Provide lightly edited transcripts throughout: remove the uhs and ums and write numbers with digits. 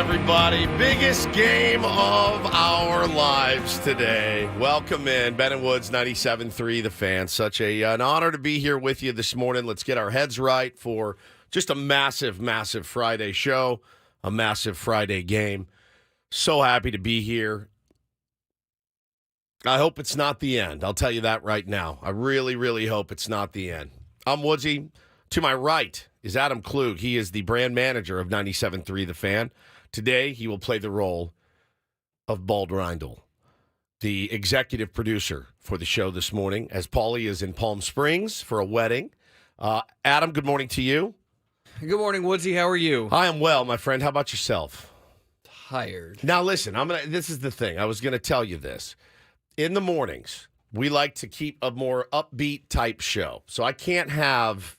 everybody. Biggest game of our lives today. Welcome in. Ben and Woods, 97.3 The Fan. Such an honor to be here with you this morning. Let's get our heads right for just a massive, massive Friday show, a massive Friday game. So happy to be here. I hope it's not the end. I'll tell you that right now. I really, really hope it's not the end. I'm Woodsy. To my right is Adam Clug. He is the brand manager of 97.3 The Fan. Today, he will play the role of Bald Reindl, the executive producer for the show this morning, as Paulie is in Palm Springs for a wedding. Adam, good morning to you. Good morning, Woodsy. How are you? I am well, my friend. How about yourself? Tired. Now, listen, this is the thing. I was going to tell you this. In the mornings, we like to keep a more upbeat type show. So I can't have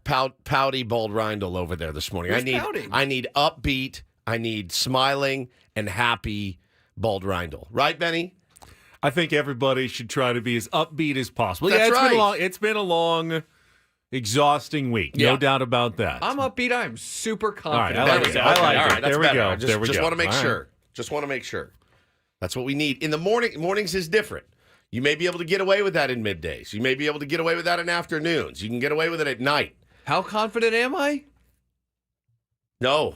pouty Bald Reindl over there this morning. Who's pouting? I need upbeat, I need smiling and happy Bald Reindl. Right, Benny? I think everybody should try to be as upbeat as possible. That's right. It's been a long, exhausting week. No doubt about that. I'm upbeat. I'm super confident. All right, I like it. I like it. All right, that's there we better. go. Just, there we just go. want to make All sure. right. Just want to make sure. That's what we need. In the mornings is different. You may be able to get away with that in middays. You may be able to get away with that in afternoons. You can get away with it at night. How confident am I? No.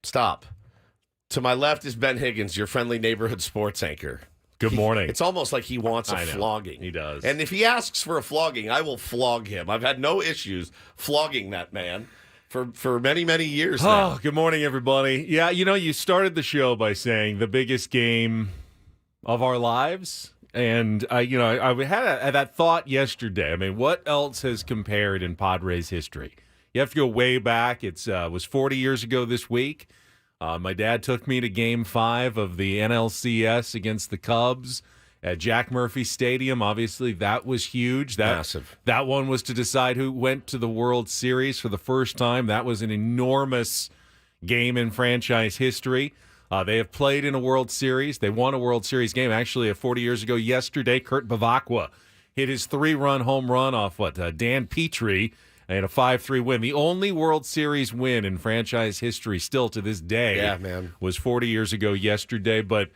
Stop. To my left is Ben Higgins, your friendly neighborhood sports anchor. Good morning. It's almost like he wants a flogging. He does. And if he asks for a flogging, I will flog him. I've had no issues flogging that man for many, many years now. Oh, good morning, everybody. Yeah, you started the show by saying the biggest game of our lives. And, I had that thought yesterday. I mean, what else has compared in Padres history? You have to go way back. It was 40 years ago this week. My dad took me to Game 5 of the NLCS against the Cubs at Jack Murphy Stadium. Obviously, that was huge. Massive. That one was to decide who went to the World Series for the first time. That was an enormous game in franchise history. They have played in a World Series. They won a World Series game. Actually, 40 years ago yesterday, Kurt Bavacqua hit his 3-run home run off Dan Petrie and a 5-3 win. The only World Series win in franchise history still to this day was 40 years ago yesterday. But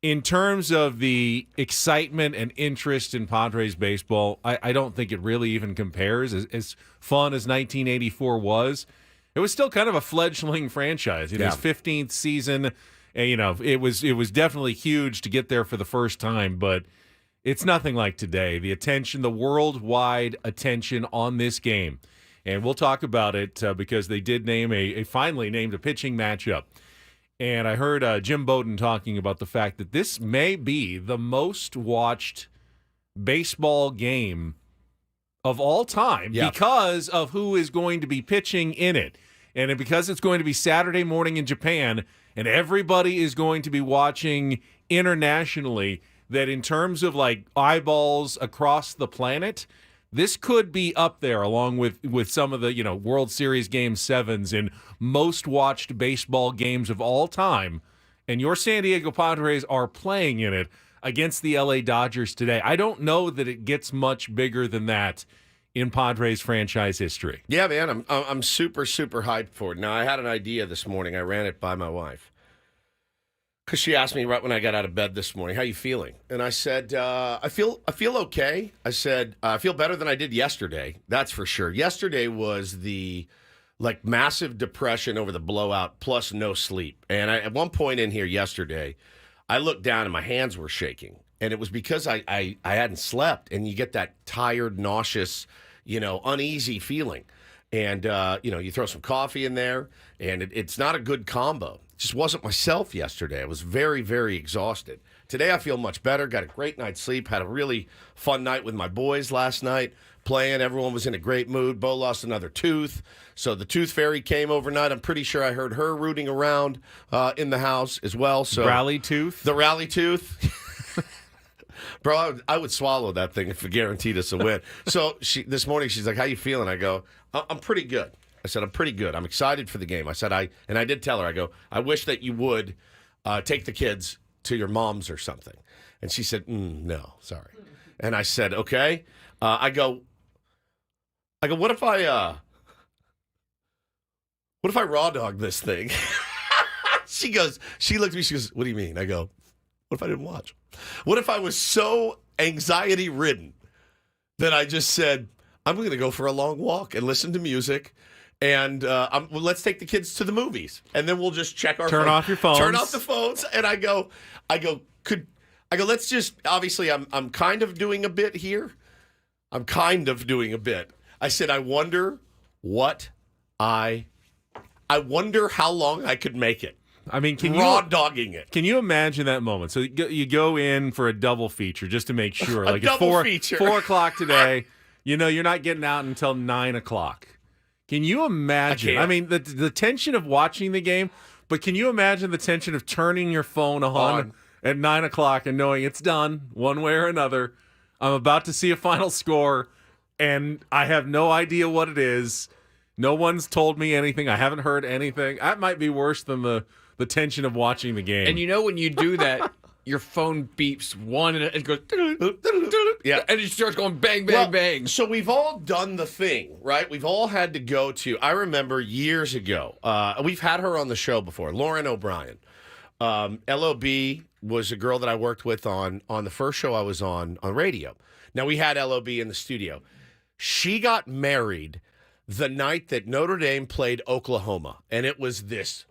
in terms of the excitement and interest in Padres baseball, I don't think it really even compares. As fun as 1984 was, it was still kind of a fledgling franchise. In his 15th season, it was definitely huge to get there for the first time, but it's nothing like today. The attention, the worldwide attention on this game. And we'll talk about it because they did name finally named a pitching matchup. And I heard Jim Bowden talking about the fact that this may be the most watched baseball game of all time because of who is going to be pitching in it. And because it's going to be Saturday morning in Japan and everybody is going to be watching internationally, that in terms of like eyeballs across the planet, this could be up there along with some of the, World Series Game 7s and most watched baseball games of all time. And your San Diego Padres are playing in it against the LA Dodgers today. I don't know that it gets much bigger than that in Padres franchise history. Yeah, man, I'm super, super hyped for it. Now, I had an idea this morning. I ran it by my wife because she asked me right when I got out of bed this morning, "How you feeling?" And I said, "I feel okay." I said, "I feel better than I did yesterday. That's for sure." Yesterday was the massive depression over the blowout plus no sleep. And at one point in here yesterday, I looked down and my hands were shaking, and it was because I hadn't slept, and you get that tired, nauseous, uneasy feeling. And, you throw some coffee in there, and it's not a good combo. It just wasn't myself yesterday. I was very, very exhausted. Today I feel much better. Got a great night's sleep. Had a really fun night with my boys last night playing. Everyone was in a great mood. Bo lost another tooth. So the tooth fairy came overnight. I'm pretty sure I heard her rooting around in the house as well. So Rally tooth? The rally tooth. Bro, I would swallow that thing if it guaranteed us a win. So this morning, she's like, "How you feeling?" I go, "I'm pretty good." I said, "I'm pretty good. I'm excited for the game." I said, I did tell her, I go, "I wish that you would take the kids to your mom's or something." And she said, "No, sorry." And I said, "Okay." I go, what if I raw dog this thing? She looked at me, she goes, what do you mean? I go, what if I didn't watch? What if I was so anxiety-ridden that I just said, I'm going to go for a long walk and listen to music, and let's take the kids to the movies, and then we'll just check our Turn off your phones. Turn off the phones, and I go, let's just, obviously, I'm kind of doing a bit here. I'm kind of doing a bit. I said, I wonder how long I could make it. I mean, raw dogging it. Can you imagine that moment? So you go in for a double feature just to make sure. A like double at feature. 4 o'clock today, you're not getting out until 9 o'clock. Can you imagine? I mean, the tension of watching the game, but can you imagine the tension of turning your phone on at 9 o'clock and knowing it's done one way or another? I'm about to see a final score, and I have no idea what it is. No one's told me anything. I haven't heard anything. That might be worse than the tension of watching the game. And when you do that, your phone beeps one and it goes, yeah, and it starts going bang, bang, bang. So we've all done the thing, right? We've all had to go to, I remember years ago, we've had her on the show before, Lauren O'Brien. LOB was a girl that I worked with on the first show I was on radio. Now, we had LOB in the studio. She got married the night that Notre Dame played Oklahoma, and it was this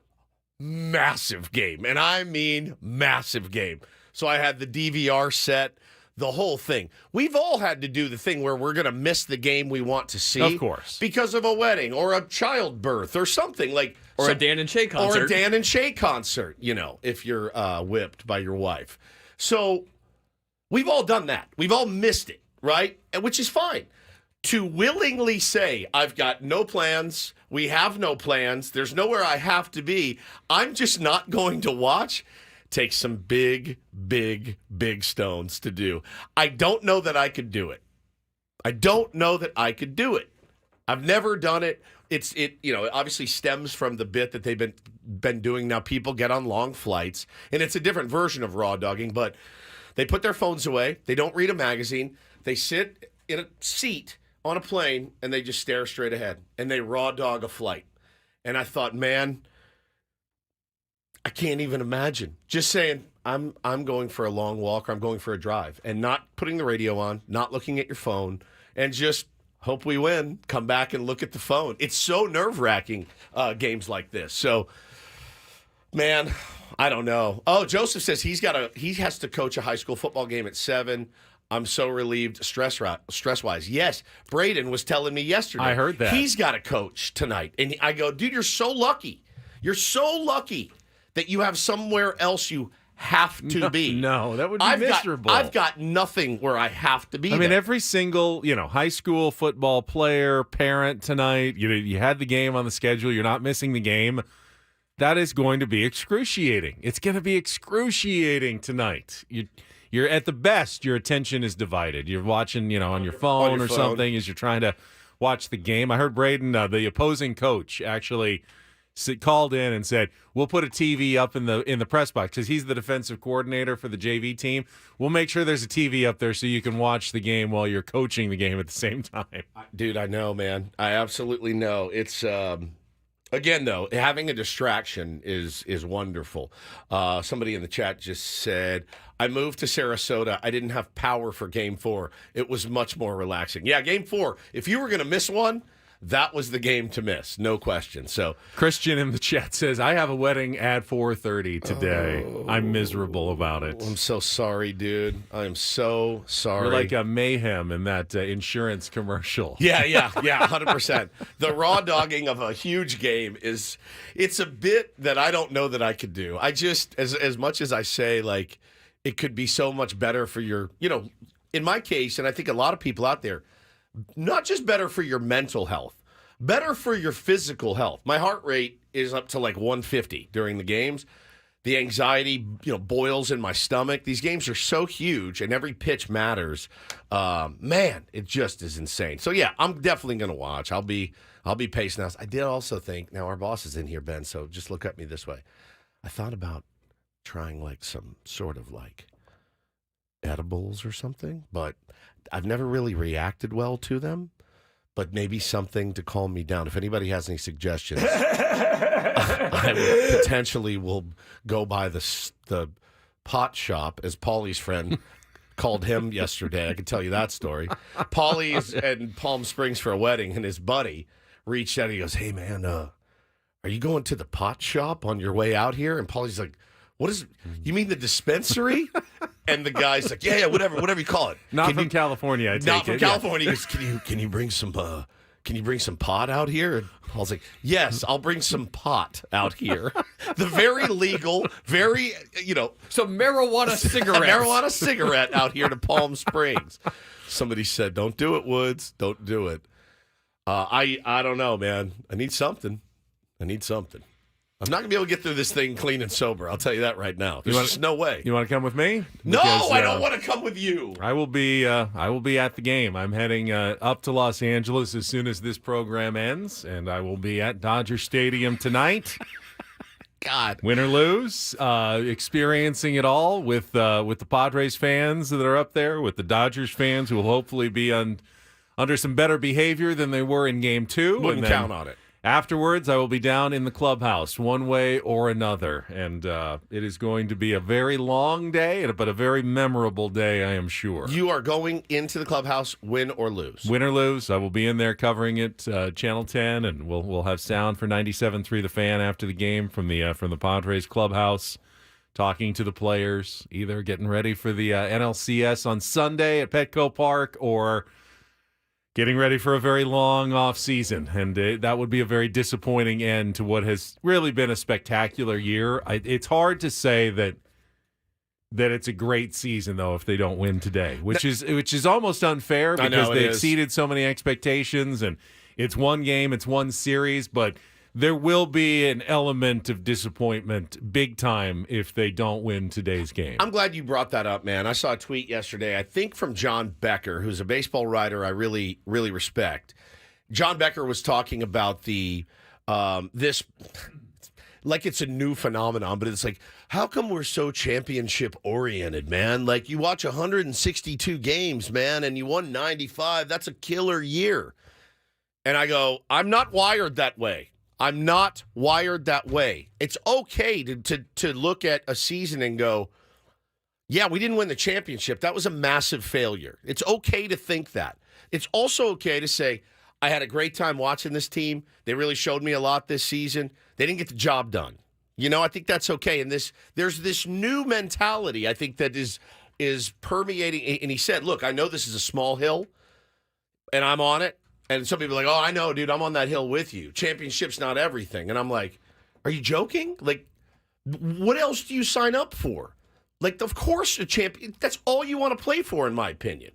massive game, and I mean massive game. So I had the DVR set, the whole thing. We've all had to do the thing where we're going to miss the game we want to see. Of course. Because of a wedding or a childbirth or something like. Or a Dan and Shay concert. Or a Dan and Shay concert, if you're whipped by your wife. So we've all done that. We've all missed it, right? Which is fine. To willingly say, I've got no plans, we have no plans, there's nowhere I have to be, I'm just not going to watch, takes some big, big, big stones to do. I don't know that I could do it. I've never done it. It obviously stems from the bit that they've been doing now. People get on long flights, and it's a different version of raw dogging, but they put their phones away, they don't read a magazine, they sit in a seat on a plane, and they just stare straight ahead, and they raw dog a flight. And I thought, man, I can't even imagine. Just saying, I'm going for a long walk, or I'm going for a drive, and not putting the radio on, not looking at your phone, and just hope we win, come back and look at the phone. It's so nerve-wracking, games like this. So, man, I don't know. Oh, Joseph says he has to coach a high school football game at 7. I'm so relieved stress-wise. Yes, Braden was telling me yesterday. I heard that. He's got a coach tonight. And I go, dude, you're so lucky. You're so lucky that you have somewhere else you have to be. No, that would be miserable. I've got nothing where I have to be. I mean, every single, high school football player, parent tonight, you had the game on the schedule, you're not missing the game. That is going to be excruciating. It's going to be excruciating tonight. You're at the best, your attention is divided. You're watching, on your phone or something as you're trying to watch the game. I heard Braden, the opposing coach, actually called in and said, we'll put a TV up in the press box because he's the defensive coordinator for the JV team. We'll make sure there's a TV up there so you can watch the game while you're coaching the game at the same time. Dude, I know, man. I absolutely know. It's again, though, having a distraction is wonderful. Somebody in the chat just said, I moved to Sarasota. I didn't have power for Game 4. It was much more relaxing. Yeah, Game 4, if you were going to miss one, that was the game to miss, no question. So Christian in the chat says, I have a wedding at 4:30 today. I'm miserable about it. I'm so sorry, dude. I am so sorry. You're like a mayhem in that insurance commercial. Yeah, 100%. The raw dogging of a huge game it's a bit that I don't know that I could do. I just, as much as I say, like, it could be so much better for your, in my case, and I think a lot of people out there, not just better for your mental health, better for your physical health. My heart rate is up to like 150 during the games. The anxiety, boils in my stomach. These games are so huge, and every pitch matters. Man, it just is insane. So yeah, I'm definitely going to watch. I'll be pacing us. I did also think, now our boss is in here, Ben, so just look at me this way. I thought about trying like some sort of like edibles or something, but I've never really reacted well to them. but maybe something to calm me down. If anybody has any suggestions, I will potentially will go by the pot shop, as Paulie's friend called him yesterday. I can tell you that story. Paulie's in Palm Springs for a wedding, and his buddy reached out and he goes, "Hey, man, are you going to the pot shop on your way out here?" And Paulie's like, "What is it? You mean the dispensary?" And the guy's like, yeah, whatever you call it. Not from California, I take it. Not from California. He goes, can you bring some pot out here? And Paul's like, yes, I'll bring some pot out here. The very legal, very, Some marijuana cigarette. marijuana cigarette out here to Palm Springs. Somebody said, "Don't do it, Woods. Don't do it." I don't know, man. I need something. I'm not going to be able to get through this thing clean and sober. I'll tell you that right now. There's just no way. You want to come with me? No, Because, I don't want to come with you. I will be at the game. I'm heading up to Los Angeles as soon as this program ends, and I will be at Dodger Stadium tonight. God. Win or lose, experiencing it all with the Padres fans that are up there, with the Dodgers fans who will hopefully be under some better behavior than they were in Game 2. Wouldn't count on it. Afterwards, I will be down in the clubhouse one way or another, and it is going to be a very long day, but a very memorable day, I am sure. You are going into the clubhouse, win or lose. Win or lose, I will be in there covering it, Channel 10, and we'll have sound for 97.3 The Fan after the game from the Padres clubhouse, talking to the players, either getting ready for the NLCS on Sunday at Petco Park or getting ready for a very long off season, and that would be a very disappointing end to what has really been a spectacular year. It's hard to say that it's a great season though if they don't win today, which is almost unfair because they exceeded so many expectations, and it's one game, it's one series, but there will be an element of disappointment big time if they don't win today's game. I'm glad you brought that up, man. I saw a tweet yesterday, I think from John Becker, who's a baseball writer I really, really respect. John Becker was talking about this, like it's a new phenomenon, but it's like, how come we're so championship-oriented, man? Like, you watch 162 games, man, and you won 95. That's a killer year. And I go, I'm not wired that way. It's okay to look at a season and go, yeah, we didn't win the championship. That was a massive failure. It's okay to think that. It's also okay to say, I had a great time watching this team. They really showed me a lot this season. They didn't get the job done. I think that's okay. And there's this new mentality, I think, that is permeating. And he said, look, I know this is a small hill, and I'm on it. And some people are like, oh, I know, dude, I'm on that hill with you. Championship's not everything. And I'm like, are you joking? Like, what else do you sign up for? Like, of course, a champion, that's all you want to play for, in my opinion.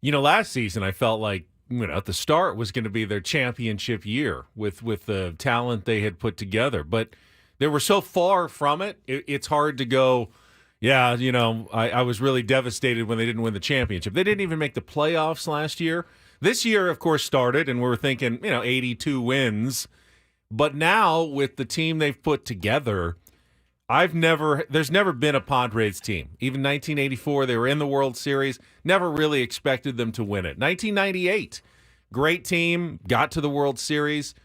Last season, I felt like, at the start was going to be their championship year with the talent they had put together. But they were so far from it, it's hard to go, yeah, I was really devastated when they didn't win the championship. They didn't even make the playoffs last year. This year, of course, started, and we were thinking, 82 wins. But now, with the team they've put together, there's never been a Padres team. Even 1984, they were in the World Series. Never really expected them to win it. 1998, great team, got to the World Series.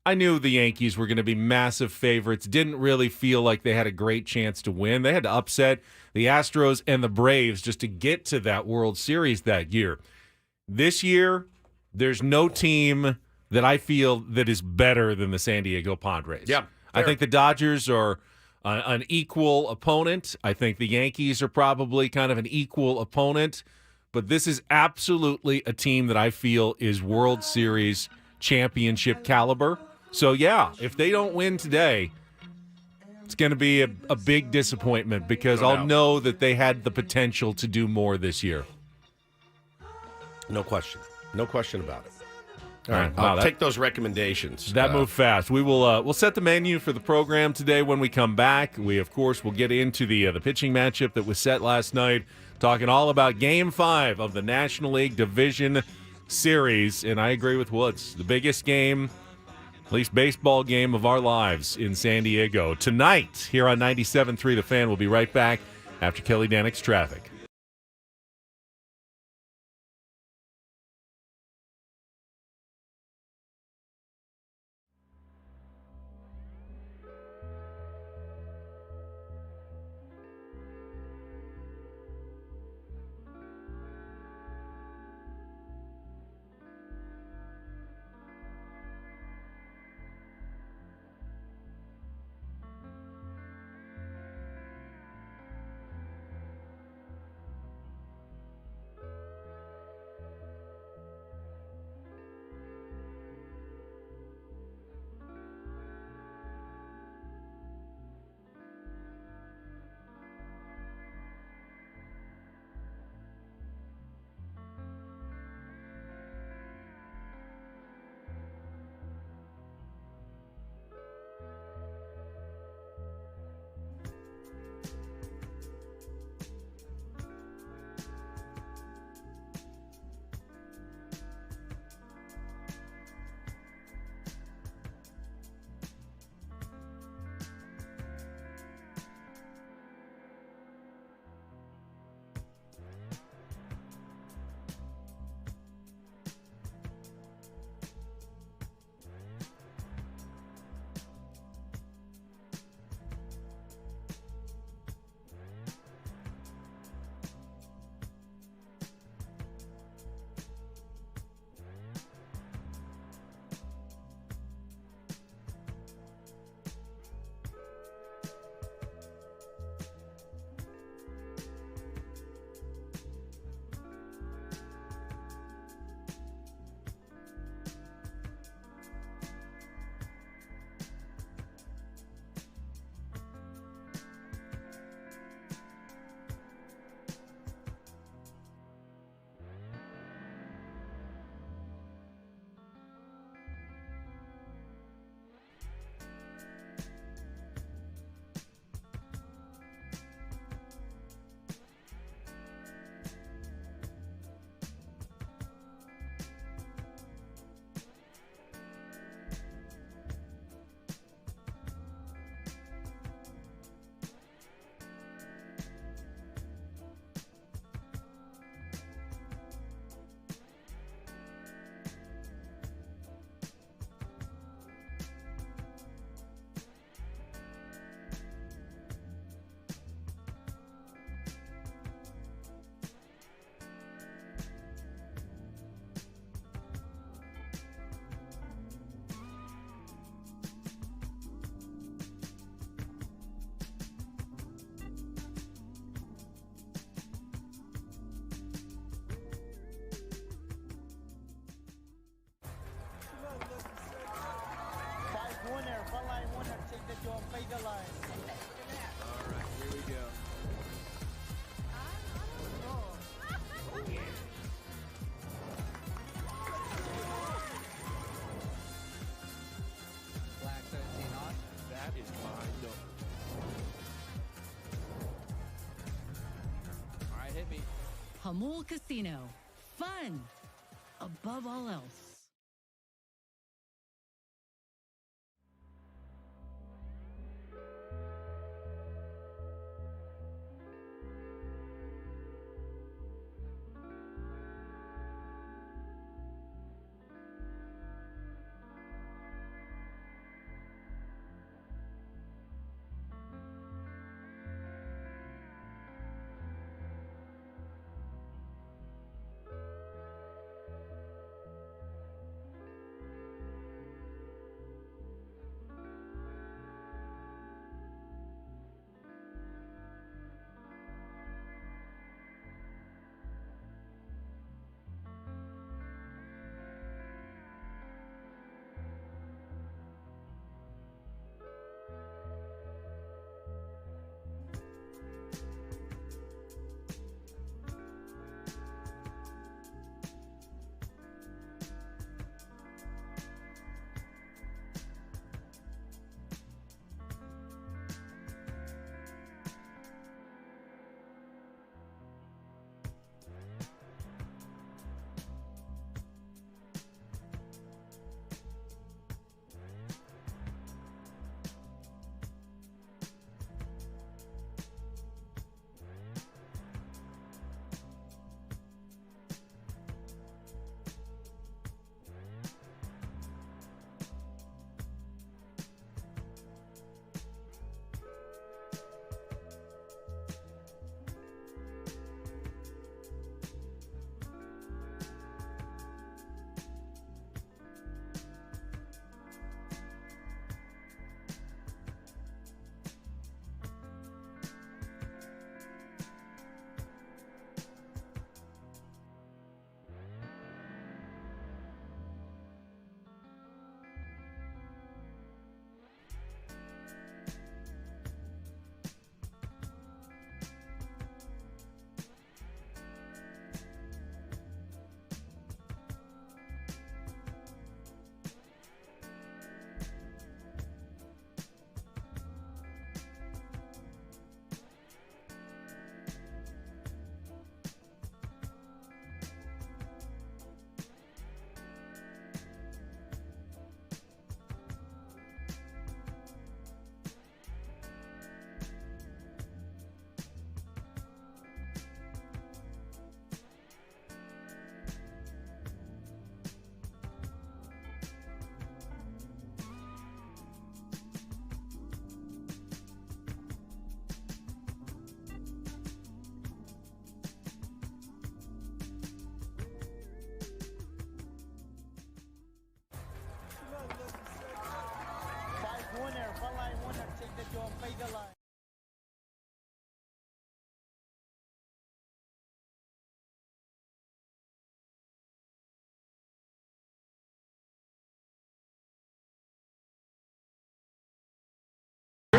I knew the Yankees were going to be massive favorites. Didn't really feel like they had a great chance to win. They had to upset the Astros and the Braves just to get to that World Series that year. This year, there's no team that I feel that is better than the San Diego Padres. Yeah, I think the Dodgers are an equal opponent. I think the Yankees are probably kind of an equal opponent. But this is absolutely a team that I feel is World Series championship caliber. So, yeah, if they don't win today, it's going to be a big disappointment because I'll know that they had the potential to do more this year. No question about it. All right, Wow, I'll take those recommendations. That moved fast. We will we'll set the menu for the program today when we come back. We, of course, will get into the pitching matchup that was set last night, talking all about Game 5 of the National League Division Series. And I agree with Woods. The biggest game, at least baseball game of our lives in San Diego. Tonight, here on 97.3 The Fan, we'll be right back after Kelly Danick's traffic. Hamul Casino. Fun above all else.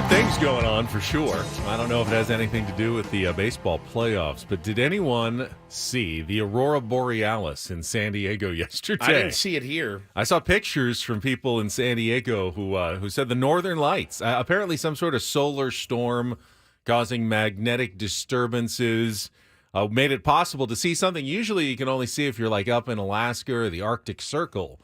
Things going on for sure. I don't know if it has anything to do with the baseball playoffs, but did anyone see the Aurora Borealis in San Diego yesterday? I didn't see it here. I saw pictures from people in San Diego who said the Northern Lights, apparently some sort of solar storm causing magnetic disturbances, made it possible to see something usually you can only see if you're like up in Alaska or the Arctic Circle.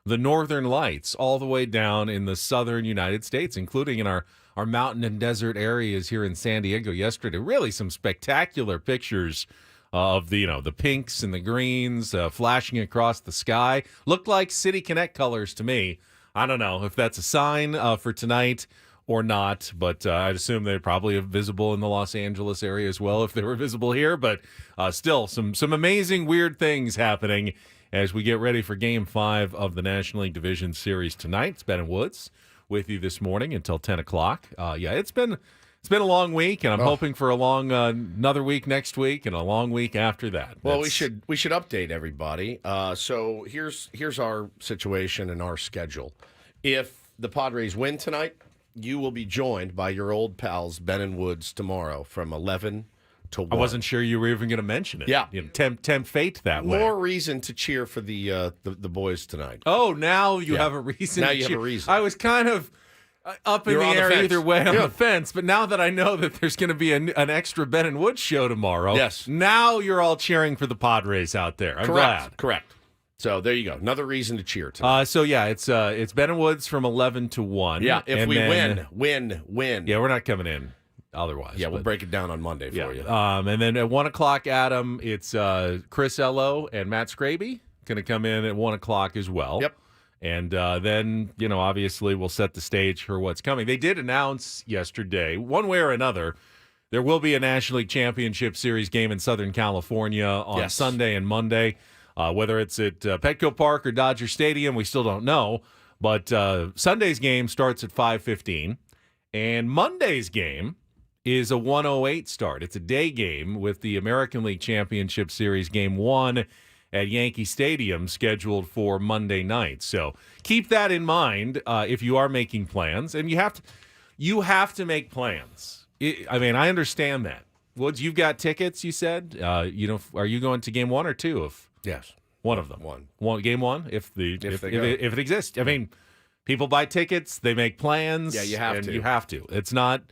The Northern Lights all the way down in the southern United States, including in our mountain and desert areas here in San Diego yesterday. Really some spectacular pictures of the pinks and the greens flashing across the sky. Looked like City Connect colors to me. I don't know if that's a sign for tonight or not, but I'd assume they're probably visible in the Los Angeles area as well if they were visible here. But still, some amazing weird things happening as we get ready for Game 5 of the National League Division Series tonight. It's Ben and Woods with you this morning until 10 o'clock. It's been a long week, and I'm hoping for a long another week next week and a long week after that. Well, we should update everybody. So here's our situation and our schedule. If the Padres win tonight, you will be joined by your old pals Ben and Woods tomorrow from 11 to 1. I wasn't sure you were even going to mention it. Yeah. Tempt fate that way. More reason to cheer for the boys tonight. Oh, now you have a reason. Now to you have cheer. a reason. I was kind of up in You're the on the air fence. either way on Yeah. the fence. But now that I know that there's going to be an extra Ben and Wood show tomorrow, Yes. now you're all cheering for the Padres out there. I'm glad. Correct. So there you go. Another reason to cheer tonight. It's Ben and Woods from 11 to 1. Yeah, if and we then- win. Yeah, we're not coming in otherwise. Yeah, we'll but- break it down on Monday for you. And then at 1 o'clock, Adam, it's Chris Ello and Matt Scraby going to come in at 1 o'clock as well. Yep. And then, obviously we'll set the stage for what's coming. They did announce yesterday, one way or another, there will be a National League Championship Series game in Southern California on Yes. Sunday and Monday. Whether it's at Petco Park or Dodger Stadium, we still don't know. But Sunday's game starts at 5:15, and Monday's game is a 1:08 start. It's a day game with the American League Championship Series Game 1 at Yankee Stadium scheduled for Monday night. So keep that in mind if you are making plans, and you have to make plans. I understand that. Woods, you've got tickets, you said. Are you going to Game 1 or 2 of? Yes. One of them. One. Game 1, if they go. it exists. I mean, people buy tickets, they make plans. Yeah, you have to. You have to. It's not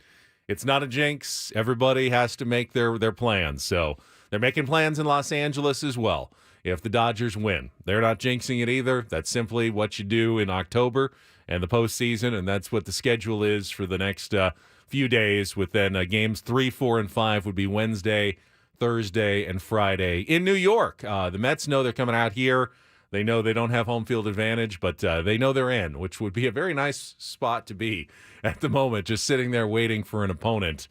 a jinx. Everybody has to make their plans. So they're making plans in Los Angeles as well. If the Dodgers win, they're not jinxing it either. That's simply what you do in October and the postseason, and that's what the schedule is for the next few days. With then games 3, 4, and 5 would be Wednesday, Thursday, and Friday in New York. The Mets know they're coming out here. They know they don't have home field advantage, but they know they're in, which would be a very nice spot to be at the moment, just sitting there waiting for an opponent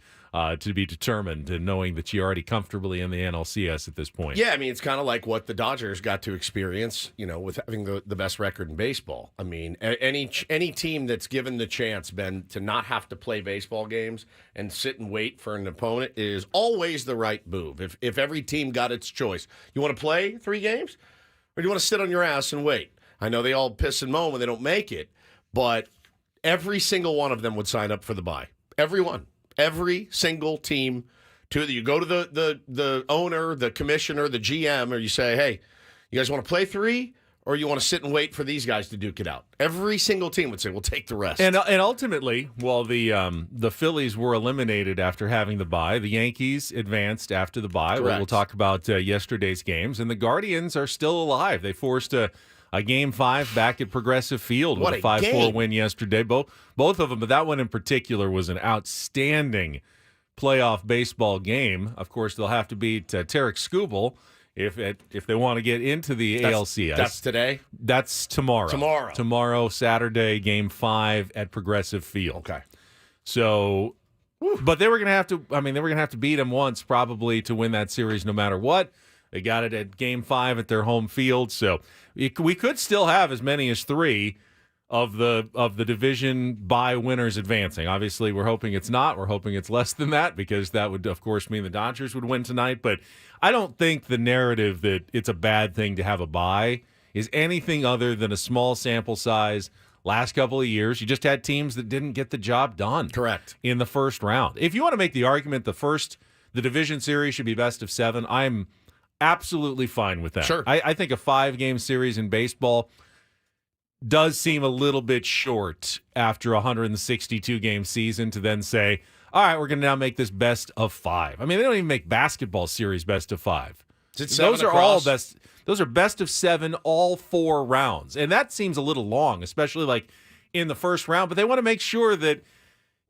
to be determined and knowing that you're already comfortably in the NLCS at this point. Yeah, I mean, it's kind of like what the Dodgers got to experience, with having the best record in baseball. I mean, any team that's given the chance, Ben, to not have to play baseball games and sit and wait for an opponent is always the right move. If every team got its choice, you want to play 3 games, or do you want to sit on your ass and wait? I know they all piss and moan when they don't make it, but every single one of them would sign up for the bye. Everyone. Every single team. You go to the owner, the commissioner, the GM, or you say, hey, you guys want to play 3, or you want to sit and wait for these guys to duke it out? Every single team would say, we'll take the rest. And ultimately, while the Phillies were eliminated after having the bye, the Yankees advanced after the bye. Correct. We'll talk about yesterday's games, and the Guardians are still alive. They forced a Game 5 back at Progressive Field What with a a 5-4 game. win yesterday. Both of them, but that one in particular was an outstanding playoff baseball game. Of course, they'll have to beat Tarek Skubal if they want to get into the ALCS. That's today? That's tomorrow. Tomorrow, Saturday, Game 5 at Progressive Field. Okay. So, but they were going to have to. I mean, they were going to have to beat them once probably to win that series, no matter what. They got it at Game 5 at their home field, so we could still have as many as 3 of the division bye winners advancing. Obviously, we're hoping it's not. We're hoping it's less than that, because that would, of course, mean the Dodgers would win tonight. But I don't think the narrative that it's a bad thing to have a bye is anything other than a small sample size. Last couple of years, you just had teams that didn't get the job done. Correct. In the first round. If you want to make the argument the division series should be best of 7, I'm absolutely fine with that. Sure. I think a 5-game series in baseball does seem a little bit short after a 162-game season to then say, all right, we're going to now make this best of 5. I mean, they don't even make basketball series best of 5. Is it 7 Those are across? all best. Those are best of 7, all 4 rounds, and that seems a little long, especially like in the first round. But they want to make sure that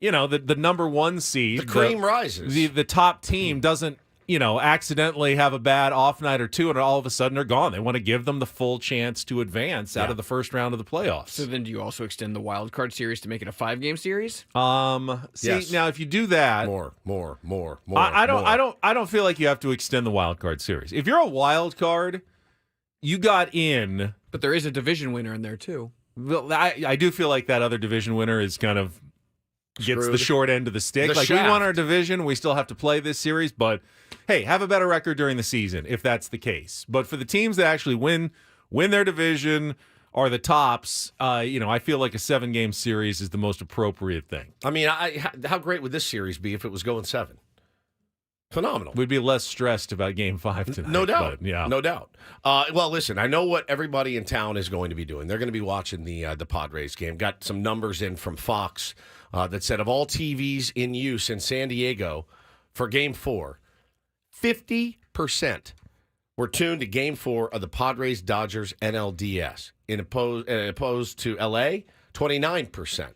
the number 1 seed, The cream rises. the top team doesn't accidentally have a bad off night or 2, and all of a sudden they're gone. They want to give them the full chance to advance out of the first round of the playoffs. So then do you also extend the wild card series to make it a 5-game series? Yes. Now if you do that, More. I don't feel like you have to extend the wild card series. If you're a wild card, you got in. But there is a division winner in there too. Well, I do feel like that other division winner is kind of gets the Screwed. short end of the stick. The We shaft. won our division. We still have to play this series, but hey, have a better record during the season if that's the case. But for the teams that actually win their division, are the tops, I feel like a 7-game series is the most appropriate thing. I mean, how great would this series be if it was going 7? Phenomenal. We'd be less stressed about Game 5 tonight. No doubt. But, yeah. No doubt. Well, listen, I know what everybody in town is going to be doing. They're going to be watching the Padres game. Got some numbers in from Fox that said of all TVs in use in San Diego for Game 4, 50% were tuned to Game 4 of the Padres-Dodgers NLDS. Opposed to L.A., 29%.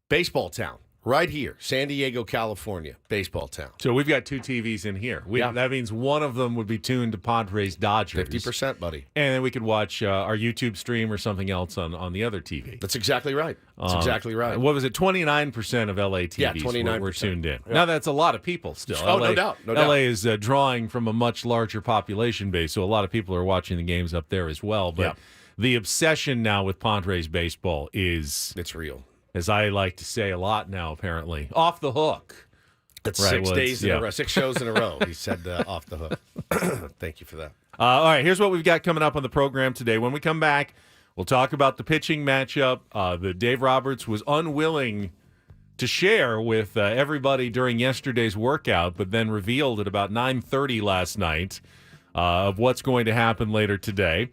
Baseball town. Right here, San Diego, California, baseball town. So we've got 2 TVs in here. Yeah. That means one of them would be tuned to Padres Dodgers. 50%, buddy. And then we could watch our YouTube stream or something else on the other TV. That's exactly right. That's exactly right. What was it? 29% of LA TVs Yeah, 29%. were tuned in. Yeah. Now, that's a lot of people still. Oh, no doubt. No doubt. LA is drawing from a much larger population base, so a lot of people are watching the games up there as well. But Yeah. the obsession now with Padres baseball is, It's real. as I like to say a lot now, apparently, off the hook. That's Right, 6 well, days in yeah. a row, 6 shows in a row. He said off the hook. Thank you for that. All right, here's what we've got coming up on the program today. When we come back, we'll talk about the pitching matchup that Dave Roberts was unwilling to share with everybody during yesterday's workout, but then revealed at about 9:30 last night of what's going to happen later today.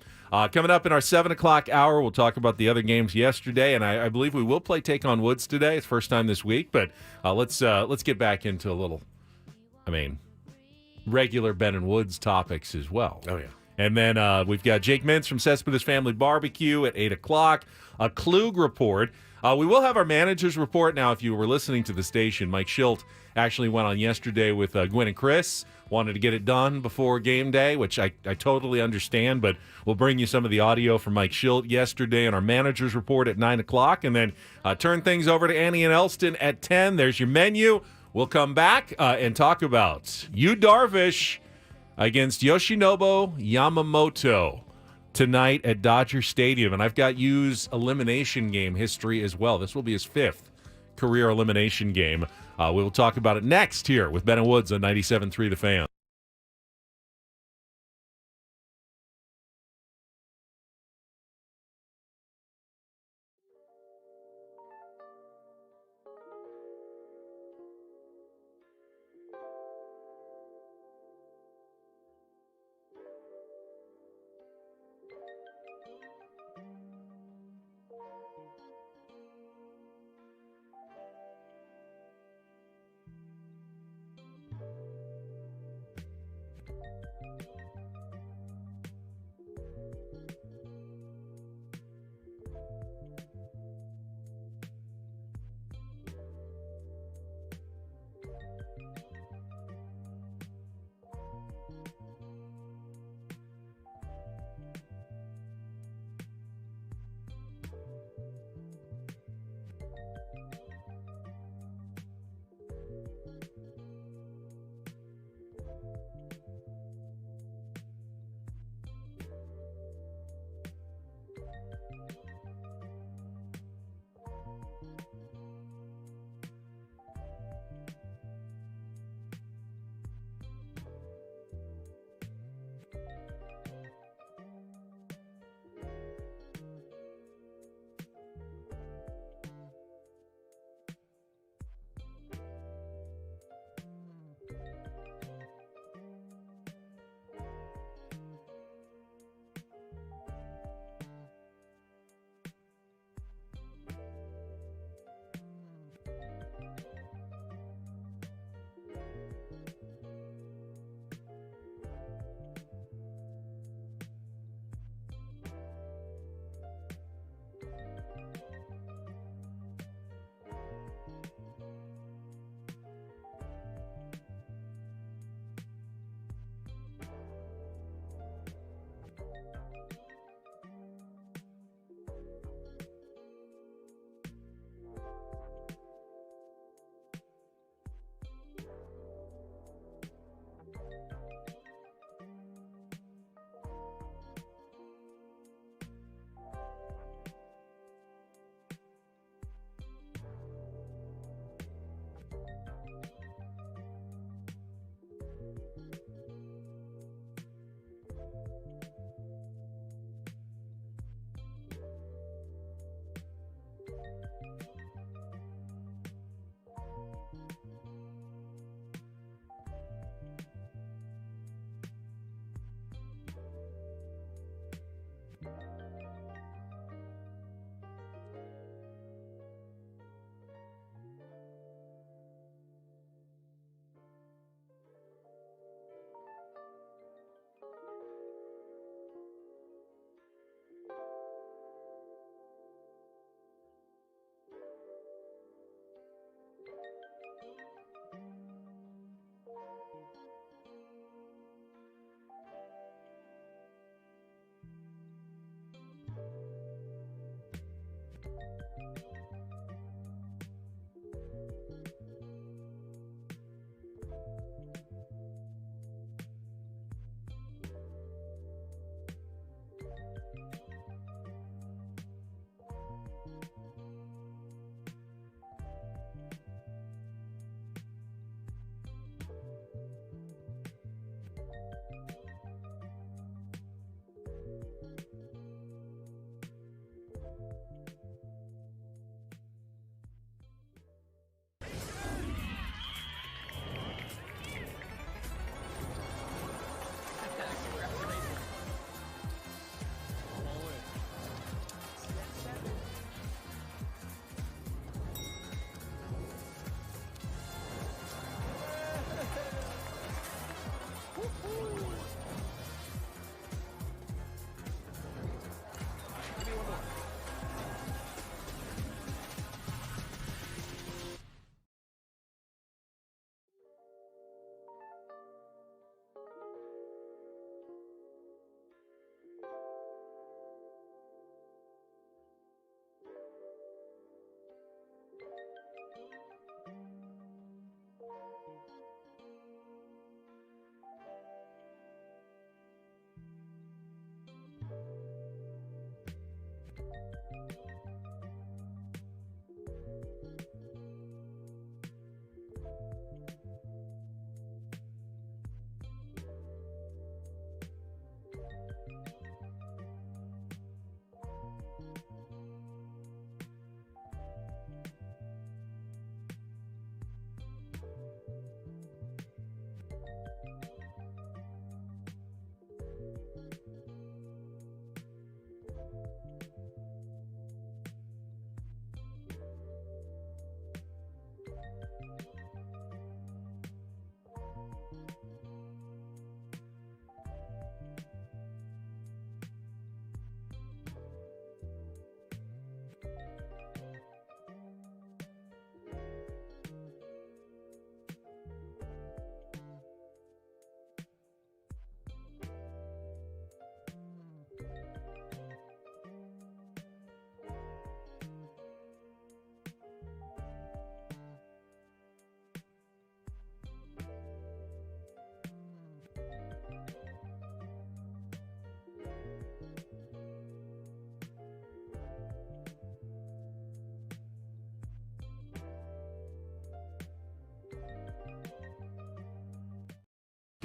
Coming up in our 7 o'clock hour, we'll talk about the other games yesterday, and I believe we will play Take on Woods today. It's first time this week, but let's get back into a little, regular Ben and Woods topics as well. Oh, yeah. And then we've got Jake Mintz from Cespedes Family Barbecue at 8 o'clock, a Clug report. We will have our manager's report now. If you were listening to the station, Mike Schilt actually went on yesterday with Gwen and Chris, wanted to get it done before game day, which I totally understand, but we'll bring you some of the audio from Mike Schilt yesterday and our manager's report at 9 o'clock, and then turn things over to Annie and Elston at 10. There's your menu. We'll come back and talk about Yu Darvish against Yoshinobu Yamamoto tonight at Dodger Stadium. And I've got Yu's elimination game history as well. This will be his 5th career elimination game. We'll talk about it next here with Ben and Woods on 97.3 The Fan.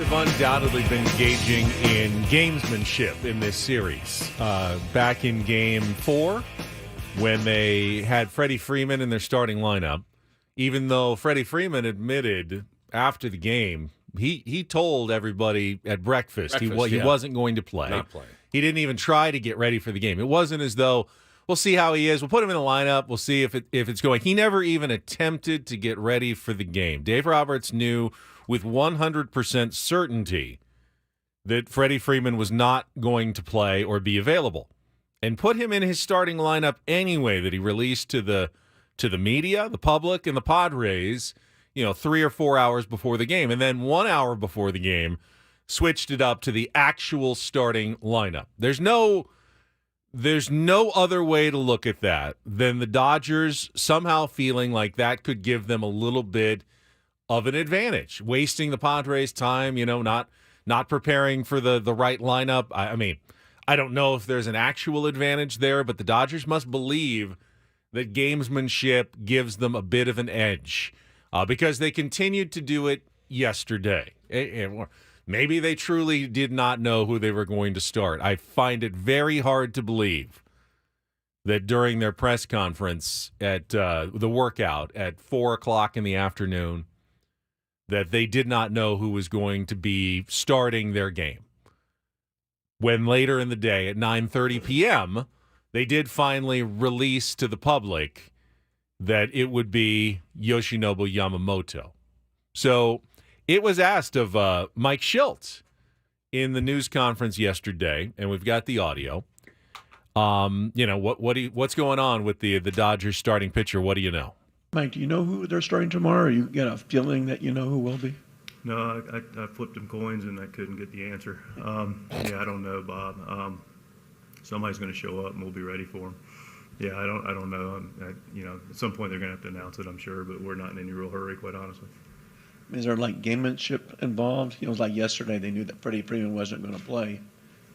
Have undoubtedly been engaging in gamesmanship in this series. Back in Game 4, when they had Freddie Freeman in their starting lineup, even though Freddie Freeman admitted after the game, he told everybody at breakfast he wasn't going to play. Not playing. He didn't even try to get ready for the game. It wasn't as though, we'll see how he is. We'll put him in the lineup. We'll see if it's going. He never even attempted to get ready for the game. Dave Roberts knew with 100% certainty that Freddie Freeman was not going to play or be available, and put him in his starting lineup anyway that he released to the media, the public, and the Padres, 3 or 4 hours before the game. And then 1 hour before the game, switched it up to the actual starting lineup. There's no other way to look at that than the Dodgers somehow feeling like that could give them a little bit of an advantage, wasting the Padres' time, not preparing for the right lineup. I mean, I don't know if there's an actual advantage there, but the Dodgers must believe that gamesmanship gives them a bit of an edge because they continued to do it yesterday. Maybe they truly did not know who they were going to start. I find it very hard to believe that during their press conference at the workout at 4 o'clock in the afternoon, that they did not know who was going to be starting their game. When later in the day at 9:30 p.m., they did finally release to the public that it would be Yoshinobu Yamamoto. So it was asked of Mike Shildt in the news conference yesterday, and we've got the audio. What's going on with the Dodgers starting pitcher? What do you know? Mike, do you know who they're starting tomorrow, or you get a feeling that you know who will be? No, I flipped them coins and I couldn't get the answer. I don't know, Bob. Somebody's going to show up and we'll be ready for them. Yeah, I don't know. At some point they're going to have to announce it, I'm sure, but we're not in any real hurry, quite honestly. Is there gamesmanship involved? It was like yesterday they knew that Freddie Freeman wasn't going to play.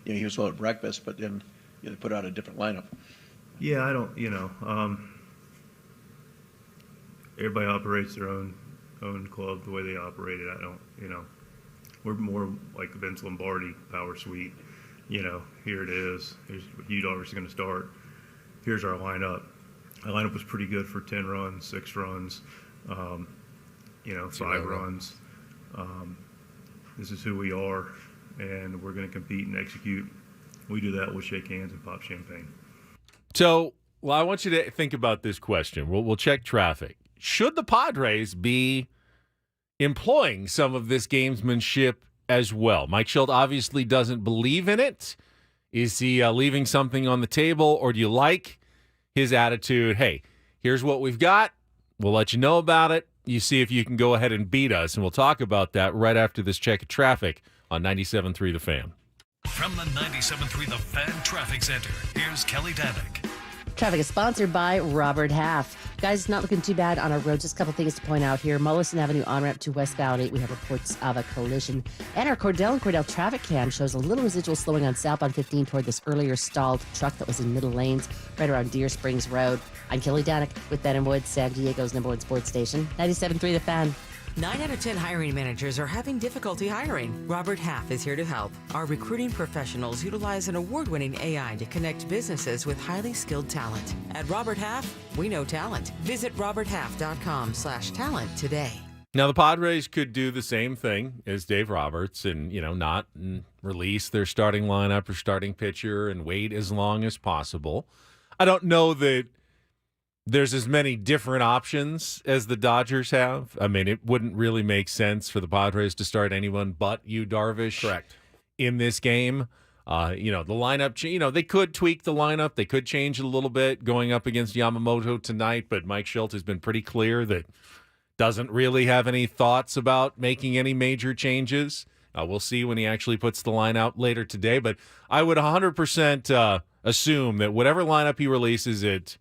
He was well at breakfast, but then they put out a different lineup. Yeah, I don't. Everybody operates their own club the way they operate it. I don't. We're more like Vince Lombardi power suite. Here it is. Here's what Dodgers going to start. Here's our lineup. Our lineup was pretty good for 10 runs, 6 runs, 5 runs. This is who we are, and we're going to compete and execute. We do that, we'll shake hands and pop champagne. So, I want you to think about this question. We'll check traffic. Should the Padres be employing some of this gamesmanship as well? Mike Shildt obviously doesn't believe in it. Is he leaving something on the table, or do you like his attitude? Hey, here's what we've got. We'll let you know about it. You see if you can go ahead and beat us, and we'll talk about that right after this check of traffic on 97.3 The Fan. From the 97.3 The Fan Traffic Center, here's Kelly Danick. Traffic is sponsored by Robert Half. Guys, not looking too bad on our road. Just a couple things to point out here. Mollison Avenue on-ramp to westbound 8. We have reports of a collision. And our Cordell and Cordell traffic cam shows a little residual slowing on southbound 15 toward this earlier stalled truck that was in middle lanes right around Deer Springs Road. I'm Kelly Danick with Ben & Wood, San Diego's #1 sports station, 97.3 The Fan. 9 out of 10 hiring managers are having difficulty hiring. Robert Half is here to help. Our recruiting professionals utilize an award-winning AI to connect businesses with highly skilled talent. At Robert Half, we know talent. Visit roberthalf.com/talent today. Now, the Padres could do the same thing as Dave Roberts and, not release their starting lineup or starting pitcher and wait as long as possible. I don't know that there's as many different options as the Dodgers have. I mean, it wouldn't really make sense for the Padres to start anyone but Yu Darvish. Correct. In this game. The lineup, they could tweak the lineup. They could change it a little bit going up against Yamamoto tonight, but Mike Shildt has been pretty clear that doesn't really have any thoughts about making any major changes. We'll see when he actually puts the line out later today, but I would 100% assume that whatever lineup he releases at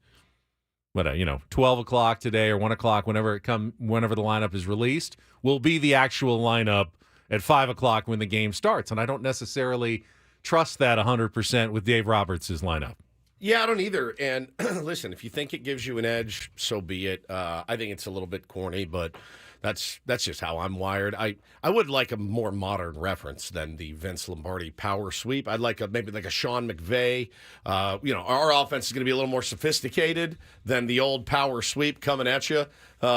12 o'clock today or 1 o'clock, whenever the lineup is released, will be the actual lineup at 5 o'clock when the game starts. And I don't necessarily trust that 100% with Dave Roberts' lineup. Yeah, I don't either. And listen, if you think it gives you an edge, so be it. I think it's a little bit corny, but That's just how I'm wired. I would like a more modern reference than the Vince Lombardi power sweep. I'd like maybe like a Sean McVay. Our offense is going to be a little more sophisticated than the old power sweep coming at you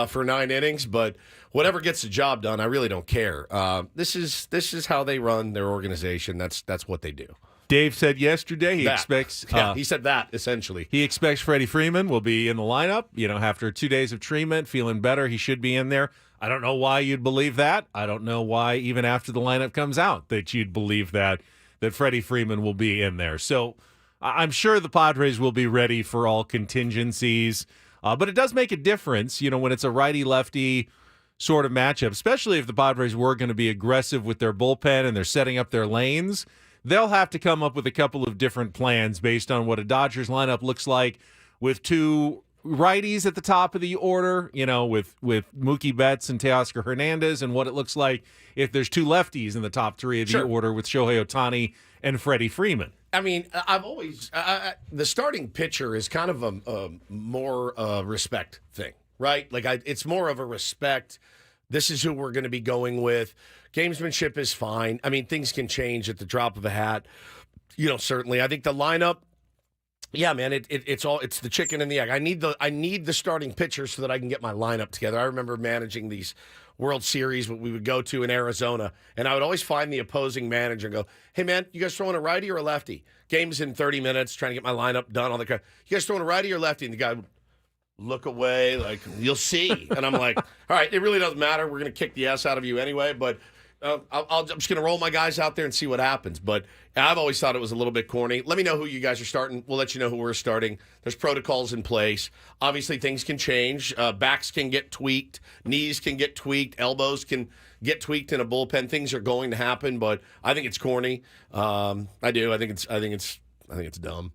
for 9 innings. But whatever gets the job done, I really don't care. This is how they run their organization. That's what they do. Dave said yesterday he expects. He said that essentially. He expects Freddie Freeman will be in the lineup. After 2 days of treatment, feeling better, he should be in there. I don't know why you'd believe that. I don't know why, even after the lineup comes out, that you'd believe that Freddie Freeman will be in there. So I'm sure the Padres will be ready for all contingencies. But it does make a difference, when it's a righty-lefty sort of matchup, especially if the Padres were going to be aggressive with their bullpen and they're setting up their lanes. They'll have to come up with a couple of different plans based on what a Dodgers lineup looks like with 2 righties at the top of the order, with Mookie Betts and Teoscar Hernandez, and what it looks like if there's 2 lefties in the top 3 of the order with Shohei Ohtani and Freddie Freeman. I mean, I've always the starting pitcher is kind of a more respect thing, right? Like it's more of a respect. This is who we're going to be going with. Gamesmanship is fine. I mean, things can change at the drop of a hat. Certainly. I think the lineup. Yeah, man, it's the chicken and the egg. I need the starting pitcher so that I can get my lineup together. I remember managing these World Series what we would go to in Arizona, and I would always find the opposing manager and go, "Hey, man, you guys throwing a righty or a lefty? Game's in 30 minutes, trying to get my lineup done. All the you guys throwing a righty or lefty?" And the guy would look away like, "You'll see." And I'm like, "All right, it really doesn't matter. We're going to kick the ass out of you anyway." But I'm just going to roll my guys out there and see what happens. But I've always thought it was a little bit corny. Let me know who you guys are starting. We'll let you know who we're starting. There's protocols in place. Obviously, things can change. Backs can get tweaked. Knees can get tweaked. Elbows can get tweaked in a bullpen. Things are going to happen, but I think it's corny. I do. I think it's dumb.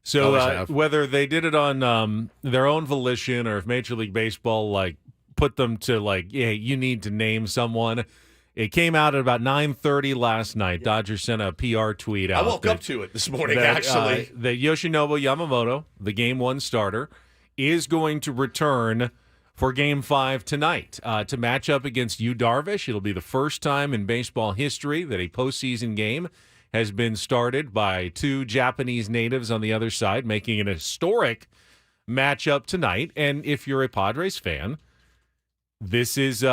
So whether they did it on their own volition or if Major League Baseball put them to you need to name someone. It came out at about 9:30 last night. Yeah. Dodgers sent a PR tweet out. I woke up to it this morning, actually. That Yoshinobu Yamamoto, the Game 1 starter, is going to return for Game 5 tonight to match up against Yu Darvish. It'll be the first time in baseball history that a postseason game has been started by 2 Japanese natives on the other side, making an historic matchup tonight. And if you're a Padres fan, this is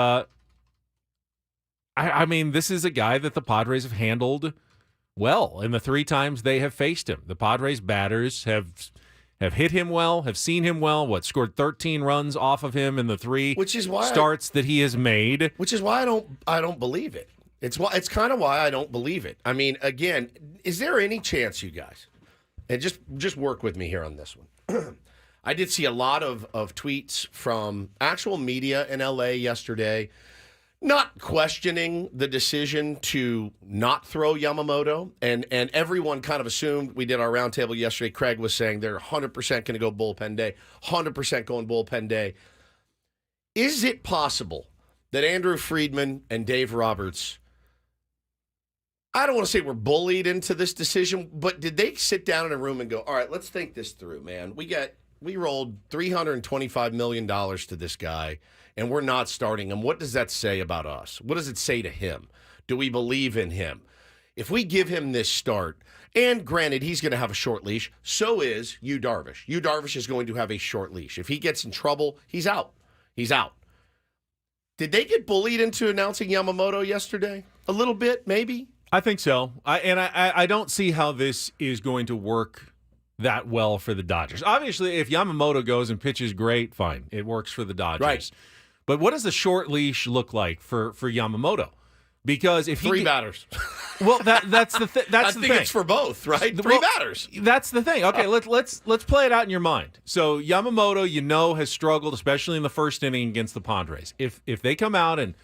this is a guy that the Padres have handled well in the 3 times they have faced him. The Padres batters have hit him well, have seen him well, scored 13 runs off of him in the 3 starts that he has made. Which is why I don't believe it. It's kind of why I don't believe it. I mean, again, is there any chance, you guys, and just work with me here on this one. I did see a lot of tweets from actual media in LA yesterday, not questioning the decision to not throw Yamamoto, and everyone kind of assumed. We did our roundtable yesterday. Craig was saying they're 100% going to go bullpen day, 100% going bullpen day. Is it possible that Andrew Friedman and Dave Roberts, I don't want to say we're bullied into this decision, but did they sit down in a room and go, all right, let's think this through, man. We rolled $325 million to this guy, and we're not starting him. What does that say about us? What does it say to him? Do we believe in him? If we give him this start, and granted, he's going to have a short leash, so is Yu Darvish. Yu Darvish is going to have a short leash. If he gets in trouble, he's out. He's out. Did they get bullied into announcing Yamamoto yesterday? A little bit, maybe? I think so. I don't see how this is going to work that well for the Dodgers. Obviously, if Yamamoto goes and pitches great, fine. It works for the Dodgers. Right. But what does the short leash look like for Yamamoto? Because if 3 batters. Well, that's the thing. I think it's for both, right? 3 batters. That's the thing. Okay, let's play it out in your mind. So Yamamoto, has struggled, especially in the first inning against the Padres. If they come out and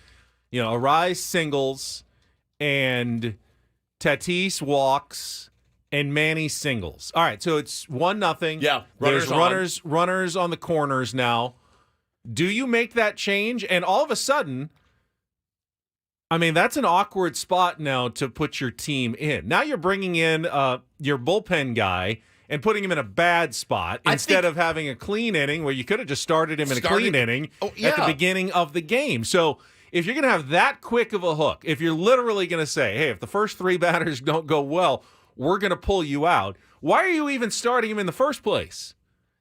Arise singles and Tatis walks and Manny singles. All right, so it's 1-0. Yeah, there's runners on the corners now. Do you make that change? And all of a sudden, that's an awkward spot now to put your team in. Now you're bringing in your bullpen guy, and putting him in a bad spot instead of having a clean inning where you could have just started him in a clean inning at the beginning of the game. So if you're going to have that quick of a hook, if you're literally going to say, hey, if the first 3 batters don't go well, we're going to pull you out, why are you even starting him in the first place?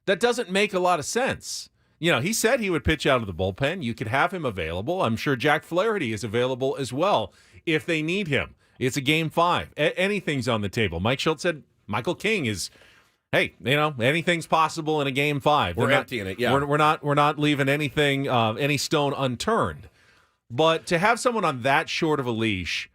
That doesn't make a lot of sense. You know, he said he would pitch out of the bullpen. You could have him available. I'm sure Jack Flaherty is available as well if they need him. It's a game 5. Anything's on the table. Mike Schultz said Michael King is, hey, you know, anything's possible in a game 5. We're emptying it, yeah. We're not leaving anything, any stone unturned. But to have someone on that short of a leash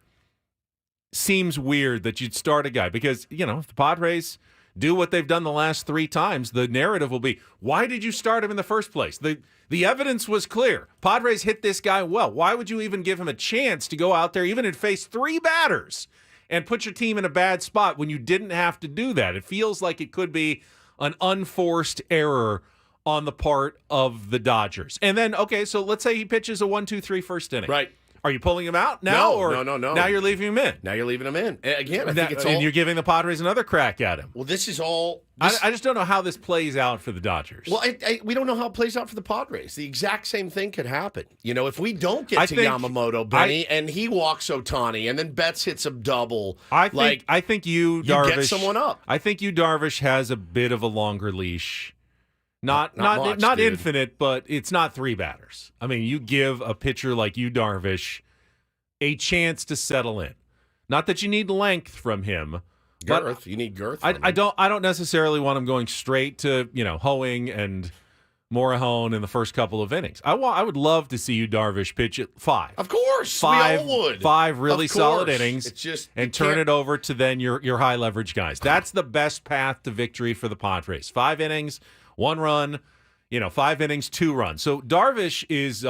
seems weird that you'd start a guy because, you know, if the Padres do what they've done the last 3 times, the narrative will be, why did you start him in the first place? The evidence was clear. Padres hit this guy well. Why would you even give him a chance to go out there, even and face 3 batters and put your team in a bad spot when you didn't have to do that? It feels like it could be an unforced error on the part of the Dodgers. And then, okay, so let's say he pitches a 1-2-3 first inning. Right. Are you pulling him out now? No. Now you're leaving him in. Now you're leaving him in. Again, I think it's all... And you're giving the Padres another crack at him. Well, this is all... I just don't know how this plays out for the Dodgers. Well, we don't know how it plays out for the Padres. The exact same thing could happen. You know, if we don't get Yamamoto, Benny, and he walks Ohtani, and then Betts hits a double, I think you Darvish, get someone up. I think you Darvish has a bit of a longer leash. Not much, infinite, but it's not 3 batters. I mean, you give a pitcher like you Darvish a chance to settle in. Not that you need length from him. Girth. You need girth. I don't necessarily want him going straight to, you know, Hoeing and Morahone in the first couple of innings. I would love to see you Darvish pitch at 5. Of course, 5, we all would. 5 really solid innings. It's just and turn it over to then your high leverage guys. That's the best path to victory for the Padres. 5 innings, 1 run, 5 innings, 2 runs. So Darvish is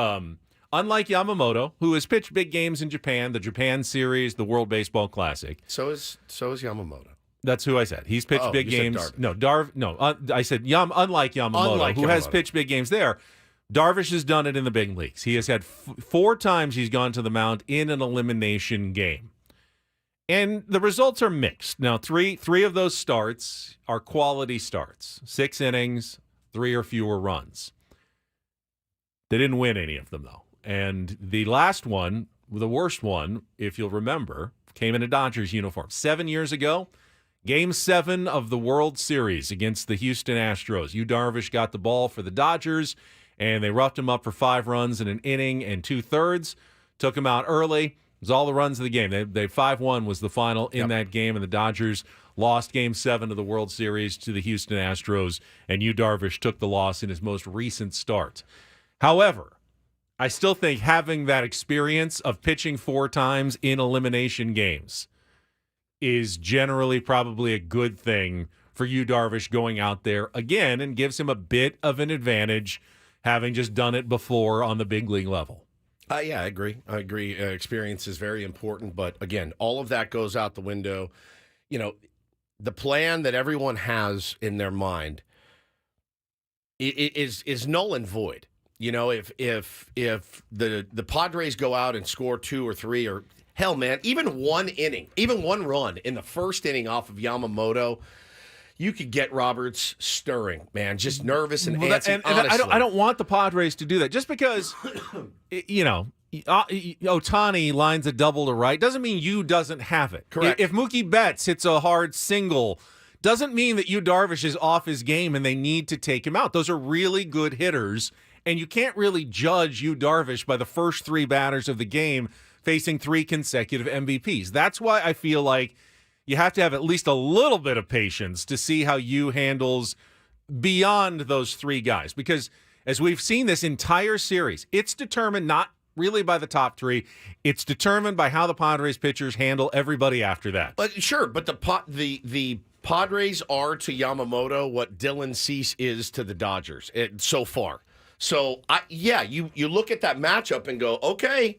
unlike Yamamoto, who has pitched big games in Japan, the Japan Series, the World Baseball Classic. So is Yamamoto. That's who I said. He's pitched big games. I said unlike Yamamoto, who has pitched big games there. Darvish has done it in the big leagues. He has had 4 times he's gone to the mound in an elimination game. And the results are mixed. Now, three of those starts are quality starts. 6 innings, 3 or fewer runs. They didn't win any of them, though. And the last one, the worst one, if you'll remember, came in a Dodgers uniform. 7 years ago, Game 7 of the World Series against the Houston Astros. Yu Darvish got the ball for the Dodgers, and they roughed him up for 5 runs in an inning and 2/3. Took him out early. It was all the runs of the game. They 5-1 was the final in that game, and the Dodgers lost Game 7 of the World Series to the Houston Astros, and Yu Darvish took the loss in his most recent start. However, I still think having that experience of pitching 4 times in elimination games is generally probably a good thing for Yu Darvish going out there again and gives him a bit of an advantage having just done it before on the big league level. Yeah, I agree. Experience is very important, but again, all of that goes out the window. You know, the plan that everyone has in their mind is null and void. You know, if the Padres go out and score 2 or 3 or hell, man, even 1 inning, even 1 run in the first inning off of Yamamoto, you could get Roberts stirring, man, just nervous and antsy. And I don't want the Padres to do that. Just because, Ohtani lines a double to right doesn't mean Yu doesn't have it. Correct. If Mookie Betts hits a hard single, doesn't mean that Yu Darvish is off his game and they need to take him out. Those are really good hitters, and you can't really judge Yu Darvish by the first 3 batters of the game facing 3 consecutive MVPs. That's why I feel like you have to have at least a little bit of patience to see how Yu handles beyond those 3 guys. Because as we've seen this entire series, it's determined not really by the top 3. It's determined by how the Padres pitchers handle everybody after that. But sure, but the Padres are to Yamamoto what Dylan Cease is to the Dodgers so far. So, you look at that matchup and go, okay,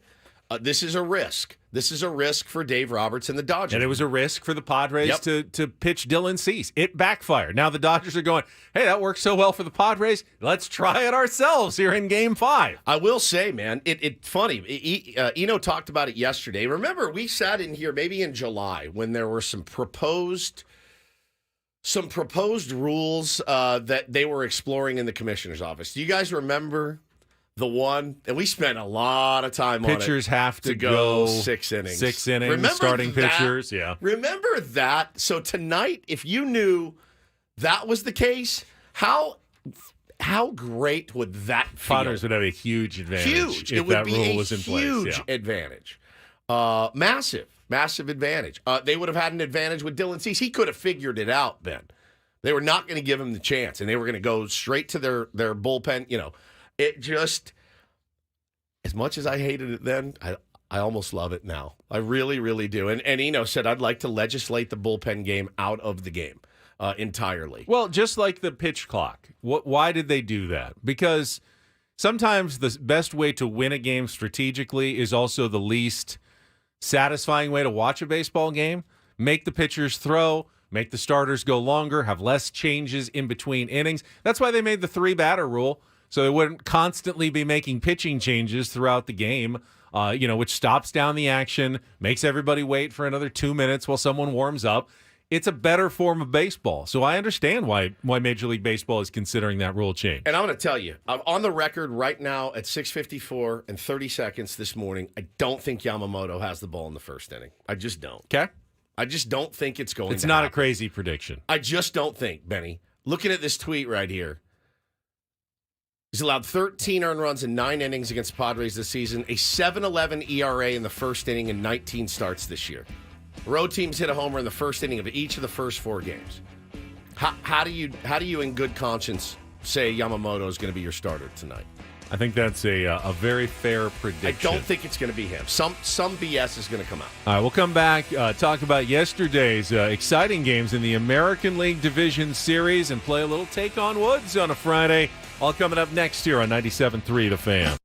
this is a risk. This is a risk for Dave Roberts and the Dodgers. And it was a risk for the Padres to pitch Dylan Cease. It backfired. Now the Dodgers are going, hey, that worked so well for the Padres. Let's try it ourselves here in Game 5. I will say, man, it's funny. Eno talked about it yesterday. Remember, we sat in here maybe in July when there were some proposed some proposed rules that they were exploring in the commissioner's office. Do you guys remember the one? And we spent a lot of time on it. Pitchers have to go 6 innings. 6 innings, Remember starting that? pitchers, yeah. Remember that? So tonight, if you knew that was the case, how great would that feel? Padres would have a huge advantage if It would that be rule a was in place. huge Yeah. advantage. Massive advantage. They would have had an advantage with Dylan Cease. He could have figured it out, Ben. They were not going to give him the chance, and they were going to go straight to their bullpen. It just, as much as I hated it then, I almost love it now. I really, really do. And Eno said, I'd like to legislate the bullpen game out of the game entirely. Well, just like the pitch clock. Why did they do that? Because sometimes the best way to win a game strategically is also the least satisfying way to watch a baseball game. Make the pitchers throw, make the starters go longer, have less changes in between innings. That's why they made the 3-batter rule, so they wouldn't constantly be making pitching changes throughout the game, which stops down the action, makes everybody wait for another 2 minutes while someone warms up. It's a better form of baseball. So I understand why Major League Baseball is considering that rule change. And I'm going to tell you, I'm on the record right now at 6:54 and 30 seconds this morning. I don't think Yamamoto has the ball in the first inning. I just don't. Okay. I just don't think it's going to It's not happen. a crazy prediction. I just don't think, Benny. Looking at this tweet right here, he's allowed 13 earned runs in 9 innings against Padres this season, a 7.11 ERA in the first inning and 19 starts this year. Road teams hit a homer in the first inning of each of the first 4 games. How do you in good conscience say Yamamoto is going to be your starter tonight? I think that's a very fair prediction. I don't think it's going to be him. Some BS is going to come out. All right, we'll come back, talk about yesterday's exciting games in the American League Division Series and play a little Take on Woods on a Friday. All coming up next here on 97.3 The Fan.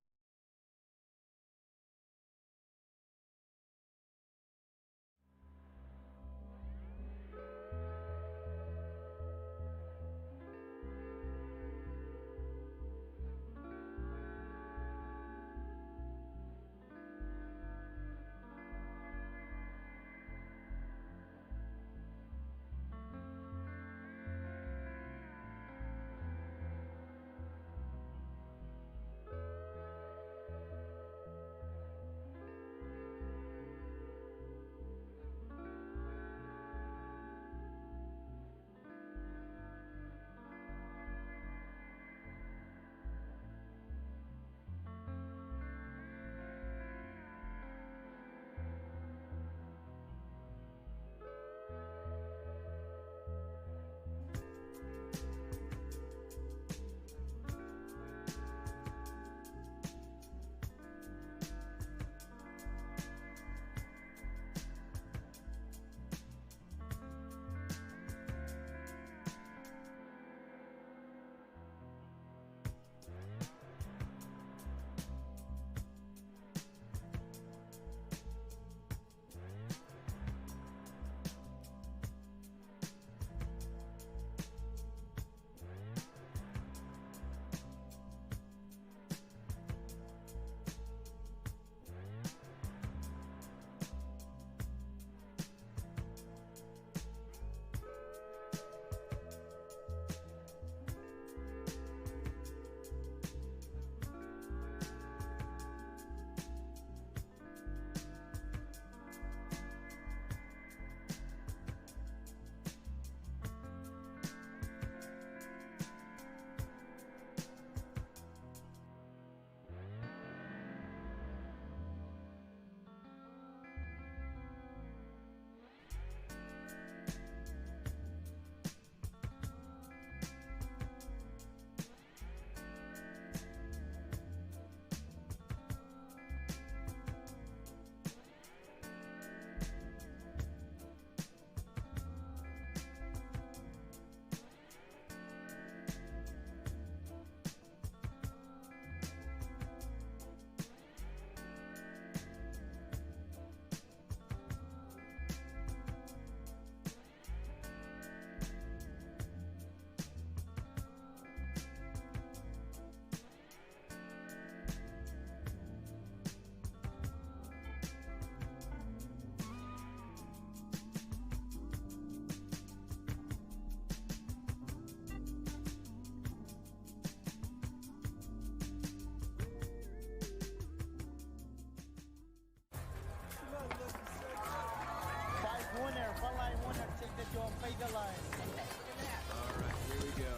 right, here we go.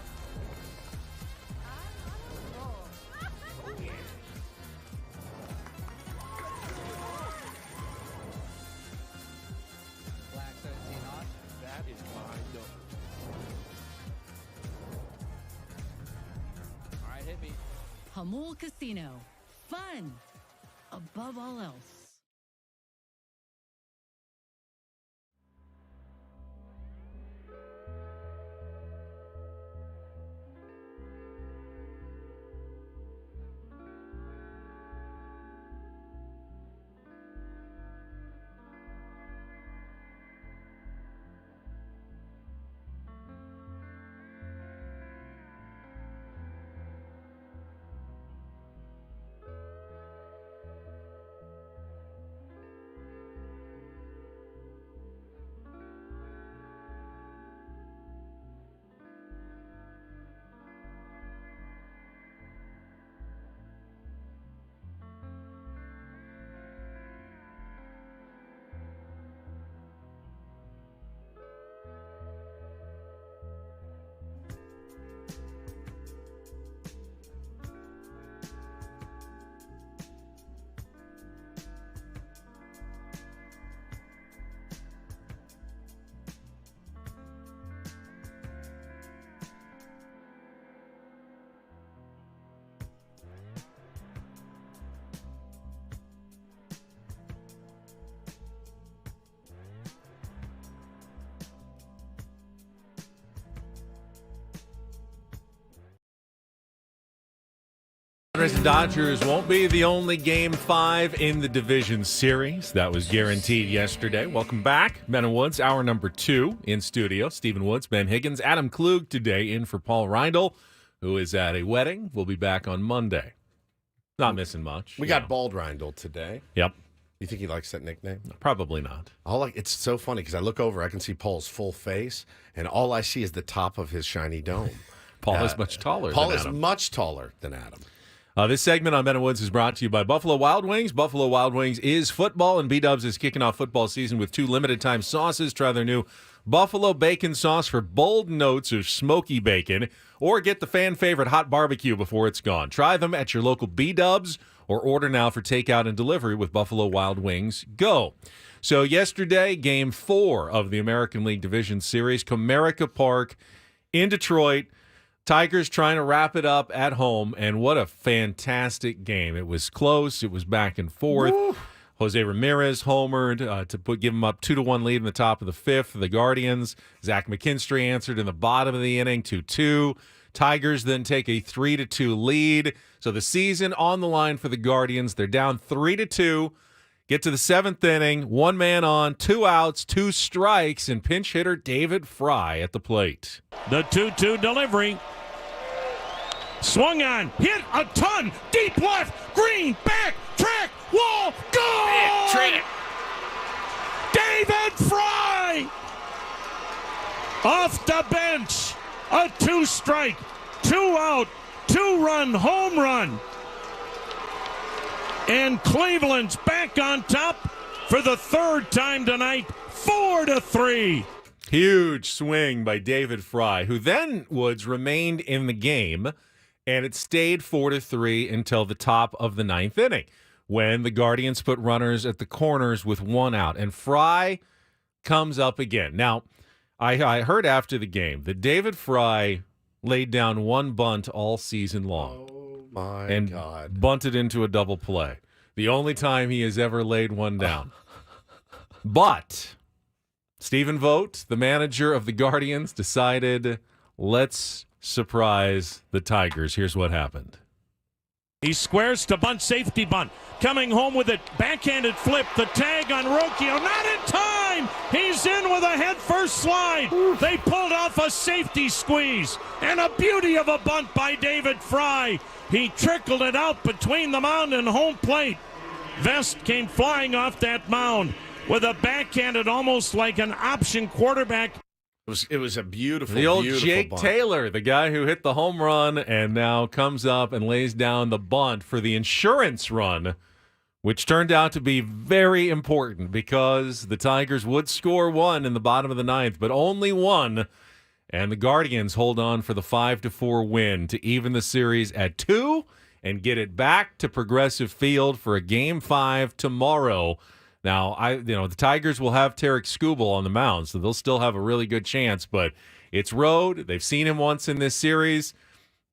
Black 17 on. That is my note. All right, hit me. Hamul Casino. Fun above all else. Padres and Dodgers won't be the only Game 5 in the division series. That was guaranteed yesterday. Welcome back. Ben and Woods, hour number 2 in studio. Stephen Woods, Ben Higgins, Adam Clug today in for Paul Reindl, who is at a wedding. We'll be back on Monday. Not missing much. We got Bald Reindl today. Yep. You think he likes that nickname? Probably not. It's so funny because I look over, I can see Paul's full face, and all I see is the top of his shiny dome. Paul is much taller Paul than is Adam. much taller than Adam. This segment on Ben and Woods is brought to you by Buffalo Wild Wings. Buffalo Wild Wings is football, and B-Dubs is kicking off football season with 2 limited-time sauces. Try their new Buffalo Bacon Sauce for bold notes of smoky bacon, or get the fan-favorite hot barbecue before it's gone. Try them at your local B-Dubs, or order now for takeout and delivery with Buffalo Wild Wings. Go! So yesterday, Game 4 of the American League Division Series, Comerica Park in Detroit. Tigers trying to wrap it up at home, and what a fantastic game. It was close. It was back and forth. Woo. Jose Ramirez homered to give them up 2-1 lead in the top of the 5th. The Guardians, Zach McKinstry answered in the bottom of the inning, 2-2. Tigers then take a 3-2 lead. So the season on the line for the Guardians. They're down 3-2. Get to the 7th inning, 1 man on, 2 outs, 2 strikes, and pinch hitter David Fry at the plate. The 2-2 delivery. Swung on, hit a ton, deep left, green, back, track, wall, goal! David Fry! Off the bench, a 2-strike, 2-out, 2-run home run. And Cleveland's back on top for the 3rd time tonight, 4-3. Huge swing by David Fry, who then, Woods, remained in the game, and it stayed 4-3 until the top of the 9th inning, when the Guardians put runners at the corners with 1 out, and Fry comes up again. Now, I heard after the game that David Fry laid down 1 bunt all season long. My and God. bunted into a double play. The only time he has ever laid one down. But Stephen Vogt, the manager of the Guardians, decided, let's surprise the Tigers. Here's what happened. He squares to bunt, safety bunt. Coming home with it, backhanded flip, the tag on Rocchio, not in time! He's in with a head-first slide. They pulled off a safety squeeze, and a beauty of a bunt by David Fry. He trickled it out between the mound and home plate. Vest came flying off that mound with a backhanded, almost like an option quarterback. It was a beautiful, the old beautiful Jake bunt. Taylor, the guy who hit the home run and now comes up and lays down the bunt for the insurance run which turned out to be very important because the Tigers would score 1 in the bottom of the 9th, but only 1. And the Guardians hold on for the 5-4 win to even the series at 2 and get it back to Progressive Field for a Game 5 tomorrow. Now, the Tigers will have Tarek Skubal on the mound, so they'll still have a really good chance, but it's road. They've seen him once in this series.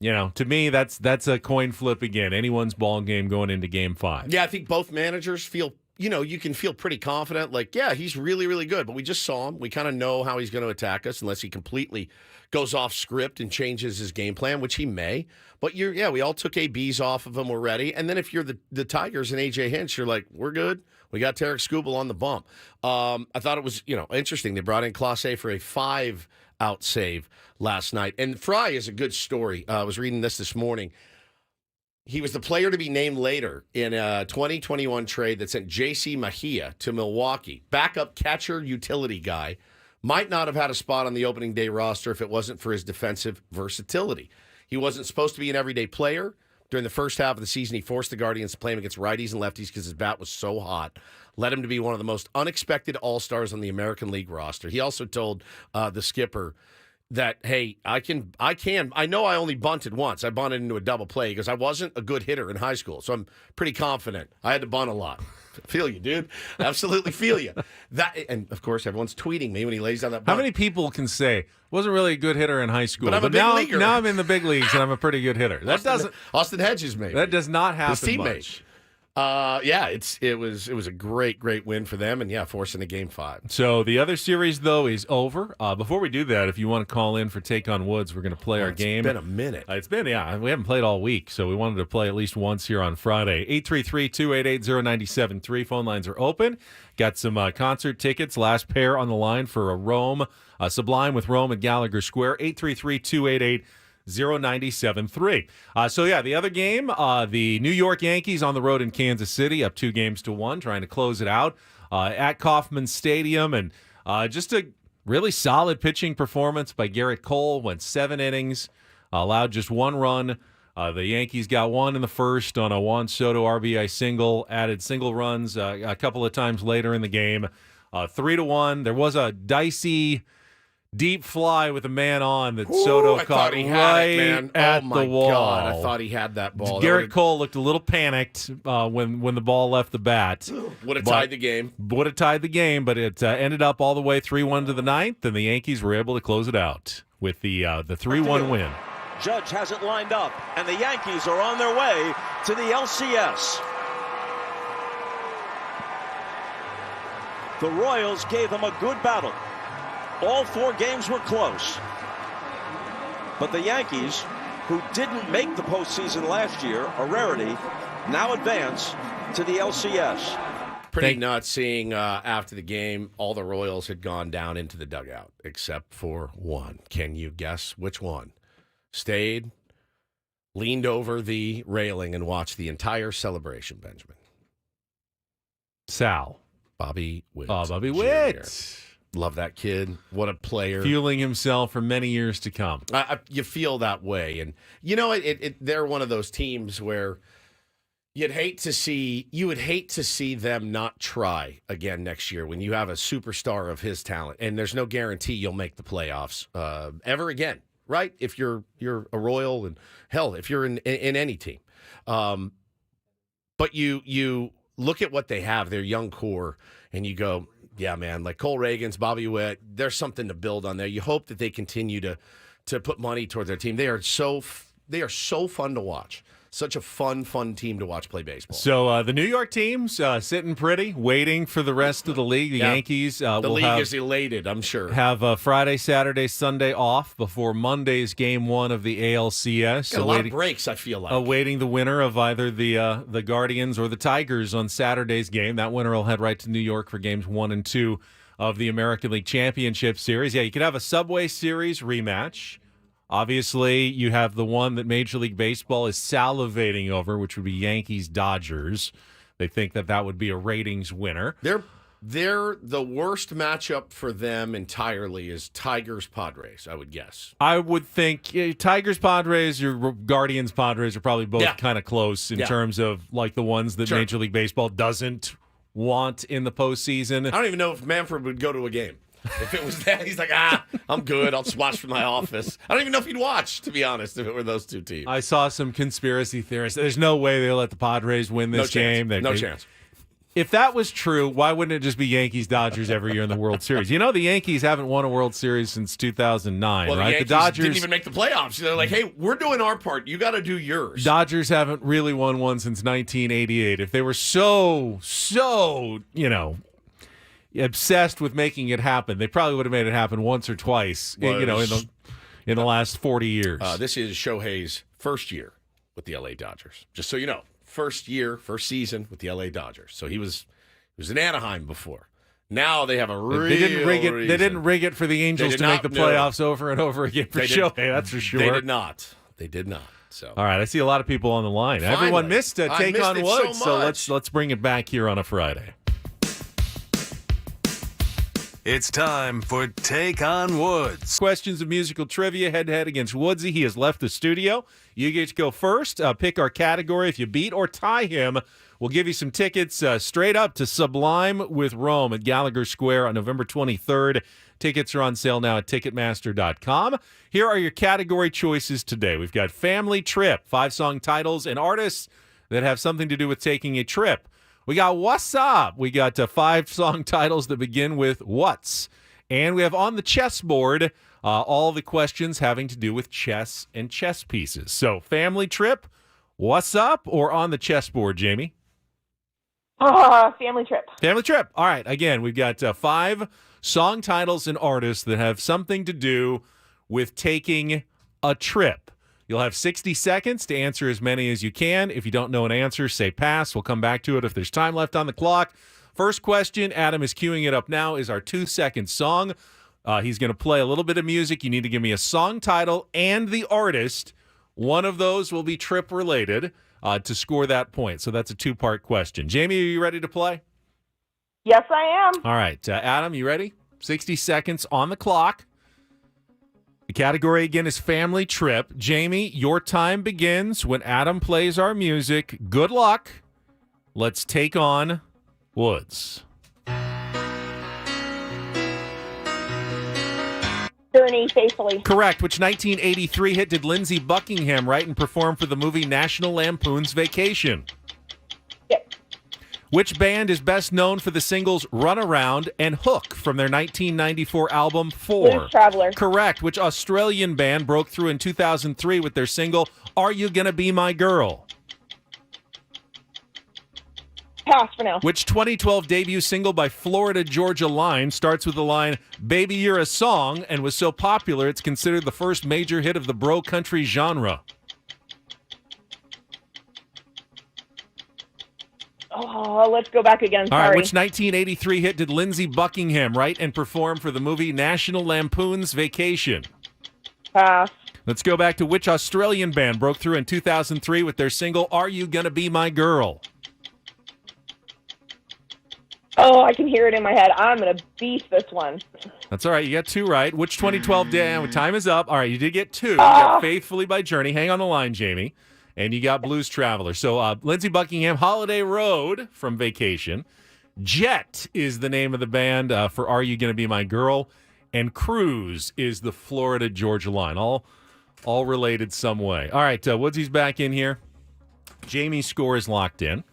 To me, that's a coin flip again. Anyone's ball game going into Game 5. Yeah, I think both managers feel, you can feel pretty confident. Like, yeah, he's really, really good, but we just saw him. We kind of know how he's going to attack us unless he completely goes off script and changes his game plan, which he may. But we all took ABs off of him. We're ready. And then if you're the Tigers and AJ Hinch, you're like, we're good. We got Tarek Skubal on the bump. I thought it was, interesting. They brought in Clase for a 5-out save last night. And Fry is a good story. I was reading this morning. He was the player to be named later in a 2021 trade that sent J.C. Mejia to Milwaukee. Backup catcher utility guy. Might not have had a spot on the opening day roster if it wasn't for his defensive versatility. He wasn't supposed to be an everyday player. During the first half of the season, he forced the Guardians to play him against righties and lefties because his bat was so hot. Led him to be one of the most unexpected all-stars on the American League roster. He also told the skipper that, hey, I know I only bunted once. I bunted into a double play because I wasn't a good hitter in high school, so I'm pretty confident. I had to bunt a lot. Feel you, dude. Absolutely feel you. And, of course, everyone's tweeting me when he lays down that bunt. How many people can say, wasn't really a good hitter in high school, but now I'm in the big leagues and I'm a pretty good hitter? Austin Hedges, maybe. That does not happen His teammate. much. It was a great win for them, and forcing a Game 5. So the other series though is over. Before we do that, if you want to call in for Take on Woods, we're going to play our game. It's been a minute. We haven't played all week, so we wanted to play at least once here on Friday. 833-288-0973. Phone lines are open. Got some concert tickets. Last pair on the line for a Sublime with Rome at Gallagher Square. 833-288-0973. 097.3. The other game, the New York Yankees on the road in Kansas City, up 2-1, trying to close it out at Kauffman Stadium. And just a really solid pitching performance by Garrett Cole. Went 7 innings, allowed just 1 run. The Yankees got 1 in the first on a Juan Soto RBI single, added single runs a couple of times later in the game. 3-1. There was a dicey deep fly with a man on that Soto caught right at the wall. God, I thought he had that ball. Garrett Cole looked a little panicked when the ball left the bat. Would have tied the game. Would have tied the game, but it ended up all the way 3-1 to the 9th, and the Yankees were able to close it out with the 3-1 win. Judge has it lined up, and the Yankees are on their way to the LCS. The Royals gave them a good battle. All 4 games were close. But the Yankees, who didn't make the postseason last year, a rarity, now advance to the LCS. Pretty nuts seeing after the game, all the Royals had gone down into the dugout, except for one. Can you guess which one? Stayed, leaned over the railing, and watched the entire celebration, Benjamin. Sal. Bobby Witt. Oh, Bobby Witt. Love that kid. What a player. Fueling himself for many years to come. You feel that way. And, they're one of those teams where you would hate to see them not try again next year when you have a superstar of his talent. And there's no guarantee you'll make the playoffs ever again, right? If you're a Royal, and hell, if you're in any team. But you look at what they have, their young core, and you go, yeah, man, like Cole Reagans, Bobby Witt, there's something to build on there. You hope that they continue to put money towards their team. They are so fun to watch. Such a fun team to watch play baseball. So the New York team's sitting pretty, waiting for the rest of the league. The Yankees the league is elated, I'm sure. Have Friday, Saturday, Sunday off before Monday's Game 1 of the ALCS. Got a lot of breaks, I feel like. Awaiting the winner of either the Guardians or the Tigers on Saturday's game. That winner will head right to New York for Games 1 and 2 of the American League Championship Series. Yeah, you could have a Subway Series rematch. Obviously, you have the one that Major League Baseball is salivating over, which would be Yankees-Dodgers. They think that would be a ratings winner. They're The worst matchup for them entirely is Tigers-Padres, I would guess. I would think Tigers-Padres or Guardians-Padres are probably both kind of close in terms of like the ones that Major League Baseball doesn't want in the postseason. I don't even know if Manfred would go to a game. If it was that, he's like, I'm good. I'll just watch from my office. I don't even know if he'd watch, to be honest, if it were those two teams. I saw some conspiracy theorists. There's no way they'll let the Padres win this game. No chance. If that was true, why wouldn't it just be Yankees-Dodgers every year in the World Series? You know, the Yankees haven't won a World Series since 2009, well, right? The Dodgers didn't even make the playoffs. They're like, hey, we're doing our part. You got to do yours. Dodgers haven't really won one since 1988. If they were so, obsessed with making it happen, they probably would have made it happen once or twice, in the last 40 years. This is Shohei's first year with the LA Dodgers, just so you know. First season with the LA Dodgers. So he was in Anaheim before. Now they have a real They didn't rig it for the They Angels did to make not, the playoffs over and over again for Shohei, that's for sure. They did not. So all right, I see a lot of people on the line. Finally. Everyone missed Take on Woods, so let's bring it back here on a Friday. It's time for Take on Woods. Questions of musical trivia head-to-head against Woodsy. He has left the studio. You get to go first. Pick our category. If you beat or tie him, we'll give you some tickets straight up to Sublime with Rome at Gallagher Square on November 23rd. Tickets are on sale now at Ticketmaster.com. Here are your category choices today. We've got Family Trip, 5 song titles and artists that have something to do with taking a trip. We got What's Up. We got 5 song titles that begin with What's. And we have On the Chessboard, all the questions having to do with chess and chess pieces. So, Family Trip, What's Up, or On the Chessboard, Jamie? Family Trip. Family Trip. All right. Again, we've got 5 song titles and artists that have something to do with taking a trip. You'll have 60 seconds to answer as many as you can. If you don't know an answer, say pass. We'll come back to it if there's time left on the clock. First question, Adam is queuing it up now, is our 2-second song. He's going to play a little bit of music. You need to give me a song title and the artist. One of those will be trip-related to score that point. So that's a 2-part question. Jamie, are you ready to play? Yes, I am. All right. Adam, you ready? 60 seconds on the clock. The category again is Family Trip. Jamie, your time begins when Adam plays our music. Good luck. Let's take on Woods. Journey, Faithfully. Correct. Which 1983 hit did Lindsey Buckingham write and perform for the movie National Lampoon's Vacation? Yep. Which band is best known for the singles Run Around and Hook from their 1994 album 4? Blues Traveler. Correct. Which Australian band broke through in 2003 with their single Are You Gonna Be My Girl? Pass for now. Which 2012 debut single by Florida Georgia Line starts with the line, Baby You're a Song, and was so popular it's considered the first major hit of the bro country genre? Oh, let's go back again. All Sorry. right, which 1983 hit did Lindsey Buckingham write and perform for the movie National Lampoon's Vacation? Pass. Let's go back to which Australian band broke through in 2003 with their single Are You Gonna Be My Girl? Oh, I can hear it in my head. I'm going to beat this one. That's all right. You got 2 right. Which 2012 day? Time is up. All right, you did get 2. You got Faithfully by Journey. Hang on the line, Jamie. And you got Blues Traveler. So Lindsey Buckingham, Holiday Road from Vacation. Jet is the name of the band for Are You Gonna Be My Girl? And Cruise is the Florida Georgia Line. All related some way. All right, Woodsy's back in here. Jamie's score is locked in.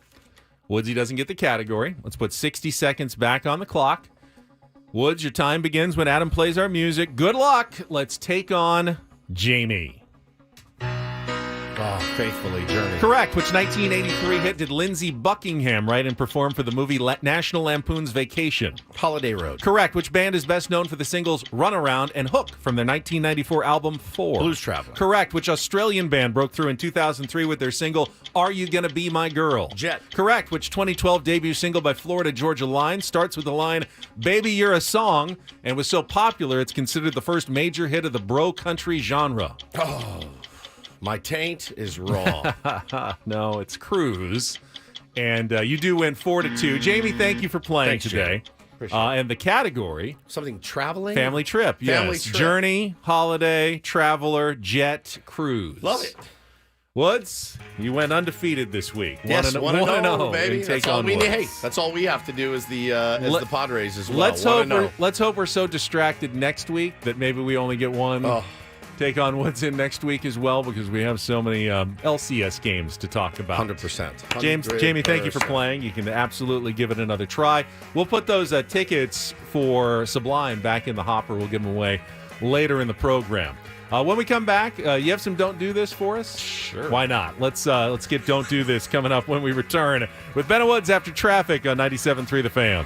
Woodsy doesn't get the category. Let's put 60 seconds back on the clock. Woods, your time begins when Adam plays our music. Good luck. Let's take on Jamie. Oh, Faithfully, Journey. Correct. Which 1983 hit did Lindsey Buckingham write and perform for the movie National Lampoon's Vacation? Holiday Road. Correct. Which band is best known for the singles Run Around and Hook from their 1994 album 4? Blues Traveler. Correct. Which Australian band broke through in 2003 with their single Are You Gonna Be My Girl? Jet. Correct. Which 2012 debut single by Florida Georgia Line starts with the line Baby You're a Song and was so popular it's considered the first major hit of the bro country genre? Oh, my taint is raw. No, it's Cruise. And you do win 4-2. Jamie, thank you for playing Thanks, today. Jamie. Appreciate it. And the category, Something traveling? family trip. Family Yes. trip. Journey, holiday, traveler, jet, cruise. Love it. Woods, you went undefeated this week. Yes, 1-0, baby. And That's take all on we Woods. need. Hey, that's all we have to do as the Padres as well. Let's hope we're so distracted next week that maybe we only get one. Oh. Take on Woods in next week as well, because we have so many LCS games to talk about. 100%. Jamie, thank you for playing. You can absolutely give it another try. We'll put those tickets for Sublime back in the hopper. We'll give them away later in the program. When we come back, you have some Don't Do This for us? Sure. Why not? Let's get Don't Do This coming up when we return with Ben and Woods after traffic on 97.3 The Fan.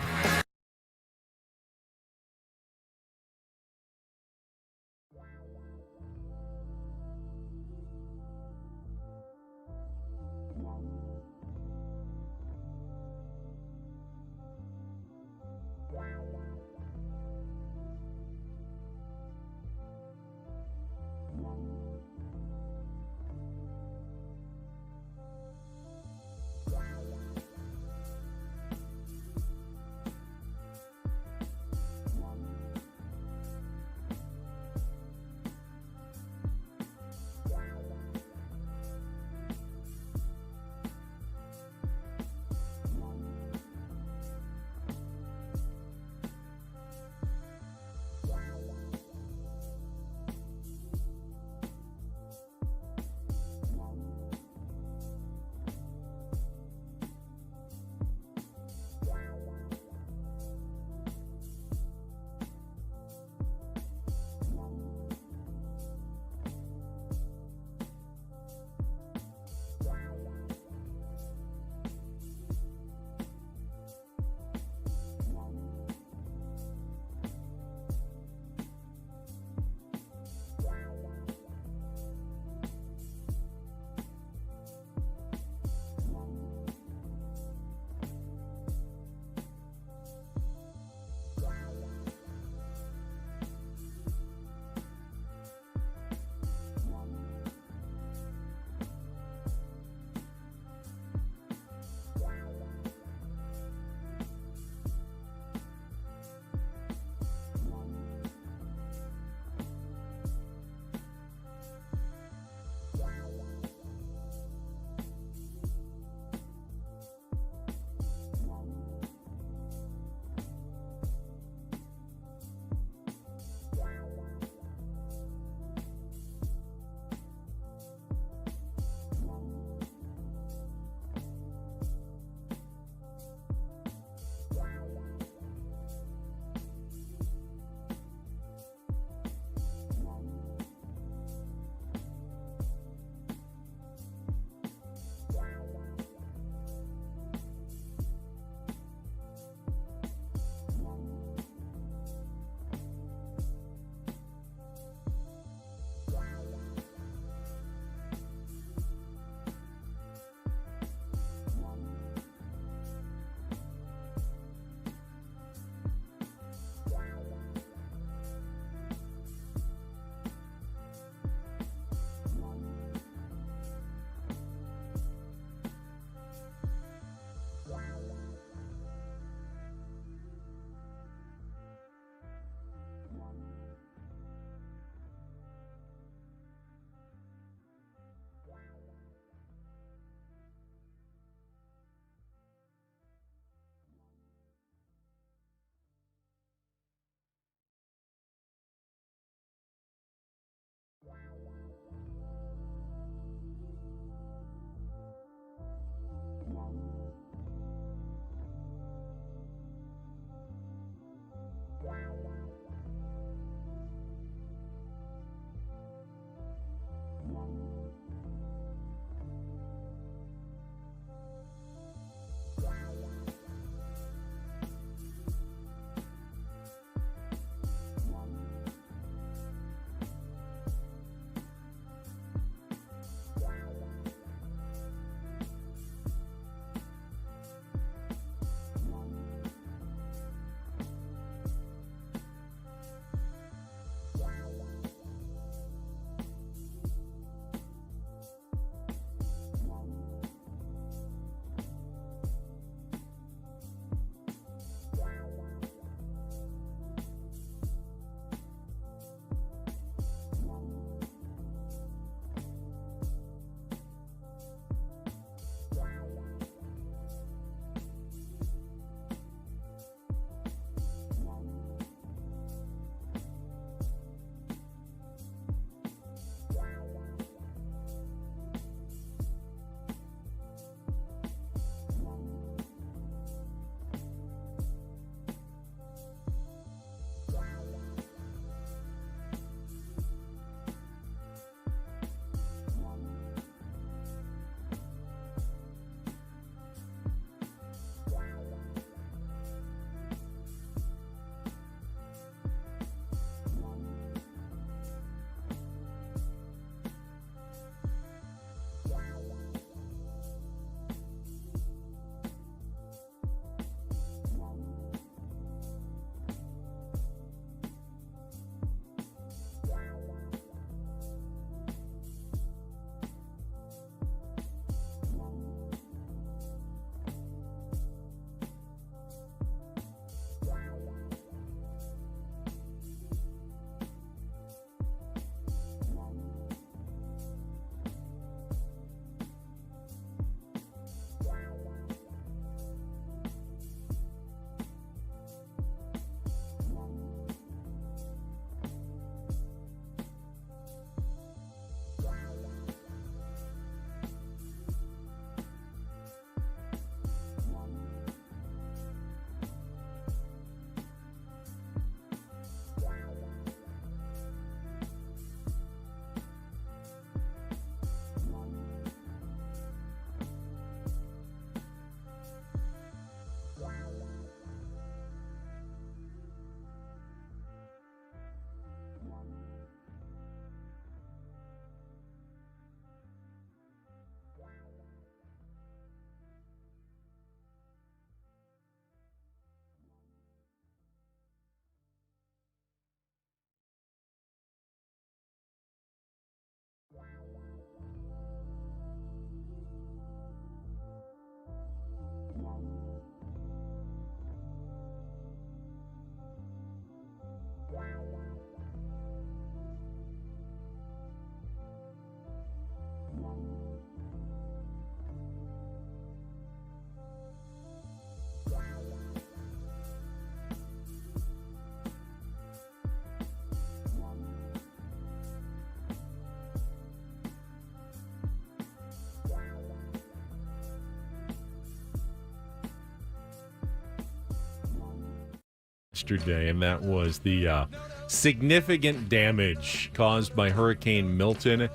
yesterday, and that was the significant damage caused by Hurricane Milton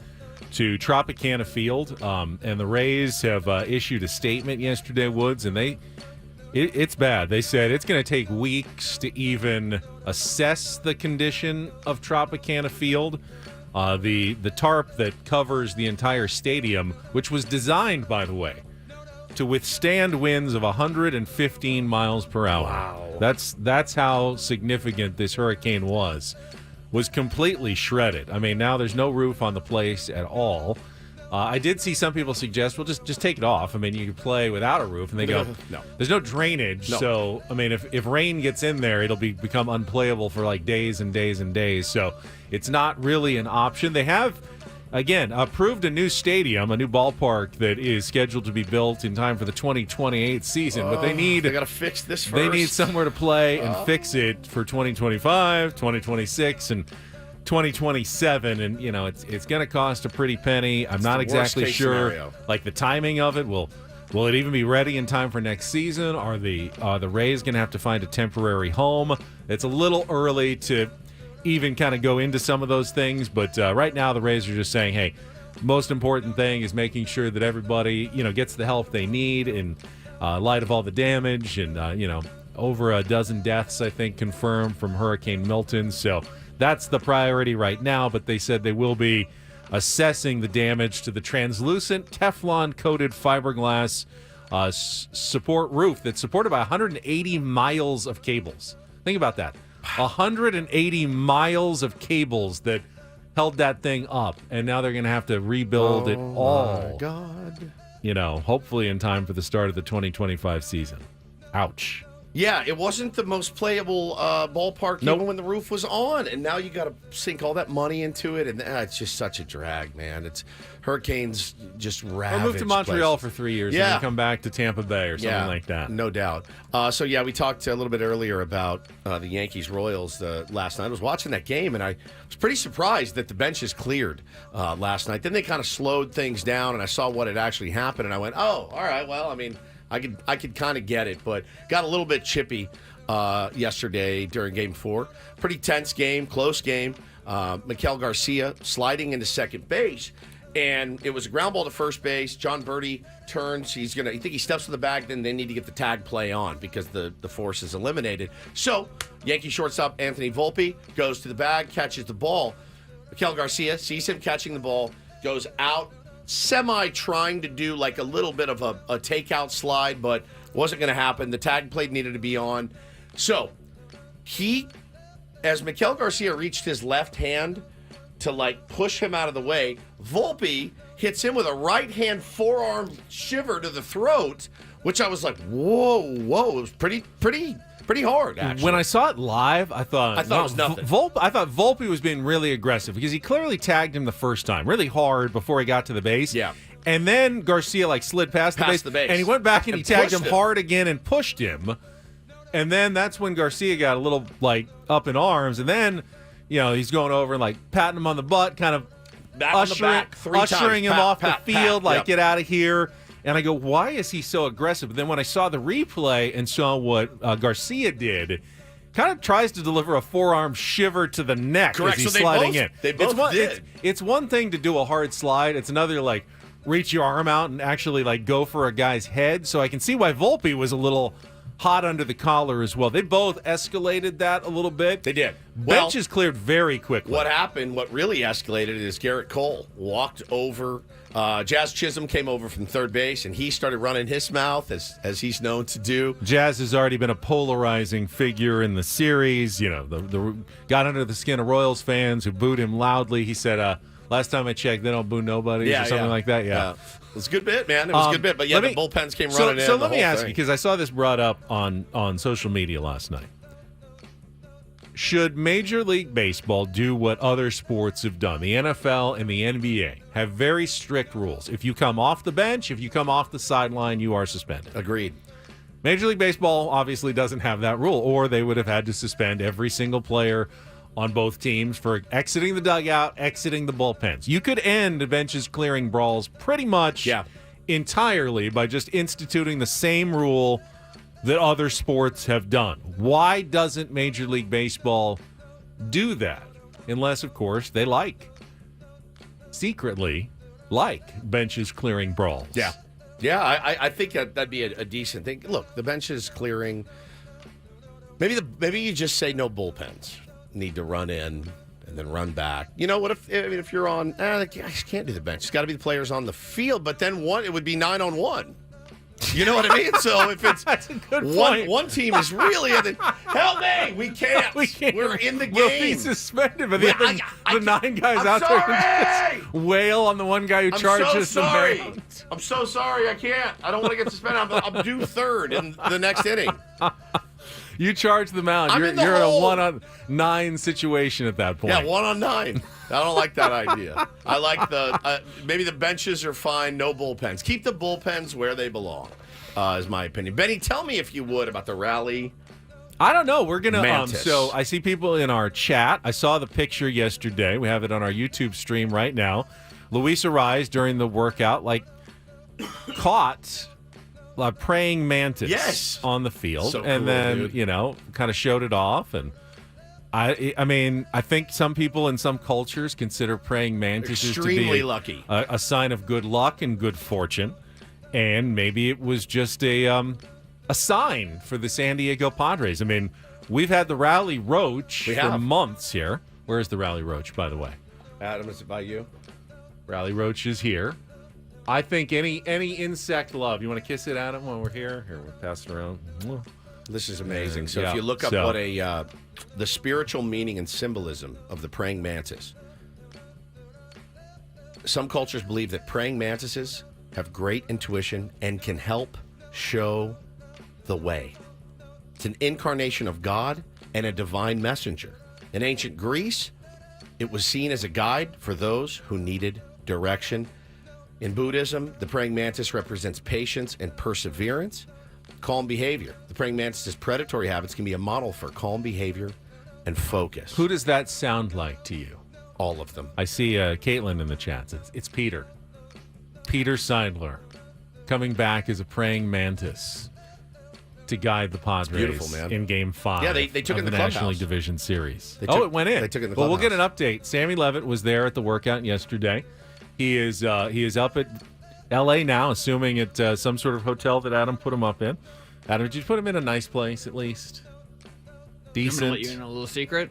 to Tropicana Field. And the Rays have issued a statement yesterday, Woods, and it's bad. They said it's going to take weeks to even assess the condition of Tropicana Field. The tarp that covers the entire stadium, which was designed, by the way, to withstand winds of 115 miles per hour. Wow. That's how significant this hurricane was completely shredded. I mean, now there's no roof on the place at all. I did see some people suggest, well, just take it off. I mean, you could play without a roof, and they go, no. There's no drainage. No. So, I mean, if rain gets in there, it'll become unplayable for like days and days and days. So it's not really an option. They have, again, approved a new stadium, a new ballpark that is scheduled to be built in time for the 2028 season. But they got to fix this first. They need somewhere to play and fix it for 2025, 2026, and 2027, and it's going to cost a pretty penny. I'm not exactly sure, scenario. Like the timing of it. Will it even be ready in time for next season? Are the Rays going to have to find a temporary home? It's a little early to even kind of go into some of those things, but right now the Rays are just saying, hey, most important thing is making sure that everybody gets the help they need in light of all the damage, and over a dozen deaths I think confirmed from Hurricane Milton. So that's the priority right now, but they said they will be assessing the damage to the translucent Teflon-coated fiberglass support roof that's supported by 180 miles of cables. Think about that. 180 miles of cables that held that thing up, and now they're going to have to rebuild it all. My God. Hopefully in time for the start of the 2025 season. Ouch. Yeah, it wasn't the most playable ballpark even when the roof was on, and now you got to sink all that money into it, and it's just such a drag, man. It's hurricanes just ravage. Or move to Montreal places. for 3 years, and then come back to Tampa Bay or something like that. No doubt. We talked a little bit earlier about the Yankees-Royals last night. I was watching that game, and I was pretty surprised that the benches cleared last night. Then they kind of slowed things down, and I saw what had actually happened, and I went, oh, all right, well, I mean, I could kind of get it, but got a little bit chippy yesterday during Game 4. Pretty tense game, close game. Miguel Garcia sliding into second base, and it was a ground ball to first base. John Birdie turns. I think he steps to the bag, then they need to get the tag play on because the force is eliminated. So Yankee shortstop Anthony Volpe goes to the bag, catches the ball. Miguel Garcia sees him catching the ball, goes out, trying to do like a little bit of a takeout slide, but wasn't going to happen. The tag play needed to be on. So as Miguel Garcia reached his left hand to like push him out of the way, Volpe hits him with a right hand forearm shiver to the throat, which I was like, whoa. It was pretty hard, actually. When I saw it live, I thought it was nothing. I thought Volpe was being really aggressive because he clearly tagged him the first time, really hard before he got to the base. Yeah. And then Garcia slid past the base, and he went back and he tagged him hard again and pushed him. And then that's when Garcia got a little up in arms, and then he's going over and patting him on the butt, kind of ushering him off the field, get out of here. And I go, why is he so aggressive? But then when I saw the replay and saw what Garcia did, kind of tries to deliver a forearm shiver to the neck as he's sliding in. They both did. It's one thing to do a hard slide. It's another, reach your arm out and actually, go for a guy's head. So I can see why Volpe was a little hot under the collar as well. They both escalated that a little bit. They did. Benches cleared very quickly. What happened, what really escalated is Garrett Cole walked over. Jazz Chisholm came over from third base, and he started running his mouth, as he's known to do. Jazz has already been a polarizing figure in the series. The got under the skin of Royals fans who booed him loudly. He said, last time I checked, they don't boo nobody or something like that. Yeah. It was a good bit, man. It was a good bit. But, the bullpens came running in. So let me ask you, because I saw this brought up on social media last night. Should Major League Baseball do what other sports have done? The NFL and the NBA have very strict rules. If you come off the bench, if you come off the sideline, you are suspended. Agreed. Major League Baseball obviously doesn't have that rule, or they would have had to suspend every single player on both teams for exiting the dugout, exiting the bullpens. You could end benches clearing brawls pretty much entirely by just instituting the same rule that other sports have done. Why doesn't Major League Baseball do that? Unless, of course, they secretly like benches clearing brawls. Yeah. Yeah, I think that'd be a decent thing. Look, the benches clearing. Maybe you just say no bullpens need to run in and then run back. You know what? If you're on, I can't do the bench. It's got to be the players on the field. But then it would be 9-on-1. You know what I mean? So if it's That's a good point. one team is really help me, we can't. We're in the game. We'll be suspended, but the 9 guys out there can just wail on the one guy who charges so sorry. the mound. I'm so sorry. I can't. I don't want to get suspended. I'm due third in the next inning. You charge the mound. You're in a 1-on-9 situation at that point. Yeah, 1-on-9. I don't like that idea. I like maybe the benches are fine, no bullpens. Keep the bullpens where they belong, is my opinion. Benny, tell me if you would about the rally. I don't know. We're going to so I see people in our chat. I saw the picture yesterday. We have it on our YouTube stream right now. Luis Ariz during the workout caught a praying mantis on the field, so and cool, then dude. kind of showed it off. And I mean, I think some people in some cultures consider praying mantises extremely to be lucky, a sign of good luck and good fortune, and maybe it was just a sign for the San Diego Padres. I mean, we've had the Rally Roach for months here. Where's the Rally Roach, by the way? Adam, is it by you? Rally Roach is here. I think any insect love. You want to kiss it, Adam, while we're here? Here, we'll pass it around. This is amazing. So if you look up what the spiritual meaning and symbolism of the praying mantis, some cultures believe that praying mantises have great intuition and can help show the way. It's an incarnation of God and a divine messenger. In ancient Greece, it was seen as a guide for those who needed direction. In Buddhism, the praying mantis represents patience and perseverance, calm behavior. The praying mantis's predatory habits can be a model for calm behavior and focus. Who does that sound like to you? All of them. I see Caitlin in the chat. It's Peter. Peter Seidler coming back as a praying mantis to guide the Padres beautiful, man. in Game 5 Yeah, they took it in of the the National clubhouse. League Division Series. It went in. They took it in the Well, we'll clubhouse. get an update. Sammy Levit was there at the workout yesterday. He is up at L.A. now, assuming at some sort of hotel that Adam put him up in. Adam, did you put him in a nice place at least? Decent. I'm going to let you in a little secret.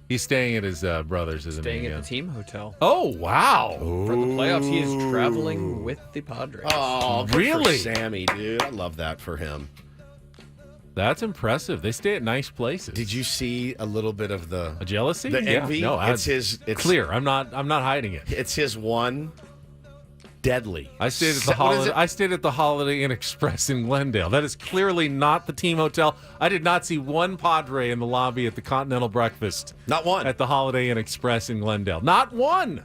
He's staying at his brother's, isn't he? Staying at the team hotel. Oh, wow. For the playoffs, he is traveling with the Padres. Oh, good really? for Sammy, dude. I love that for him. That's impressive. They stay at nice places. Did you see a little bit of the jealousy? the envy? Yeah. No, it's clear. I'm not hiding it. It's his one deadly. I stayed at the Holiday Inn Express in Glendale. That is clearly not the team hotel. I did not see one Padre in the lobby at the Continental Breakfast. Not one. At the Holiday Inn Express in Glendale. Not one.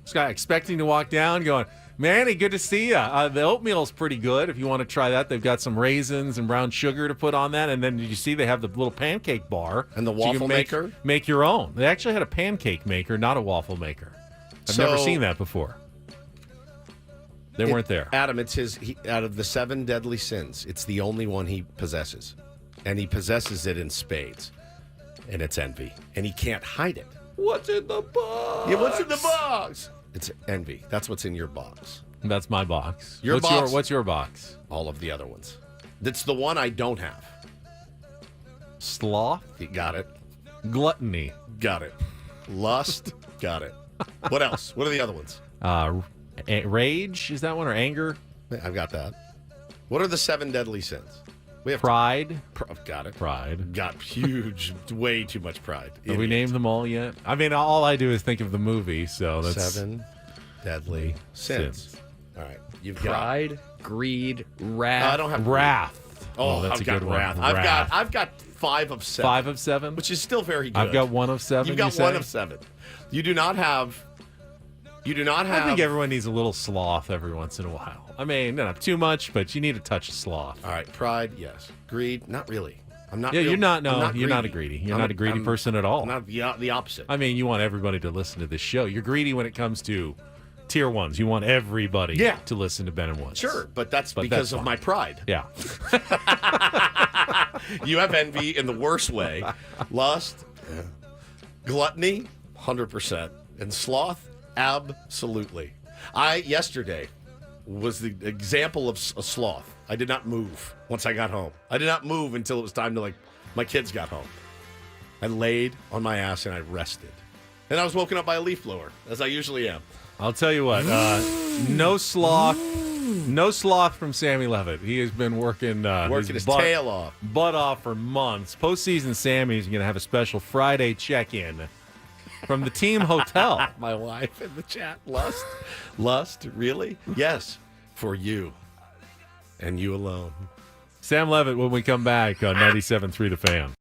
This guy expecting to walk down going, Manny, good to see you. The oatmeal's pretty good if you want to try that. They've got some raisins and brown sugar to put on that. And then did you see they have the little pancake bar? And the so you waffle can maker? Make your own. They actually had a pancake maker, not a waffle maker. I've never seen that before. They weren't there. Adam, it's out of the 7 deadly sins, it's the only one he possesses. And he possesses it in spades. And it's envy. And he can't hide it. What's in the box? Yeah, what's in the box? It's envy. That's what's in your box. That's my box. Your box? What's your box? All of the other ones. That's the one I don't have. Sloth? You got it. Gluttony? Got it. Lust? Got it. What else? What are the other ones? Rage? Is that one? Or anger? I've got that. What are the 7 deadly sins? We have pride. Got it. Pride. Got huge, way too much pride. Have we named them all yet? I mean, all I do is think of the movie, so that's 7 deadly sins. All right, you've pride, greed, wrath. I don't have wrath. Oh, that's I've a good got one. wrath. I've got 5 of 7. 5 of 7, which is still very good. I've got 1 of 7. You've got 1 of 7. You do not have. I think everyone needs a little sloth every once in a while. I mean, not too much, but you need a touch of sloth. All right, pride, yes. Greed, not really. I'm not. Yeah, real, you're not. No, I'm you're not a greedy. You're not a greedy person at all. I'm not the opposite. I mean, you want everybody to listen to this show. You're greedy when it comes to tier 1s. You want everybody to listen to Ben and Woods. Sure, but that's because of my pride. Yeah. You have envy in the worst way. Lust, gluttony, 100%. And sloth, absolutely. Yesterday was the example of a sloth. I did not move once I got home. I did not move until it was time to, my kids got home. I laid on my ass and I rested. And I was woken up by a leaf blower, as I usually am. I'll tell you what, no sloth from Sammy Levit. He has been working his tail off. Butt off for months. Postseason Sammy's going to have a special Friday check-in from the team hotel. My wife in the chat. Lust, really? Yes, for you. And you alone. Sam Levit when we come back on 97.3 The Fan.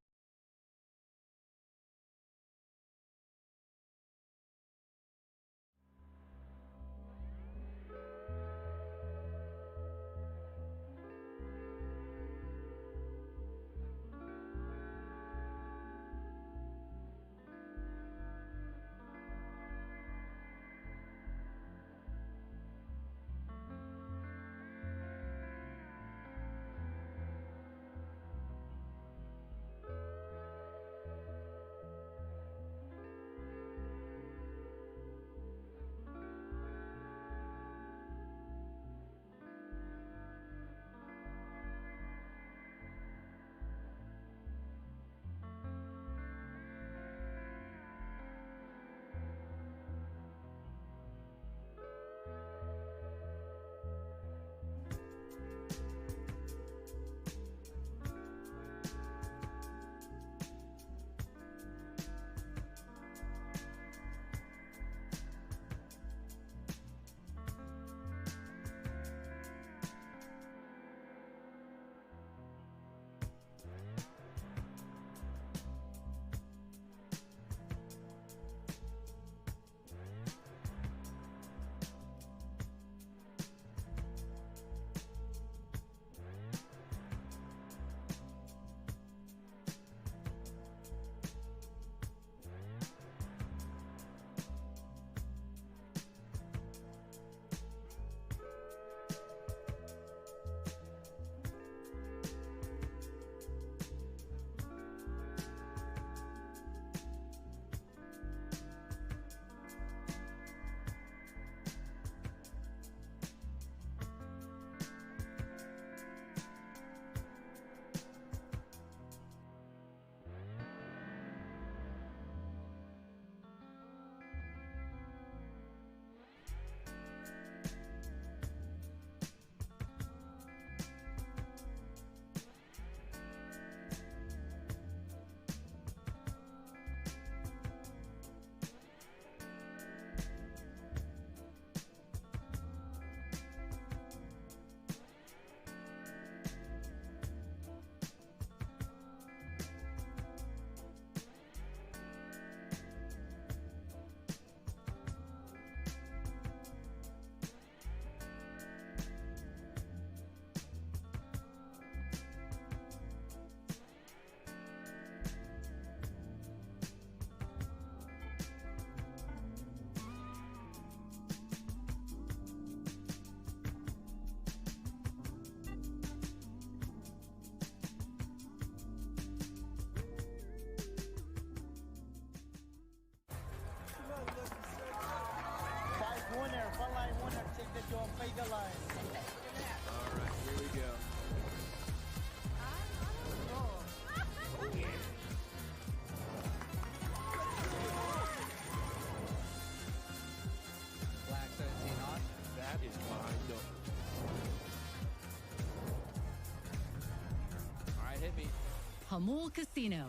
Hamul Casino.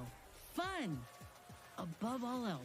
Fun above all else.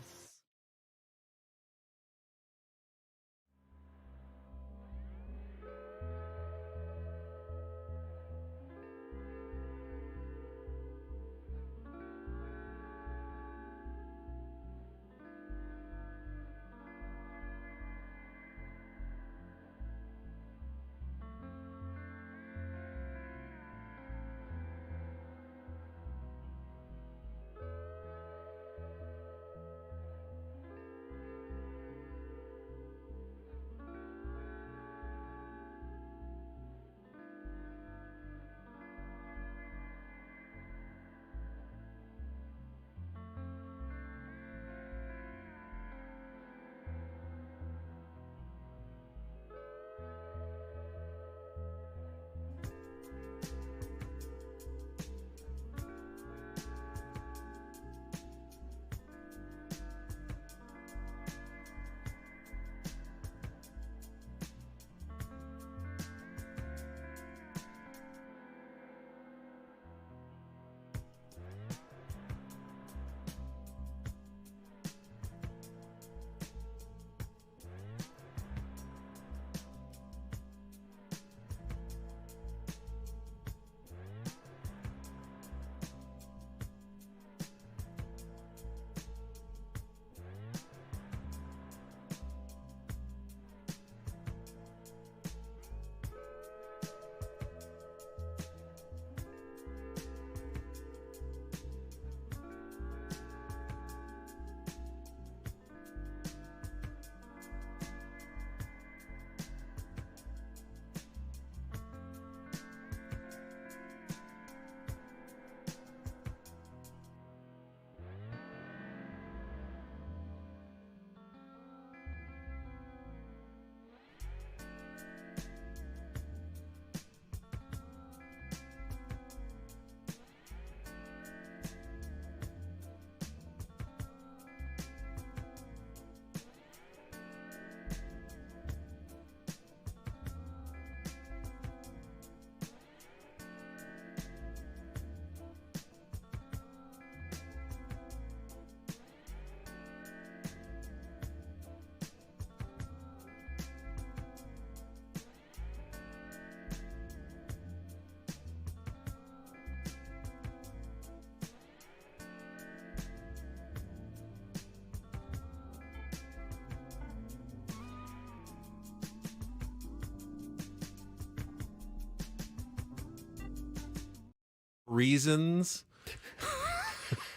reasons.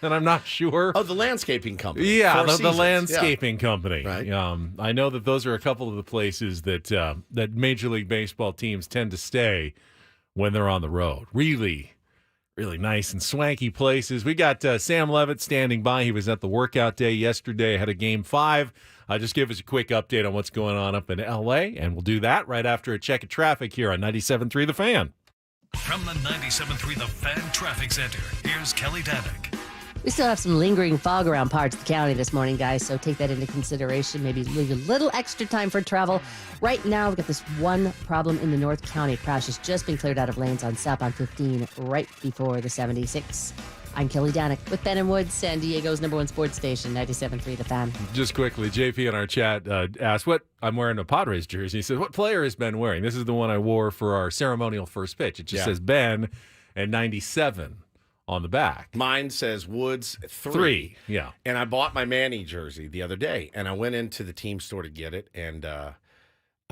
And I'm not sure. Oh, the landscaping company. Yeah, Four the Seasons. landscaping company. Right. I know that those are a couple of the places that that Major League Baseball teams tend to stay when they're on the road. Really, really nice and swanky places. We got Sam Levit standing by. He was at the workout day yesterday ahead of Game 5. Just give us a quick update on what's going on up in L.A., and we'll do that right after a check of traffic here on 97.3 The Fan. From the 97.3 The Fan Traffic Center, here's Kelly Danick. We still have some lingering fog around parts of the county this morning, guys, so take that into consideration. Maybe leave a little extra time for travel. Right now, we've got this one problem in the North County. Crash has just been cleared out of lanes on southbound 15 right before the 76. I'm Kelly Danick with Ben and Wood, San Diego's #1 sports station, 97.3 The Fan. Just quickly, JP in our chat asked what I'm wearing a Padres jersey. He says, what player has Ben wearing? This is the one I wore for our ceremonial first pitch. It just says Ben and 97 on the back. Mine says Woods 3. Yeah. And I bought my Manny jersey the other day, and I went into the team store to get it, and I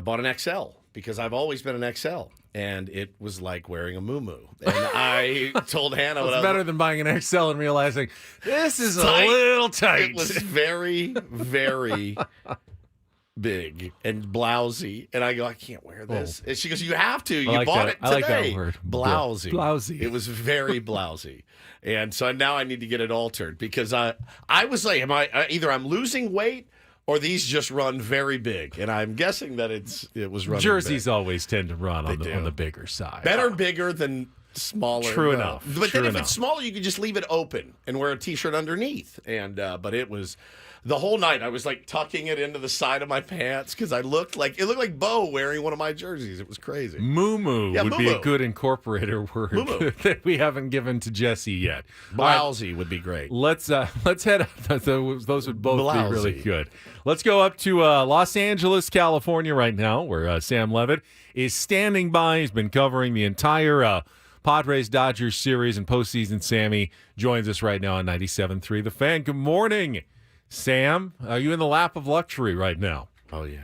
bought an XL because I've always been an XL, and it was like wearing a muumuu. And I told Hannah, it's better than buying an XL and realizing this is tight. a little tight. It was very, very big and blousy, and I go, I can't wear this. And she goes, you have to. You bought it today. I like that word. Blousy. Blousy. It was very blousy, and so now I need to get it altered because I was like, either I'm losing weight or these just run very big, and I'm guessing that it was running. Jerseys big. always tend to run on the bigger side. Better bigger than smaller. True enough. But True then if enough. it's smaller, you can just leave it open and wear a T-shirt underneath. And but it was the whole night. I was like tucking it into the side of my pants because it looked like Bo wearing one of my jerseys. It was crazy. Muumuu would be a good incorporator word that we haven't given to Jesse yet. Blousy would be great. Let's head up. Those would both Blousy. be really good. Let's go up to Los Angeles, California right now, where Sam Levit is standing by. He's been covering the entire Padres-Dodgers series and postseason. Sammy joins us right now on 97.3 The Fan. Good morning, Sam. Are you in the lap of luxury right now? Oh, yeah.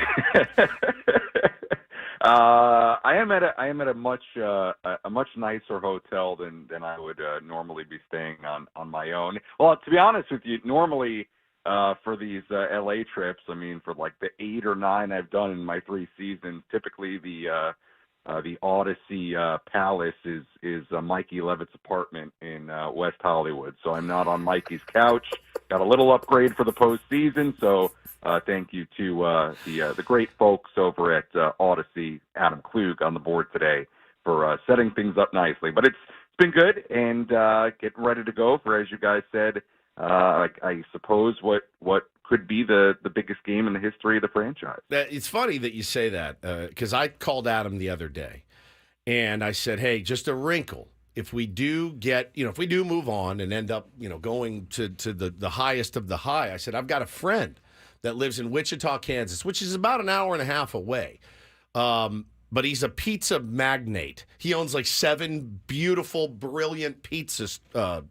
I am at a much nicer hotel than I would normally be staying on my own. Well, to be honest with you, normally for these LA trips, I mean, for like the 8 or 9 I've done in my 3 seasons, typically the Odyssey Palace is Mikey Levit's apartment in West Hollywood. So I'm not on Mikey's couch. Got a little upgrade for the postseason. So thank you to the great folks over at Odyssey, Adam Clug on the board today for setting things up nicely. But it's been good and getting ready to go for, as you guys said, I suppose what could be the biggest game in the history of the franchise. It's funny that you say that because I called Adam the other day and I said, hey, just a wrinkle. If we do if we do move on and end up, going to the highest of the high, I said, I've got a friend that lives in Wichita, Kansas, which is about an hour and a half away. But he's a pizza magnate. He owns like 7 beautiful, brilliant pizza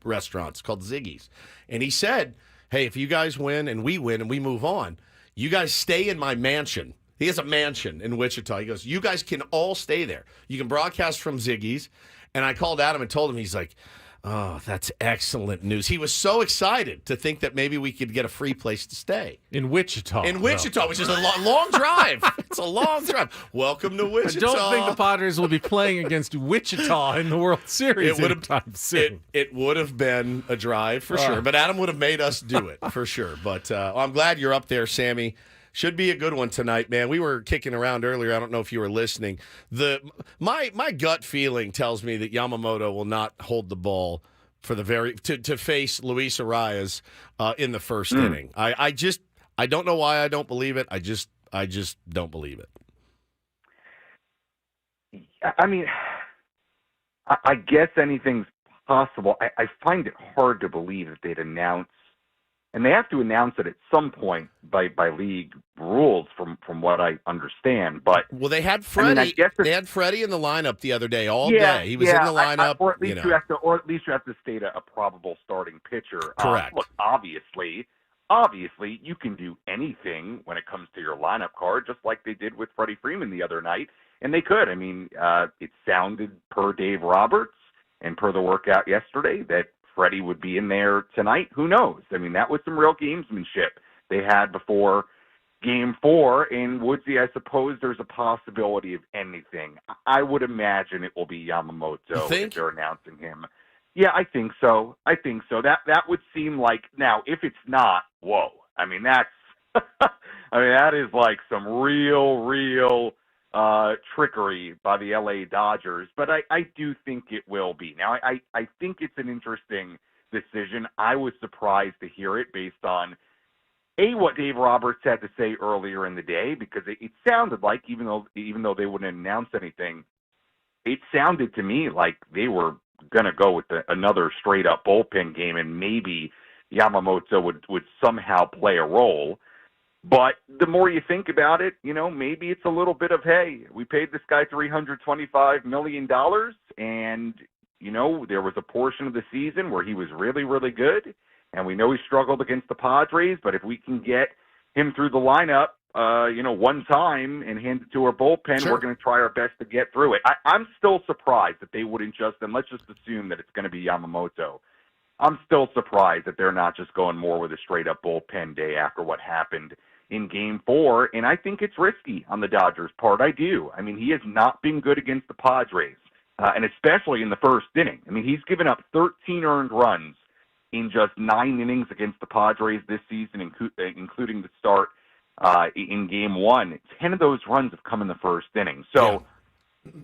restaurants called Ziggy's. And he said, hey, if you guys win and we move on, you guys stay in my mansion. He has a mansion in Wichita. He goes, you guys can all stay there. You can broadcast from Ziggy's. And I called Adam and told him, he's like, oh, that's excellent news. He was so excited to think that maybe we could get a free place to stay. In Wichita. Which is a long drive. It's a long drive. Welcome to Wichita. I don't think the Padres will be playing against Wichita in the World Series anytime soon. It would have been a drive for sure, but Adam would have made us do it for sure. But I'm glad you're up there, Sammy. Should be a good one tonight, man. We were kicking around earlier. I don't know if you were listening. My gut feeling tells me that Yamamoto will not hold the ball for to face Luis Arias in the first inning. I don't know why I don't believe it. I just don't believe it. I mean, I guess anything's possible. I find it hard to believe that they'd announce. And they have to announce it at some point by league rules, from what I understand. But they had Freddie. They had Freddie in the lineup the other day all day. He was in the lineup. Or at least you have to state a probable starting pitcher. Correct. Look, obviously, you can do anything when it comes to your lineup card, just like they did with Freddie Freeman the other night, and they could. I mean, it sounded per Dave Roberts and per the workout yesterday, that Freddie would be in there tonight. Who knows? I mean, that was some real gamesmanship they had before Game 4. And Woodsy, I suppose there's a possibility of anything. I would imagine it will be Yamamoto if they're announcing him. Yeah, I think so. That would seem like, now, if it's not, whoa. I mean, that's, that is like some real trickery by the LA Dodgers. But I do think it will be. Now, I think it's an interesting decision. I was surprised to hear it based on, what Dave Roberts had to say earlier in the day, because it sounded like, even though they wouldn't announce anything, it sounded to me like they were going to go with another straight-up bullpen game, and maybe Yamamoto would somehow play a role. But the more you think about it, maybe it's a little bit of, hey, we paid this guy $325 million, and, there was a portion of the season where he was really, really good, and we know he struggled against the Padres, but if we can get him through the lineup, one time and hand it to our bullpen, We're going to try our best to get through it. I'm still surprised that they wouldn't and let's just assume that it's going to be Yamamoto. I'm still surprised that they're not just going more with a straight-up bullpen day after what happened in Game 4, and I think it's risky on the Dodgers' part. I do. I mean, he has not been good against the Padres, and especially in the first inning. I mean, he's given up 13 earned runs in just 9 innings against the Padres this season, including the start in Game 1. 10 of those runs have come in the first inning. So,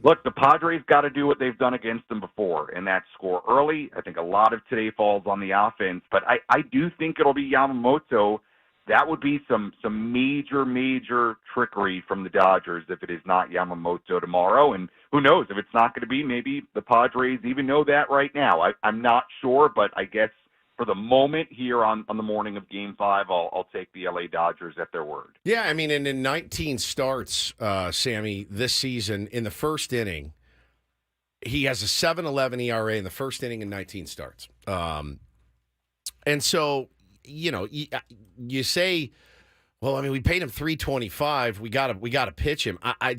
Look, the Padres got to do what they've done against them before, and that's score early. I think a lot of today falls on the offense, but I do think it'll be Yamamoto. That would be some major trickery from the Dodgers if it is not Yamamoto tomorrow. And who knows, if it's not going to be, maybe the Padres even know that right now. I'm not sure, but I guess for the moment here on the morning of Game 5, I'll take the LA Dodgers at their word. Yeah, I mean, and in 19 starts, Sammy, this season, in the first inning, he has a 7.11 ERA in the first inning in 19 starts. And so, you say, well, I mean, we paid him $325. We got to pitch him. I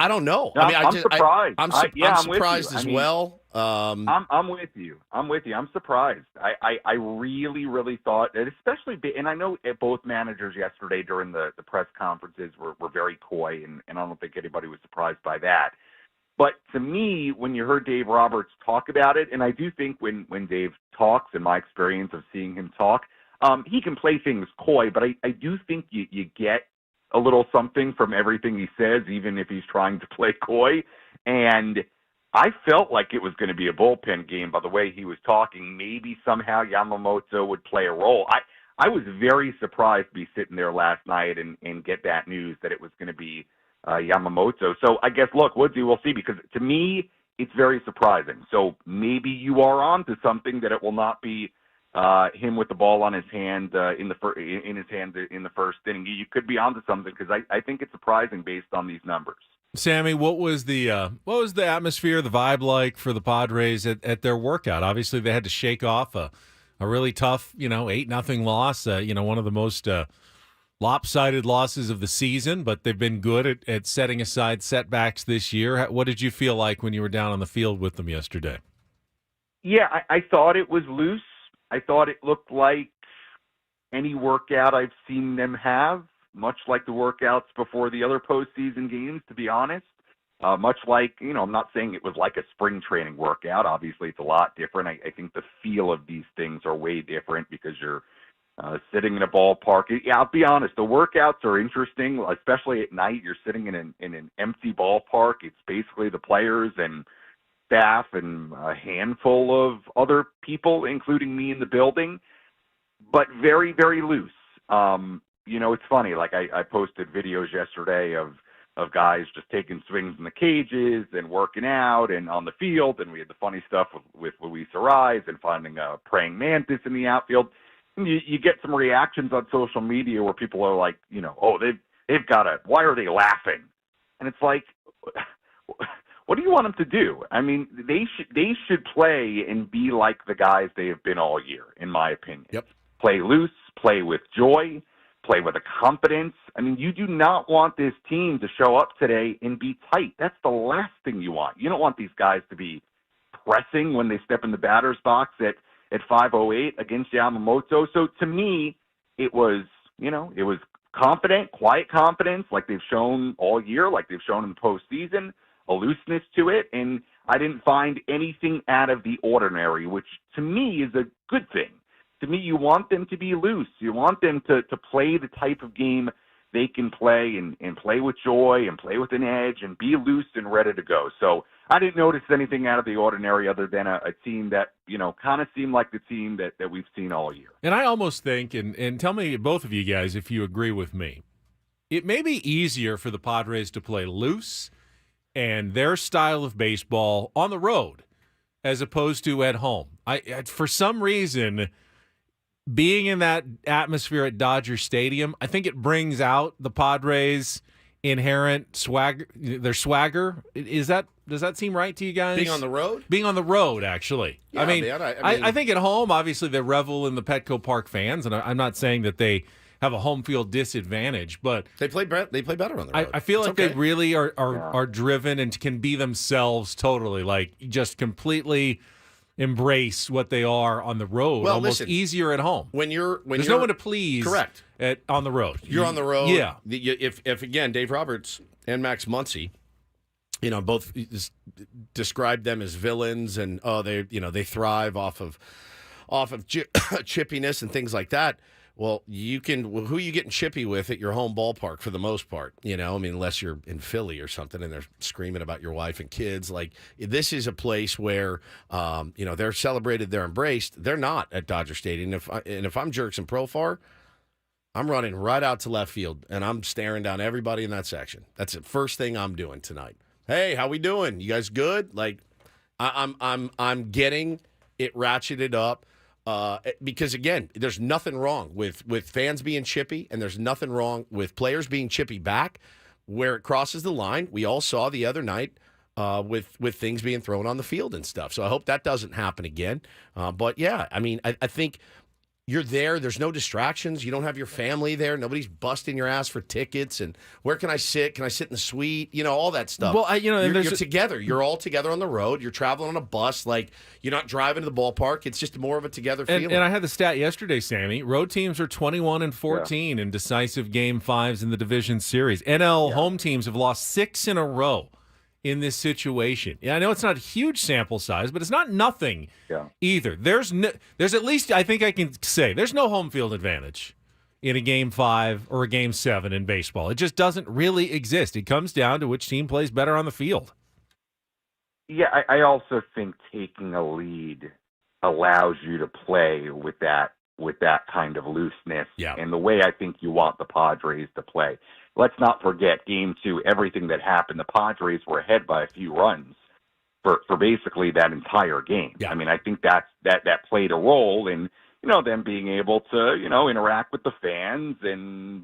don't know. No, I'm surprised. I'm surprised as well. I'm with you. I'm surprised. I really thought that, especially, and I know both managers yesterday during the press conferences were very coy, and I don't think anybody was surprised by that. But to me, when you heard Dave Roberts talk about it, and I do think when Dave talks, in my experience of seeing him talk, he can play things coy, but I do think you get a little something from everything he says, even if he's trying to play coy. And I felt like it was going to be a bullpen game by the way he was talking. Maybe somehow Yamamoto would play a role. I was very surprised to be sitting there last night and get that news that it was going to be Yamamoto. So I guess, look, Woodsy, we'll see, because to me, it's very surprising. So maybe you are on to something, that it will not be him with the ball on his hand in the first inning. You could be onto something, because I think it's surprising based on these numbers. Sammy, what was the atmosphere, the vibe like for the Padres at their workout? Obviously, they had to shake off a really tough, 8-0 loss. One of the most lopsided losses of the season, but they've been good at setting aside setbacks this year. What did you feel like when you were down on the field with them yesterday? Yeah, I thought it was loose. I thought it looked like any workout I've seen them have, much like the workouts before the other postseason games, to be honest. Much like, I'm not saying it was like a spring training workout. Obviously, it's a lot different. I think the feel of these things are way different because you're sitting in a ballpark. Yeah, I'll be honest, the workouts are interesting, especially at night. You're sitting in an empty ballpark. It's basically the players and staff and a handful of other people, including me in the building, but very, very loose. It's funny, like I posted videos yesterday of guys just taking swings in the cages and working out and on the field, and we had the funny stuff with Luis Ariz and finding a praying mantis in the outfield. And you get some reactions on social media where people are like, they've got it. Why are they laughing? And it's like, what do you want them to do? I mean, they should play and be like the guys they have been all year, in my opinion. Yep. Play loose, play with joy, play with a confidence. I mean, you do not want this team to show up today and be tight. That's the last thing you want. You don't want these guys to be pressing when they step in the batter's box at 5:08 against Yamamoto. So to me, it was confident, quiet confidence, like they've shown all year, like they've shown in the postseason, a looseness to it, and I didn't find anything out of the ordinary, which to me is a good thing. To me, you want them to be loose. You want them to play the type of game they can play and play with joy and play with an edge and be loose and ready to go. So I didn't notice anything out of the ordinary other than a team that, kind of seemed like the team that we've seen all year. And I almost think, and tell me, both of you guys, if you agree with me, it may be easier for the Padres to play loose and their style of baseball on the road as opposed to at home. For some reason, being in that atmosphere at Dodger Stadium, I think it brings out the Padres' inherent swagger, their swagger. Does that seem right to you guys? Being on the road? Being on the road, actually. Yeah, I think at home, obviously, they revel in the Petco Park fans, and I'm not saying that they have a home field disadvantage, but they play better on the road. I feel like okay. they really are driven and can be themselves totally, like just completely embrace what they are on the road. Well, almost listen, easih at home. There's no one to please. Correct. On the road. You're on the road. Yeah. If again, Dave Roberts and Max Muncy, both described them as villains, and they thrive off of chippiness and things like that. Well, who are you getting chippy with at your home ballpark for the most part? Unless you're in Philly or something and they're screaming about your wife and kids. Like, this is a place where, they're celebrated, they're embraced. They're not at Dodger Stadium. If I'm Jerks and Profar, I'm running right out to left field and I'm staring down everybody in that section. That's the first thing I'm doing tonight. Hey, how we doing? You guys good? Like, I'm getting it ratcheted up. Because, again, there's nothing wrong with fans being chippy, and there's nothing wrong with players being chippy back where it crosses the line. We all saw the other night with things being thrown on the field and stuff. So I hope that doesn't happen again. But, yeah, I think you're there. There's no distractions. You don't have your family there. Nobody's busting your ass for tickets. And where can I sit? Can I sit in the suite? All that stuff. Well, you're together. You're all together on the road. You're traveling on a bus. Like, you're not driving to the ballpark. It's just more of a together feeling. And I had the stat yesterday, Sammy. Road teams are 21-14 in decisive Game 5s in the division series. NL home teams have lost 6 in a row in this situation. Yeah, I know it's not a huge sample size, but it's not nothing either. There's at least, I think I can say, there's no home field advantage in a Game 5 or a Game 7 in baseball. It just doesn't really exist. It comes down to which team plays better on the field. Yeah, I also think taking a lead allows you to play with that kind of looseness and the way I think you want the Padres to play. Let's not forget Game 2, everything that happened. The Padres were ahead by a few runs for basically that entire game. Yeah. I think that played a role in, them being able to, interact with the fans and,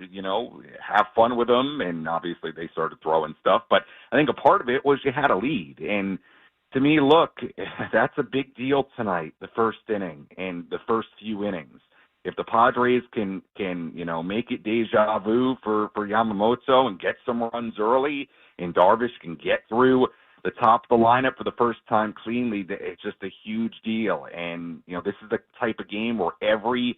have fun with them. And obviously they started throwing stuff. But I think a part of it was you had a lead. And to me, look, that's a big deal tonight, the first inning and the first few innings. If the Padres can make it deja vu for Yamamoto and get some runs early, and Darvish can get through the top of the lineup for the first time cleanly, it's just a huge deal. And, this is the type of game where every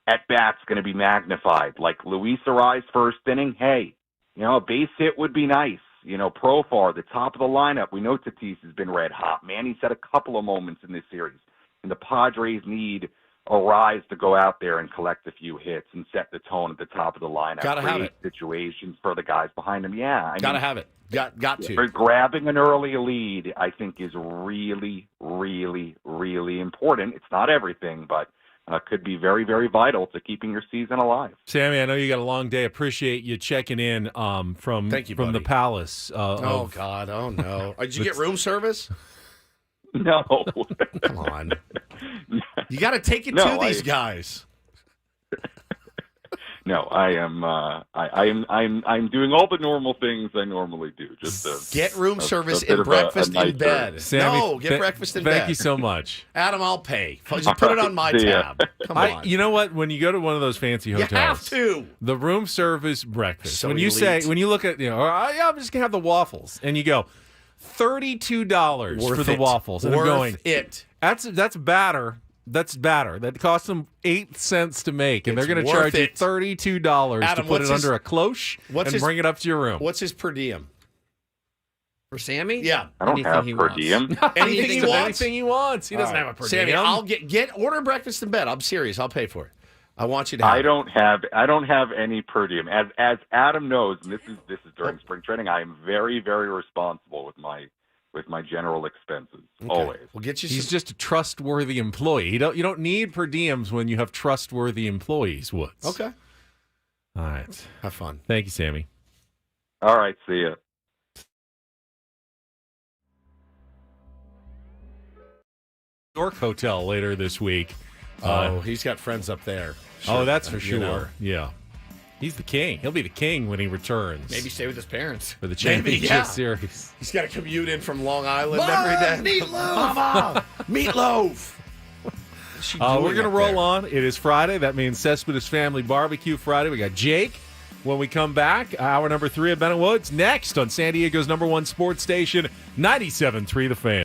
at-bat's going to be magnified. Like Luis Arraez's first inning, hey, a base hit would be nice. Profar, the top of the lineup, we know Tatis has been red hot. Man, he's had a couple of moments in this series. And the Padres need Arraez to go out there and collect a few hits and set the tone at the top of the lineup. Gotta have it. Situations for the guys behind him. Yeah. Gotta have it. Got to. Grabbing an early lead, I think, is really, really, really important. It's not everything, but could be very, very vital to keeping your season alive. Sammy, I know you got a long day. Appreciate you checking in from the Palace. Oh, God. Oh, no. Did you get room service? No. Come on. You got to take it to these guys. No, I'm doing all the normal things I normally do. Just get room service and breakfast in bed. Sammy, get breakfast in bed. Thank you so much, Adam. I'll pay. Just put it on my tab. Come on. You know what? When you go to one of those fancy hotels, you have to. The room service breakfast. So when elite. you look at, I'm just gonna have the waffles, and you go $32 Worth for the it. waffles. And I'm Worth going, it. That's batter. That's batter. That cost them 8 cents to make, and It's they're going to worth charge you it. $32 Adam, to put what's it his- under a cloche and bring it up to your room. What's his per diem? For Sammy? Yeah. I don't Anything have he per wants. diem. Anything he wants. Anything he wants. He doesn't All right. have a per Sammy, diem. I'll order breakfast in bed. I'm serious. I'll pay for it. I want you to have I don't have any per diem. As Adam knows, and this is during spring training, I am very, very responsible with my general expenses. Okay. Always. We'll get you He's some. just a trustworthy employee. You don't need per diems when you have trustworthy employees, Woods. Okay. All right. Have fun. Thank you, Sammy. All right, see ya. York Hotel later this week. He's got friends up there. Oh, that's for You sure. know. Yeah. He's the king. He'll be the king when he returns. Maybe stay with his parents. For the Maybe, championship yeah. series. He's got to commute in from Long Island Mom, every day. meatloaf! Mama, meatloaf. What's she doing We're going to up roll there? on. It is Friday. That means Cespedes Family Barbecue Friday. We got Jake. When we come back, hour number 3 of Bennett Woods. Next on San Diego's #1 sports station, 97.3 The Fan.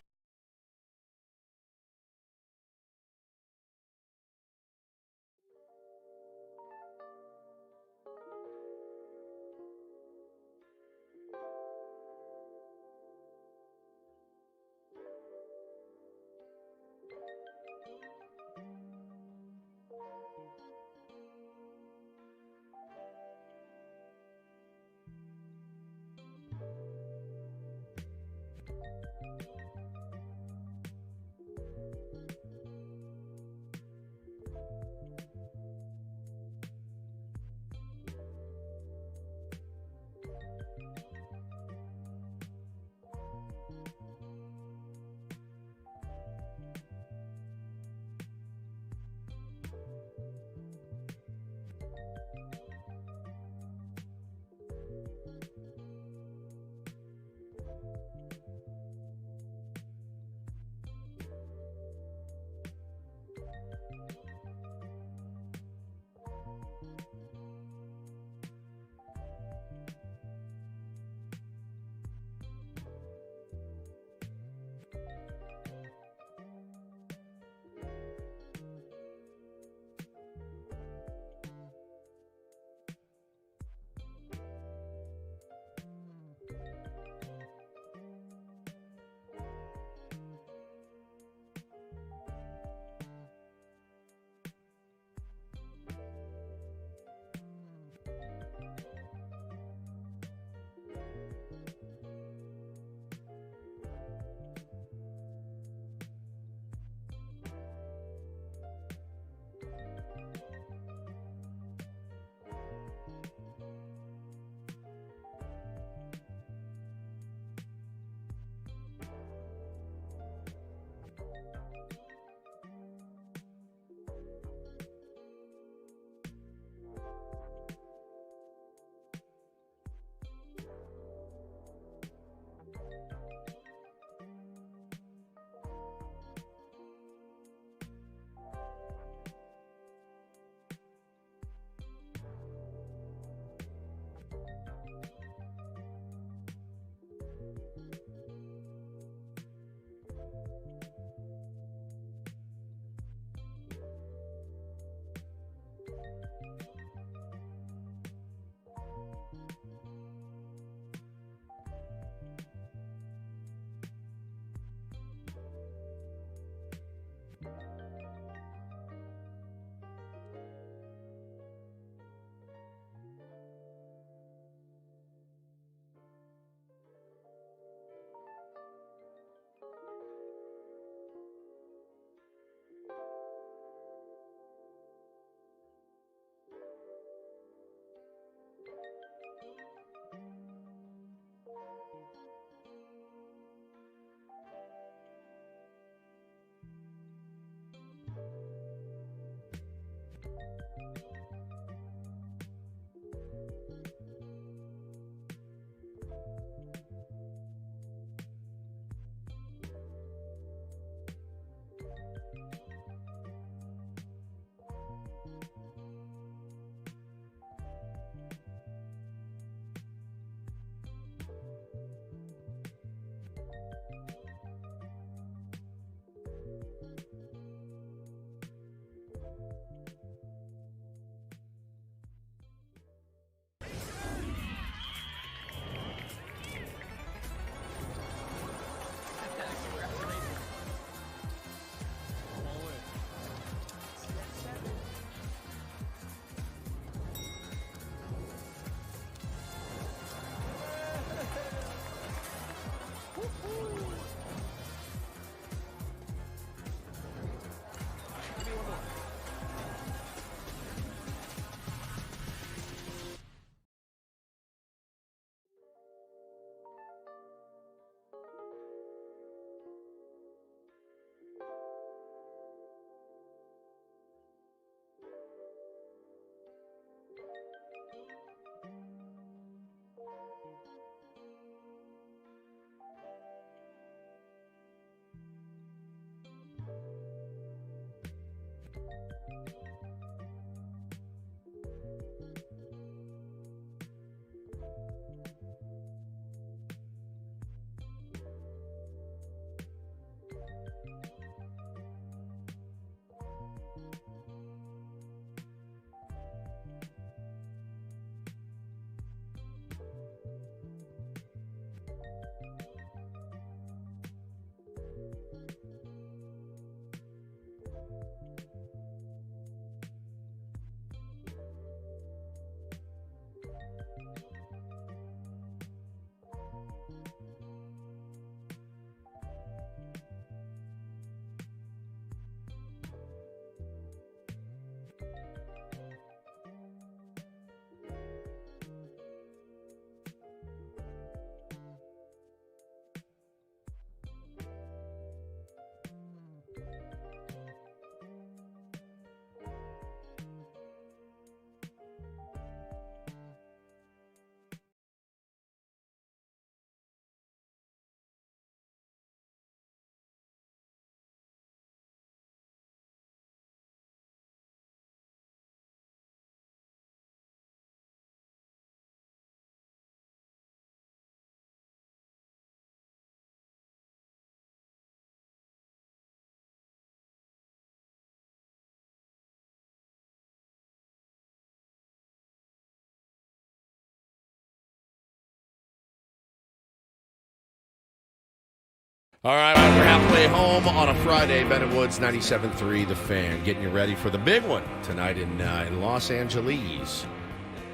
All right, we're halfway home on a Friday. Bennett Woods, 97.3 The Fan. Getting you ready for the big one tonight in Los Angeles.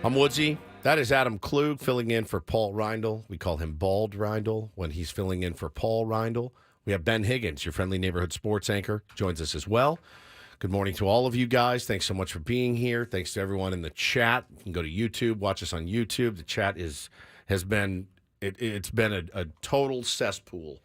I'm Woodsy. That is Adam Clug filling in for Paul Reindl. We call him Bald Reindl when he's filling in for Paul Reindl. We have Ben Higgins, your friendly neighborhood sports anchor, joins us as well. Good morning to all of you guys. Thanks so much for being here. Thanks to everyone in the chat. You can go to YouTube, watch us on YouTube. The chat has been a total cesspool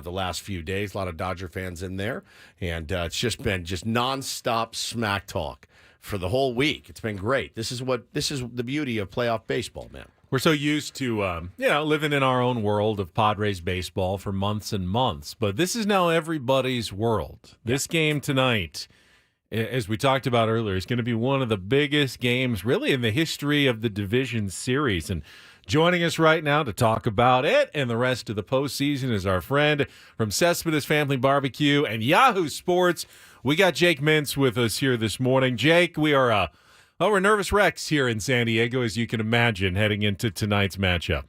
the last few days. A lot of Dodger fans in there, and it's just been nonstop smack talk for the whole week. It's been great. This is the beauty of playoff baseball, man. We're so used to, living in our own world of Padres baseball for months and months, but this is now everybody's world. This game tonight, as we talked about earlier, is going to be one of the biggest games really in the history of the division series. And joining us right now to talk about it and the rest of the postseason is our friend from Cespedes Family Barbecue and Yahoo Sports. We got Jake Mintz with us here this morning. Jake, we're nervous wrecks here in San Diego, as you can imagine, heading into tonight's matchup.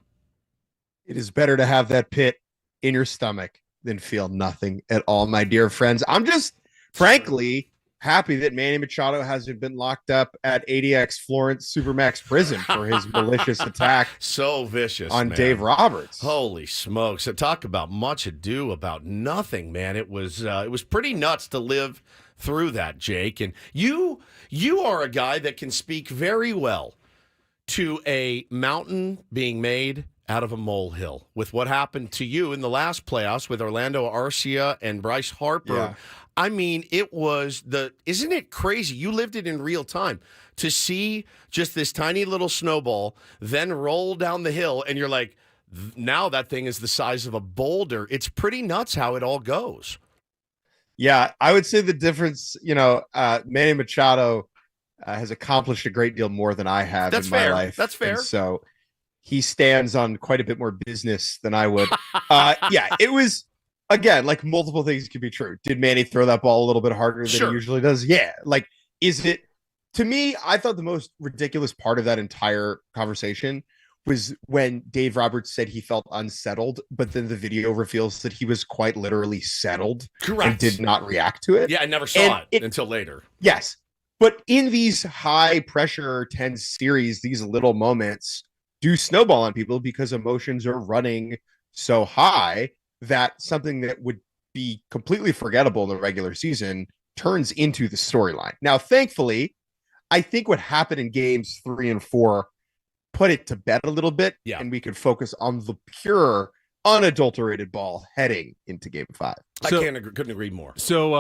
It is better to have that pit in your stomach than feel nothing at all, my dear friends. I'm just, frankly, happy that Manny Machado hasn't been locked up at ADX Florence Supermax prison for his malicious attack. So vicious on man. Dave Roberts. Holy smokes. So talk about much ado about nothing, man. It was pretty nuts to live through that, Jake. And you are a guy that can speak very well to a mountain being made out of a molehill with what happened to you in the last playoffs with Orlando Arcia and Bryce Harper. Yeah. I mean, isn't it crazy? You lived it in real time to see just this tiny little snowball then roll down the hill, and you're like, now that thing is the size of a boulder. It's pretty nuts how it all goes. Yeah, I would say the difference, Manny Machado has accomplished a great deal more than I have in my life. That's fair. And so he stands on quite a bit more business than I would. It was, again, like multiple things could be true. Did Manny throw that ball a little bit harder than he usually does? Yeah. Like, is it, to me, I thought the most ridiculous part of that entire conversation was when Dave Roberts said he felt unsettled, but then the video reveals that he was quite literally settled. Correct. And did not react to it. Yeah, I never saw it until later. Yes. But in these high pressure, tense series, these little moments do snowball on people because emotions are running so high that something that would be completely forgettable in the regular season turns into the storyline. Now, thankfully, I think what happened in games 3 and 4 put it to bed a little bit, and we could focus on the pure, unadulterated ball heading into game 5. Couldn't agree more. So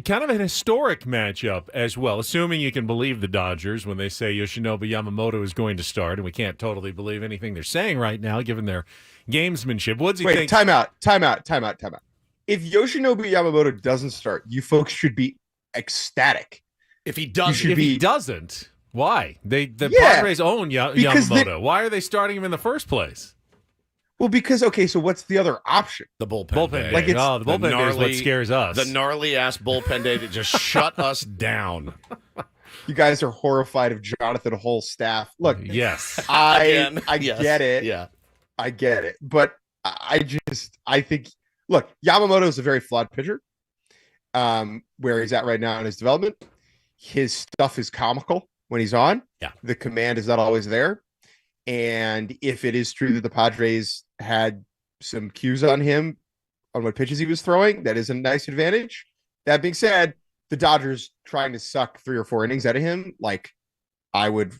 kind of an historic matchup as well, assuming you can believe the Dodgers when they say Yoshinobu Yamamoto is going to start, and we can't totally believe anything they're saying right now, given their gamesmanship. What does he think? Time out. If Yoshinobu Yamamoto doesn't start, you folks should be ecstatic. If he doesn't, he doesn't, why? The Padres own Yamamoto. Why are they starting him in the first place? Well, because, so what's the other option? The bullpen day. Like the bullpen day is what scares us. The gnarly-ass bullpen day that just shut us down. You guys are horrified of Jonathan Hull's staff. Look, yes, I get it. Yeah, I get it. But I think, look, Yamamoto is a very flawed pitcher. Where he's at right now in his development, his stuff is comical when he's on. Yeah, the command is not always there. And if it is true that the Padres had some cues on him on what pitches he was throwing, that is a nice advantage. That being said, the Dodgers trying to suck 3 or 4 innings out of him, like I would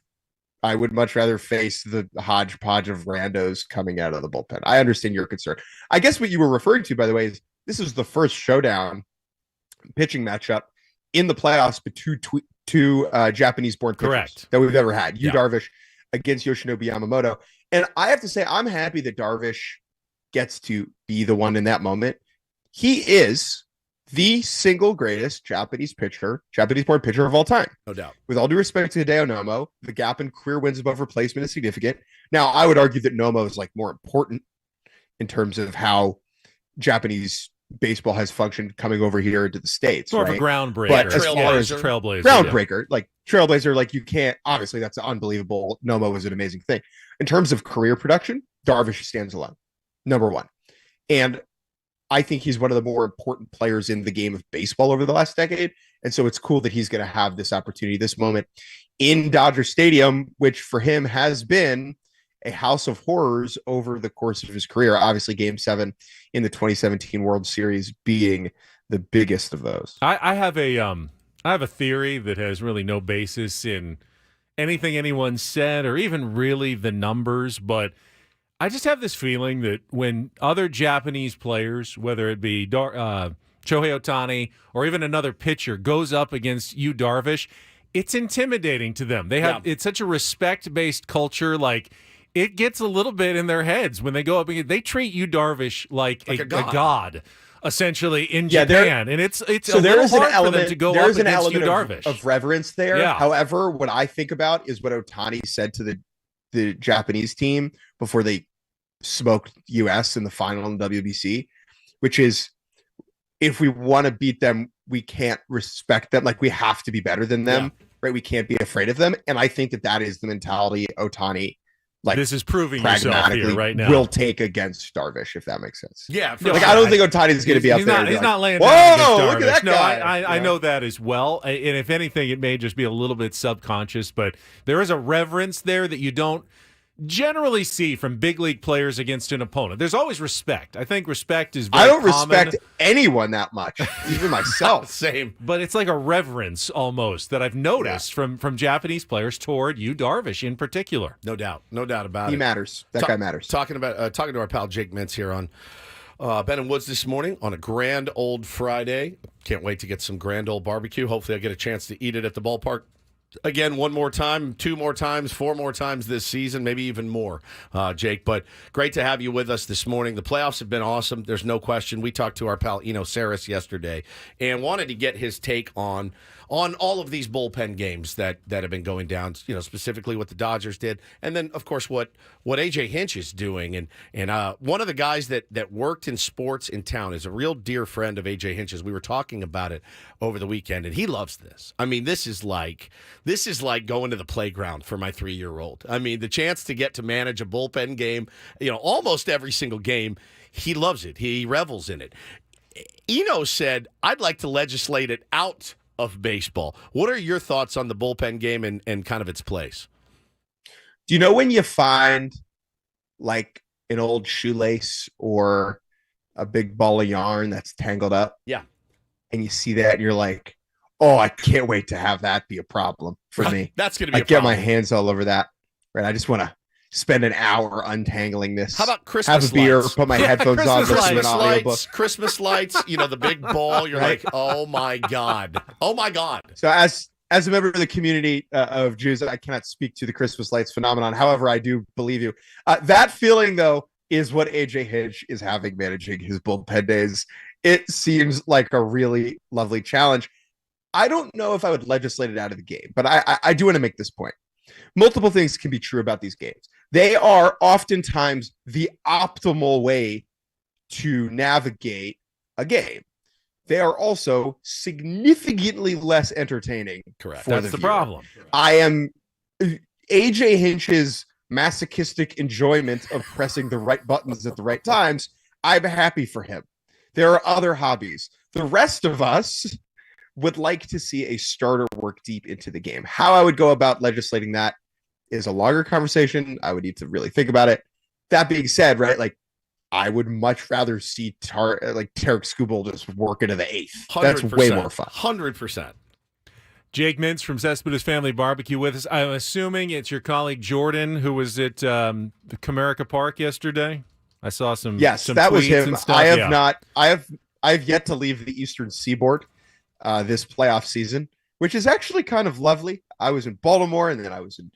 much rather face the hodgepodge of randos coming out of the bullpen. I understand your concern. I guess what you were referring to, by the way, is this is the first showdown pitching matchup in the playoffs between two Japanese-born pitchers that we've ever had. Darvish against Yoshinobu Yamamoto. And I have to say, I'm happy that Darvish gets to be the one in that moment. He is the single greatest Japanese-born pitcher of all time. No doubt. With all due respect to Hideo Nomo, the gap in career wins above replacement is significant. Now, I would argue that Nomo is more important in terms of how Japanese baseball has functioned coming over here into the States. More of a groundbreaker. But as far as trailblazer. Trailblazer, you can't, obviously that's unbelievable. Nomo was an amazing thing. In terms of career production, Darvish stands alone. Number one. And I think he's one of the more important players in the game of baseball over the last decade. And so it's cool that he's going to have this opportunity, this moment in Dodger Stadium, which for him has been a house of horrors over the course of his career. Obviously, Game 7 in the 2017 World Series being the biggest of those. I have a theory that has really no basis in anything anyone said or even really the numbers, but I just have this feeling that when other Japanese players, whether it be Shohei Ohtani or even another pitcher, goes up against Yu Darvish, it's intimidating to them. It's such a respect-based culture. Like, it gets a little bit in their heads when they go up against. They treat Yu Darvish like a god. Essentially in Japan, and it's so a there little is an hard element, for them to go there up is an against Yu element Darvish of reverence there. Yeah. However, what I think about is what Ohtani said to the Japanese team before they smoked US in the final in WBC, which is, if we want to beat them, we can't respect them. Like, we have to be better than them, right? We can't be afraid of them. And I think that is the mentality Ohtani, like, this is proving yourself here right now, will take against Darvish, if that makes sense. Yeah. Like, I don't think Ohtani is going to be up there. He's not laying whoa, down look against Darvish. at that guy. I know that as well. And if anything, it may just be a little bit subconscious, but there is a reverence there that you don't generally see from big league players against an opponent. There's always respect. I think respect is very I don't common. respect anyone that much, even myself. Same. But it's like a reverence almost that I've noticed from Japanese players toward Yu Darvish in particular. No doubt about it. He matters. That guy matters. Talking to our pal Jake Mintz here on Ben and Woods this morning on a grand old Friday. Can't wait to get some grand old barbecue. Hopefully I get a chance to eat it at the ballpark again one more time, 2 more times, 4 more times this season, maybe even more, Jake. But great to have you with us this morning. The playoffs have been awesome. There's no question. We talked to our pal Eno Saris yesterday and wanted to get his take on all of these bullpen games that have been going down, specifically what the Dodgers did. And then, of course, what A.J. Hinch is doing. And one of the guys that worked in sports in town is a real dear friend of A.J. Hinch's. We were talking about it over the weekend, and he loves this. I mean, this is like going to the playground for my 3-year-old. I mean, the chance to get to manage a bullpen game, almost every single game, he loves it. He revels in it. Eno said, I'd like to legislate it out of baseball. What are your thoughts on the bullpen game and kind of its place? Do you know when you find like an old shoelace or a big ball of yarn that's tangled up? Yeah. And you see that and you're like, oh, I can't wait to have that be a problem for me. That's going to be I get my hands all over that. Right. I just want to spend an hour untangling this. How about Christmas Have a beer, lights? put my headphones on, listen to an audiobook. Christmas lights, the big ball. You're Right? like, oh my God. Oh my God. So as a member of the community of Jews, I cannot speak to the Christmas lights phenomenon. However, I do believe you. That feeling, though, is what A.J. Hinch is having managing his bullpen days. It seems like a really lovely challenge. I don't know if I would legislate it out of the game, but I do want to make this point. Multiple things can be true about these games. They are oftentimes the optimal way to navigate a game. They are also significantly less entertaining. Correct. That's the problem. I am A.J. Hinch's masochistic enjoyment of pressing the right buttons at the right times. I'm happy for him. There are other hobbies. The rest of us would like to see a starter work deep into the game. How I would go about legislating that is a longer conversation. I would need to really think about it. That being said, right, like, I would much rather see Tarek Skubal just work into the 8th. That's way more fun. 100%. Jake Mintz from Cespedes Family Barbecue with us. I'm assuming it's your colleague Jordan who was at the Comerica Park yesterday. I saw some. Yes, some that was tweets him. and stuff. I have Yeah. not. I have yet to leave the Eastern Seaboard this playoff season, which is actually kind of lovely. I was in Baltimore, and then I was in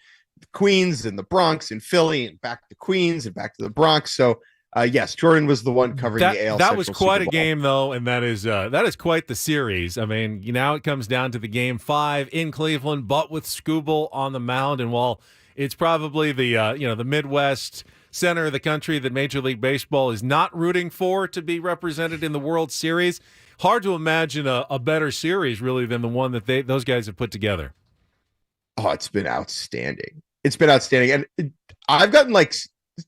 Queens and the Bronx and Philly, and back to Queens and back to the Bronx. So yes, Jordan was the one covering the AL. That was Central quite Super a Bowl. game, though, and that is quite the series. I mean, now it comes down to the game 5 in Cleveland, but with Skubal on the mound. And while it's probably the Midwest center of the country that Major League Baseball is not rooting for to be represented in the World Series, hard to imagine a better series really than the one that those guys have put together. Oh, it's been outstanding. It's been outstanding, and I've gotten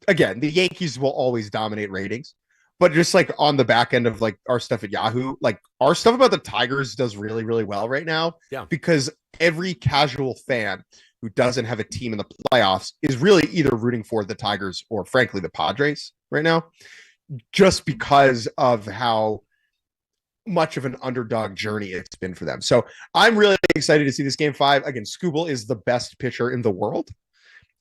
again, the Yankees will always dominate ratings, but just like on the back end of like our stuff at Yahoo, like our stuff about the Tigers does really, really well right now. Yeah. Because every casual fan who doesn't have a team in the playoffs is really either rooting for the Tigers or frankly the Padres right now, just because of how much of an underdog journey it's been for them. So I'm really excited to see this game 5. Again, Skubal is the best pitcher in the world.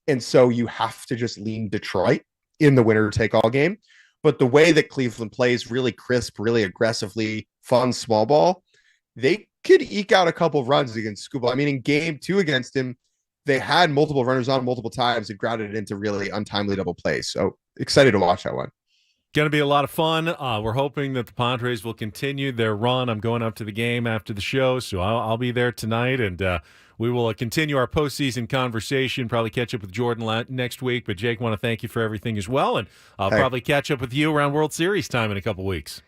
And so you have to just lean Detroit in the winner take all game. But the way that Cleveland plays, really crisp, really aggressively, fun small ball, they could eke out a couple runs against Skubal. I mean, in game 2 against him, they had multiple runners on multiple times and grounded it into really untimely double plays. So excited to watch that one. Going to be a lot of fun. We're hoping that the Padres will continue their run. I'm going up to the game after the show, so I'll be there tonight, and we will continue our postseason conversation, probably catch up with Jordan next week. But, Jake, want to thank you for everything as well, and I'll probably catch up with you around World Series time in a couple weeks.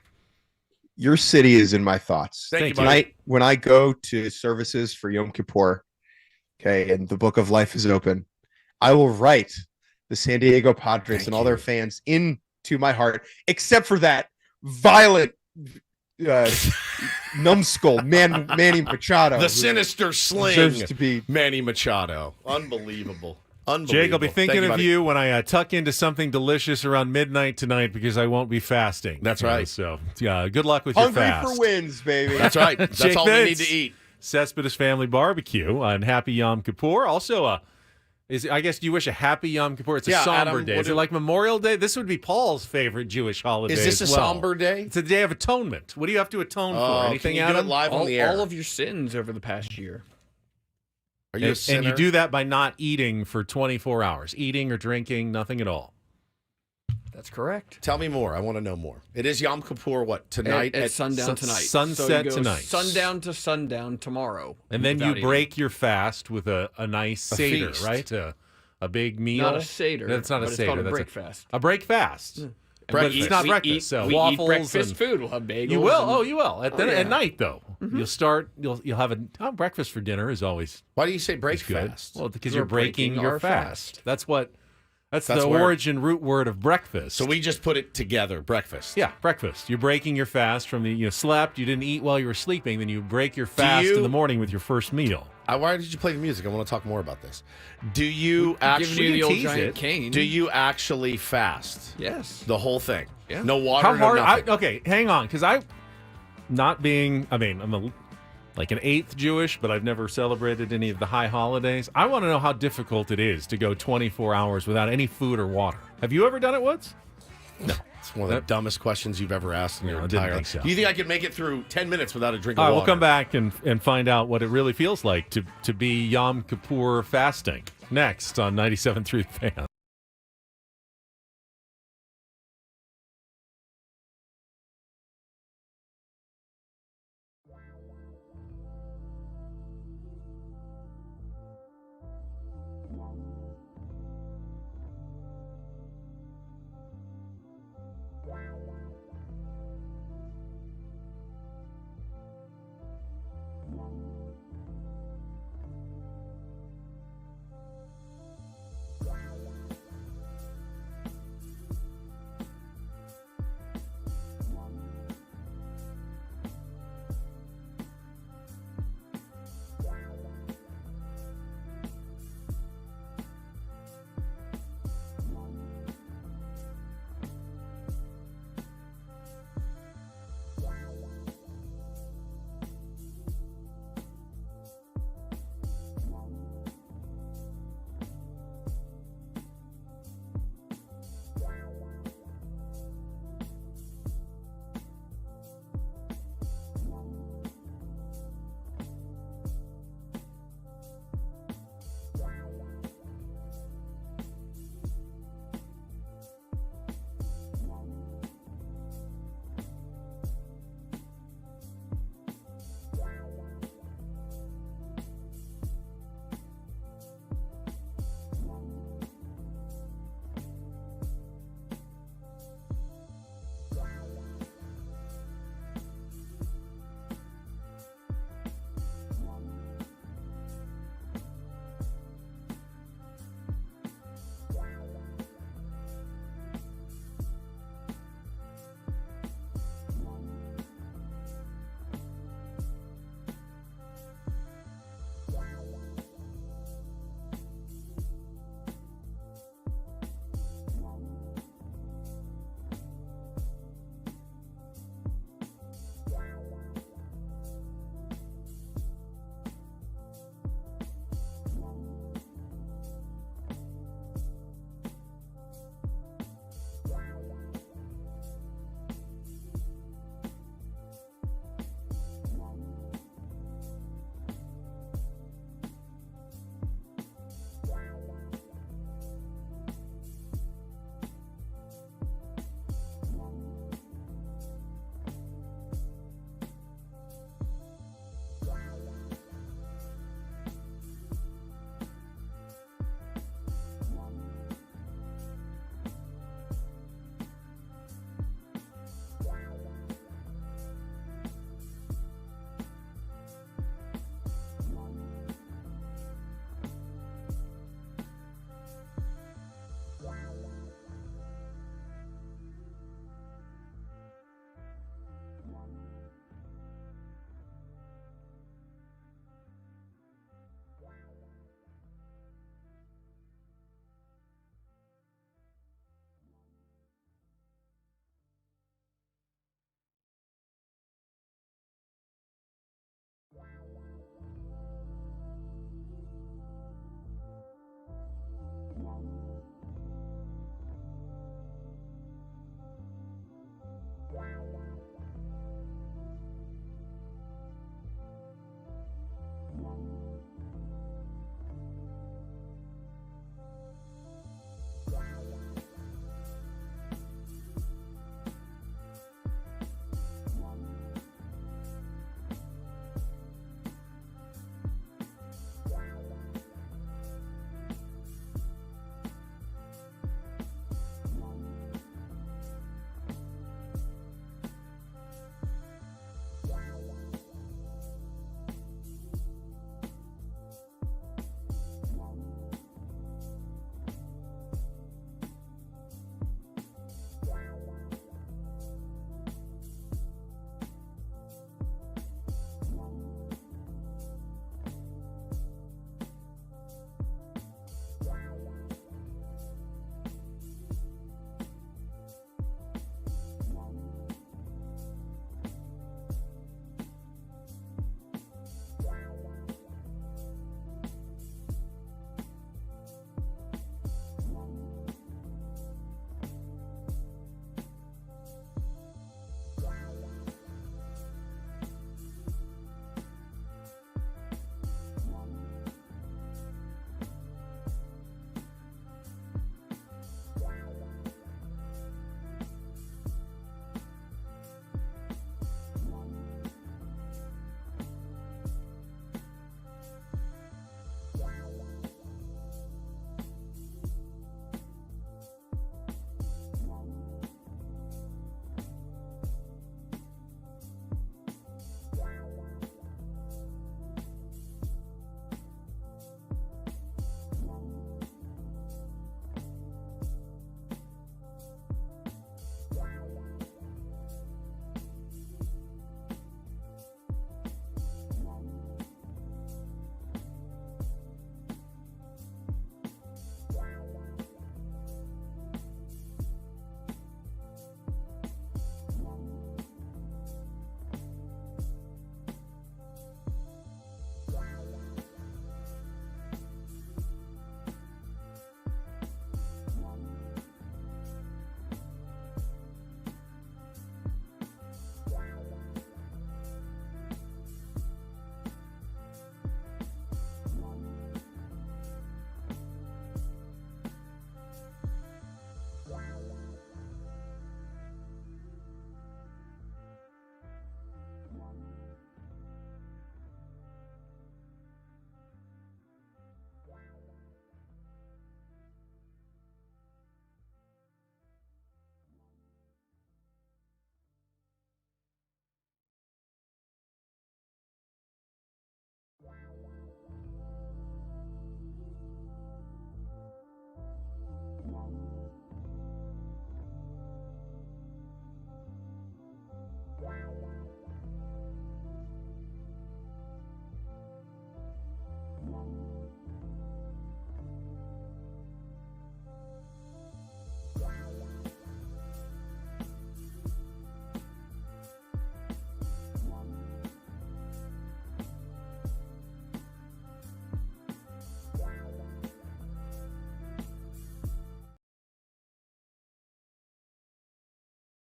Your city is in my thoughts. Thank you, tonight, when I go to services for Yom Kippur, okay, and the book of life is open, I will write the San Diego Padres and all their fans into my heart, except for that violent numbskull Manny Machado. The sinister sling deserves to be Manny Machado. Unbelievable. Unbelievable. Jake, I'll be thinking of you when I tuck into something delicious around midnight tonight because I won't be fasting. That's right. So, good luck with your hungry fast. for wins, baby. That's right. That's Jake all we Mintz, need to eat. Cespedes Family Barbecue, and happy Yom Kippur. Also, I guess do you wish a happy Yom Kippur? It's a somber Adam, day. Is it like Memorial Day? This would be Paul's favorite Jewish holiday. Is this as a well. somber day? It's a day of atonement. What do you have to atone for? Anything, can you do Adam? it live on the air? All of your sins over the past year. Are you a sinner? And you do that by not eating for 24 hours. Eating or drinking, nothing at all. That's correct. Tell me more. I want to know more. It is Yom Kippur, what, tonight? At sundown tonight. Sunset So you go tonight. Sundown to sundown tomorrow. And then you without break your fast with a nice Seder, feast. right? A big meal. Not a Seder. That's not a but Seder. It's called a That's break fast. A break fast. But it's not breakfast. So we waffles eat breakfast and, food. We'll have bagels. You will. and- Oh, you will. At night, though. Mm-hmm. You'll have breakfast for dinner is always Why do you say break good. fast? Well, because We're you're breaking breaking your our fast. That's That's the where- origin root word of breakfast. So we just put it together, breakfast. Yeah, breakfast. You're breaking your fast from you slept, you didn't eat while you were sleeping, then you break your fast in the morning with your first meal. Why did you play the music? I want to talk more about this. Do you actually you the old tease giant it. cane. Do you actually fast? Yes. The whole thing? Yeah. No water, How hard? no nothing? Okay, hang on, because I'm like an eighth Jewish, but I've never celebrated any of the high holidays. I want to know how difficult it is to go 24 hours without any food or water. Have you ever done it once? No. It's one of the dumbest questions you've ever asked in your I didn't entire think life. so. You think I could make it through 10 minutes without a drink All of right, water? we'll come back and find out what it really feels like to be Yom Kippur fasting. Next on 97.3 The Fan.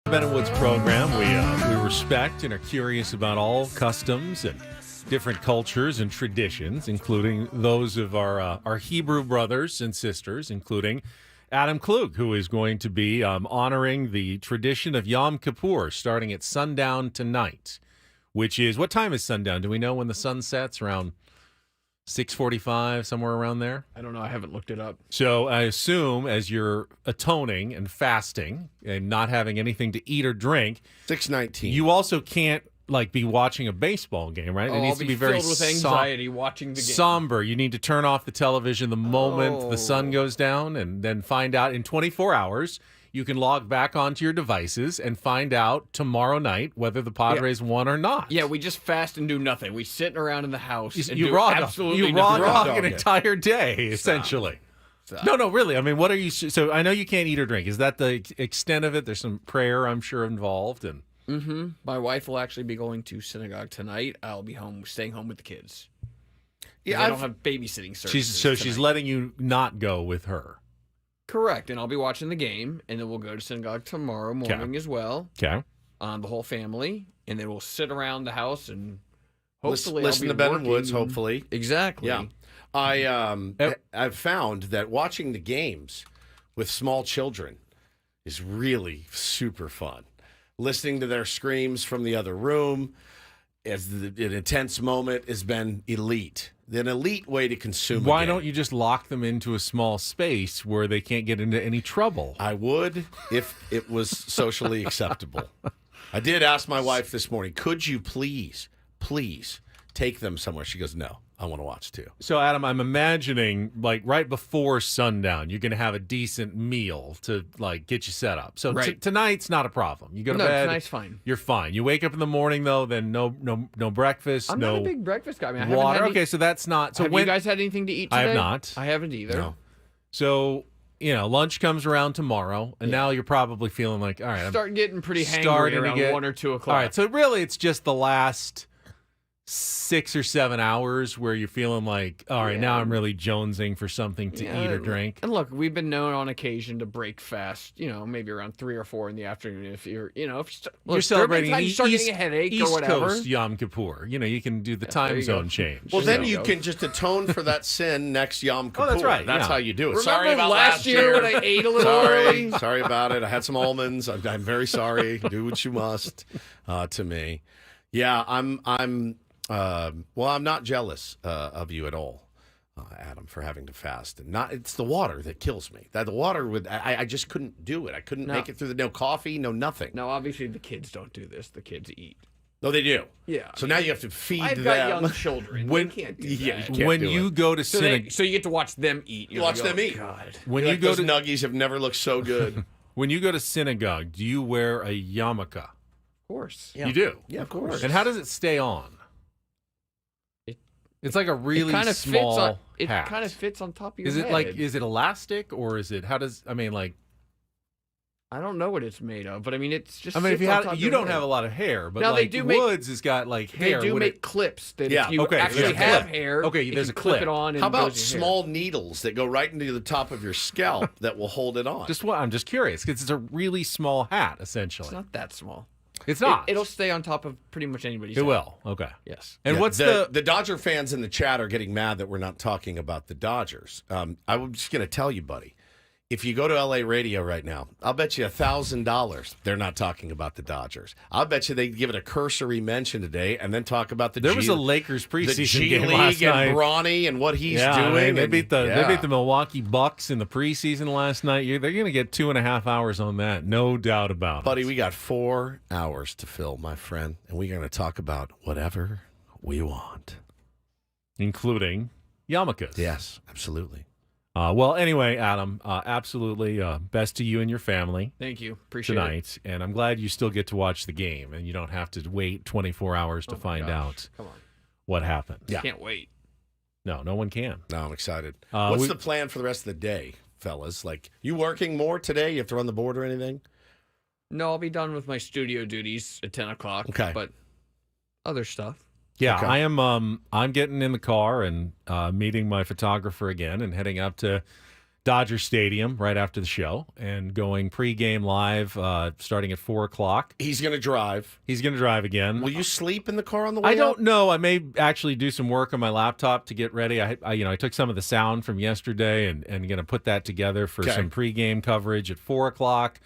Ben & Woods program. We respect and are curious about all customs and different cultures and traditions, including those of our Hebrew brothers and sisters, including Adam Clug, who is going to be honoring the tradition of Yom Kippur starting at sundown tonight, which is, what time is sundown? Do we know when the sun sets? Around 6:45, somewhere around there? I don't know. I haven't looked it up. So I assume as you're atoning and fasting and not having anything to eat or drink, 6:19. you also can't be watching a baseball game, right? It needs to be very filled with anxiety watching the game. somber. You need to turn off the television the moment the sun goes down, and then find out in 24 hours. You can log back onto your devices and find out tomorrow night whether the Padres won or not. Yeah, we just fast and do nothing. We sit around in the house and You do raw absolutely dog nothing. an entire day, essentially. No, really. I mean, what are you? So I know you can't eat or drink. Is that the extent of it? There's some prayer, I'm sure, involved, and. Mm-hmm. My wife will actually be going to synagogue tonight. I'll be staying home with the kids. Yeah, I don't have babysitting services. She's letting you not go with her. Correct, and I'll be watching the game, and then we'll go to synagogue tomorrow morning as well. Okay. The whole family, and then we'll sit around the house and hopefully listen to Ben & Woods. Hopefully, exactly. Yeah, I've found that watching the games with small children is really super fun. Listening to their screams from the other room as an intense moment has been elite. An elite way to consume. Why don't you just lock them into a small space where they can't get into any trouble? I would if it was socially acceptable. I did ask my wife this morning, could you please take them somewhere? She goes, no, I want to watch too. So, Adam, I'm imagining right before sundown, you're going to have a decent meal to get you set up. So tonight's not a problem. You go to bed. Tonight's fine. You're fine. You wake up in the morning though, then no breakfast. I'm no not a big breakfast guy. I mean, water. Okay, so that's not. So have you guys had anything to eat today? I have not. I haven't either. No. So lunch comes around tomorrow, and now you're probably feeling like, all right, I'm getting pretty hangry around 1 or 2 o'clock. All right, so really, it's just the last 6 or 7 hours where you're feeling like, all right, now I'm really jonesing for something to eat or drink. And look, we've been known on occasion to break fast, maybe around 3 or 4 in the afternoon. If you're, you're celebrating you start getting a headache East or whatever. Coast Yom Kippur. You can do the time zone change. Well, then you can just atone for that sin next Yom Kippur. Oh, that's right. That's how you do it. Remember sorry about last year when I ate a little early? Sorry about it. I had some almonds. I'm very sorry. Do what you must to me. Yeah, I'm not jealous of you at all, Adam, for having to fast. And it's the water that kills me. The water I just couldn't do it. I couldn't make it through no coffee, no nothing. No, obviously the kids don't do this. The kids eat. No, they do. Yeah. So now you have to feed them. I've got young children. You can't do that. When you go to synagogue, so you get to watch them eat. You watch them eat. God. When you go to nuggies have never looked so good. When you go to synagogue, do you wear a yarmulke? Of course. You do. Yeah, of course. And how does it stay on? It's like a really small hat. It kind of fits on top of your head. Is it elastic or is it, I don't know what it's made of, but it's just. If you don't have a lot of hair, but now, Woods has got hair. They do make clips that if you actually have hair, there's a clip it on. And how about small needles that go right into the top of your scalp that will hold it on? I'm just curious because it's a really small hat, essentially. It's not that small. It's not. It'll stay on top of pretty much anybody's head. It will. Okay. Yes. And what's the Dodger fans in the chat are getting mad that we're not talking about the Dodgers. I'm just going to tell you, buddy. If you go to LA radio right now, I'll bet you $1,000 they're not talking about the Dodgers. I'll bet you they give it a cursory mention today and then talk about the There was a Lakers preseason game last night. And Bronny and what he's doing. They beat the Milwaukee Bucks in the preseason last night. They're going to get 2.5 hours on that, no doubt about it. Buddy, we got 4 hours to fill, my friend, and we're going to talk about whatever we want. Including yarmulkes. Yes, absolutely. Well, anyway, Adam, absolutely best to you and your family. Thank you. Appreciate tonight. it. And I'm glad you still get to watch the game and you don't have to wait 24 hours to find out what happened. Yeah. Can't wait. No one can. No, I'm excited. What's the plan for the rest of the day, fellas? You working more today? You have to run the board or anything? No, I'll be done with my studio duties at 10 o'clock. Okay. But other stuff. Yeah, okay. I am. I'm getting in the car and meeting my photographer again and heading up to Dodger Stadium right after the show and going pregame live starting at 4 o'clock. He's going to drive. He's going to drive again. Will you sleep in the car on the way I don't up? know. I may actually do some work on my laptop to get ready. I took some of the sound from yesterday and going to put that together for some pregame coverage at 4 o'clock.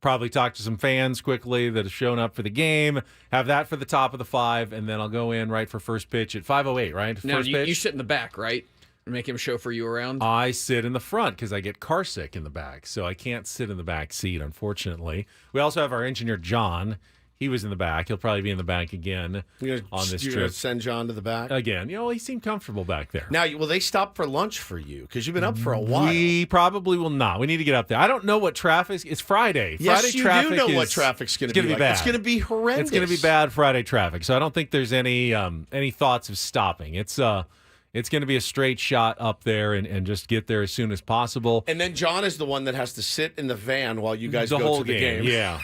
Probably talk to some fans quickly that have shown up for the game. Have that for the top of the 5, and then I'll go in right for first pitch at 5:08. Right? Now first pitch. you sit in the back, right? Make him chauffeur you around? I sit in the front because I get car sick in the back, so I can't sit in the back seat, unfortunately. We also have our engineer, John. He was in the back. He'll probably be in the back again on this You're trip. gonna send John to the back? Again. He seemed comfortable back there. Now, will they stop for lunch for you? Because you've been up for a while. We probably will not. We need to get up there. I don't know what traffic. It's Friday. Yes, Friday you traffic do know what traffic's going to be like. bad. It's going to be horrendous. It's going to be bad Friday traffic. So I don't think there's any thoughts of stopping. It's going to be a straight shot up there and just get there as soon as possible. And then John is the one that has to sit in the van while you guys the go whole to the game. Yeah.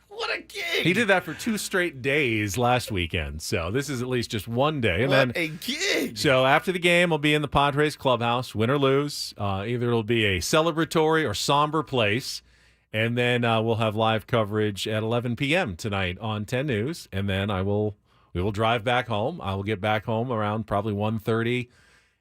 What a gig! He did that for 2 straight days last weekend. So this is at least just one day. And What then a gig! So after the game, I'll be in the Padres clubhouse, win or lose. Either it'll be a celebratory or somber place. And then we'll have live coverage at 11 p.m. tonight on 10 News. And then we will drive back home. I will get back home around probably 1:30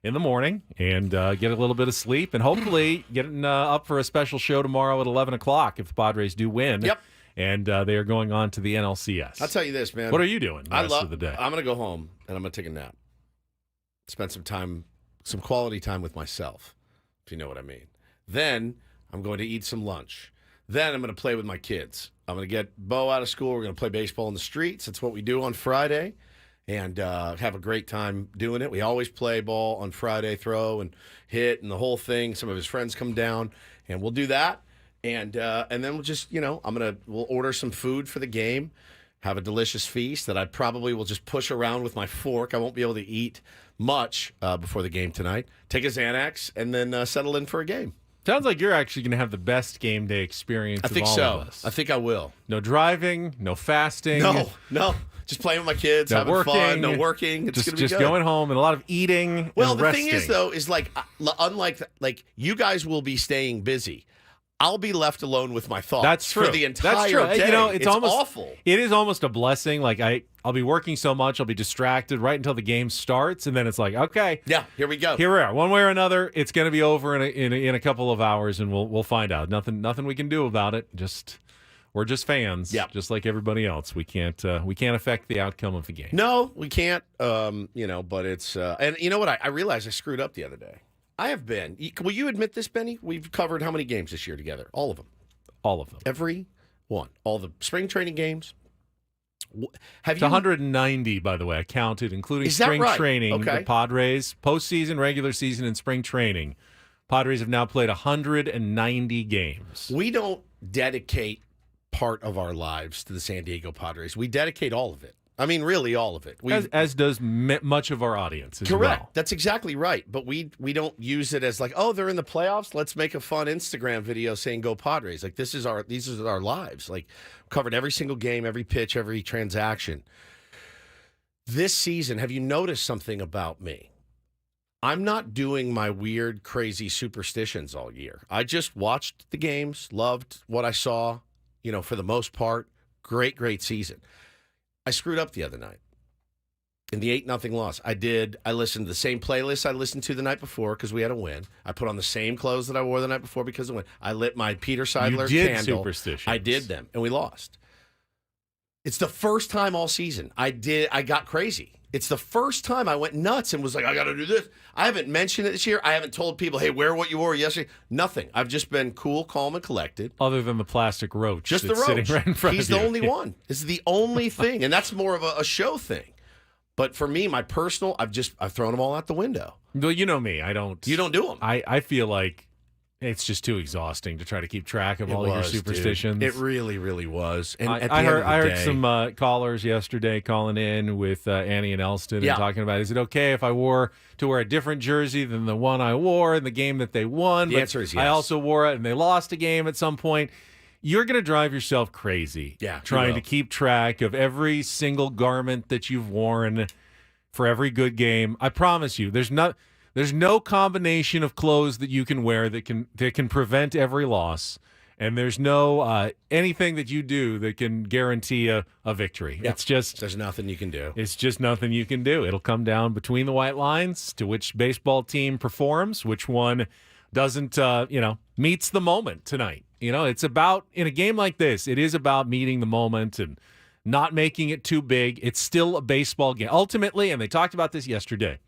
in the morning and get a little bit of sleep. And hopefully getting up for a special show tomorrow at 11 o'clock if the Padres do win. Yep. And they are going on to the NLCS. I'll tell you this, man. What are you doing the rest of the day? I'm going to go home and I'm going to take a nap. Spend some quality time with myself, if you know what I mean. Then I'm going to eat some lunch. Then I'm going to play with my kids. I'm going to get Bo out of school. We're going to play baseball in the streets. That's what we do on Friday. And have a great time doing it. We always play ball on Friday, throw and hit and the whole thing. Some of his friends come down, and we'll do that. And then we'll just, we'll order some food for the game, have a delicious feast that I probably will just push around with my fork. I won't be able to eat much before the game tonight. Take a Xanax and then settle in for a game. Sounds like you're actually going to have the best game day experience I think of all so. of us. I think I will. No driving, no fasting. No. Just playing with my kids, having fun, no working. It's going to be just good. going home and a lot of eating. Well, and the resting. thing is, though, is unlike you guys will be staying busy. I'll be left alone with my thoughts. That's true. For the entire That's true. day. It's almost awful. It is almost a blessing. Like I'll be working so much, I'll be distracted right until the game starts, and then it's like, okay, yeah, here we go. Here we are. One way or another, it's going to be over in a couple of hours, and we'll find out. Nothing we can do about it. We're just fans. Yeah. Just like everybody else. We can't affect the outcome of the game. No, we can't. But it's and you know what? I realized I screwed up the other day. I have been. Will you admit this, Benny? We've covered how many games this year together? All of them. All of them. Every one. All the spring training games. It's 190, by the way. I counted, including Is that spring right? training. Okay. The Padres, postseason, regular season, and spring training. Padres have now played 190 games. We don't dedicate part of our lives to the San Diego Padres. We dedicate all of it. I mean, really, all of it. As does much of our audience as Correct. well. That's exactly right. But we don't use it as like, oh, they're in the playoffs. Let's make a fun Instagram video saying "Go Padres." Like these are our lives. Like covered every single game, every pitch, every transaction. This season, have you noticed something about me? I'm not doing my weird, crazy superstitions all year. I just watched the games, loved what I saw. For the most part, great season. I screwed up the other night in the 8-0 loss. I listened to the same playlist I listened to the night before because we had a win. I put on the same clothes that I wore the night before because of the win. I lit my Peter Seidler candle. Superstitions. I did them, and we lost. It's the first time all season I got crazy. It's the first time I went nuts and was like, I got to do this. I haven't mentioned it this year. I haven't told people, hey, wear what you wore yesterday. Nothing. I've just been cool, calm, and collected. Other than the plastic roach. Just the that's roach. sitting right in front He's of the you. only one. This is the only thing. And that's more of a show thing. But for me, my personal, I've thrown them all out the window. Well, you know me. I don't. You don't do them. I feel like it's just too exhausting to try to keep track of all your superstitions. Dude. It really, really was. And at the I end heard, of the I heard day, some callers yesterday calling in with Annie and Elston and talking about, is it okay if I wore a different jersey than the one I wore in the game that they won? The answer is yes. I also wore it and they lost a game at some point. You're going to drive yourself crazy trying to keep track of every single garment that you've worn for every good game. I promise you, There's no combination of clothes that you can wear that can prevent every loss, and there's no anything that you do that can guarantee a victory. Yep. It's just there's nothing you can do. It's just nothing you can do. It'll come down between the white lines to which baseball team performs, which one doesn't, meets the moment tonight. It's about, in a game like this, it is about meeting the moment and not making it too big. It's still a baseball game. Ultimately, and they talked about this yesterday,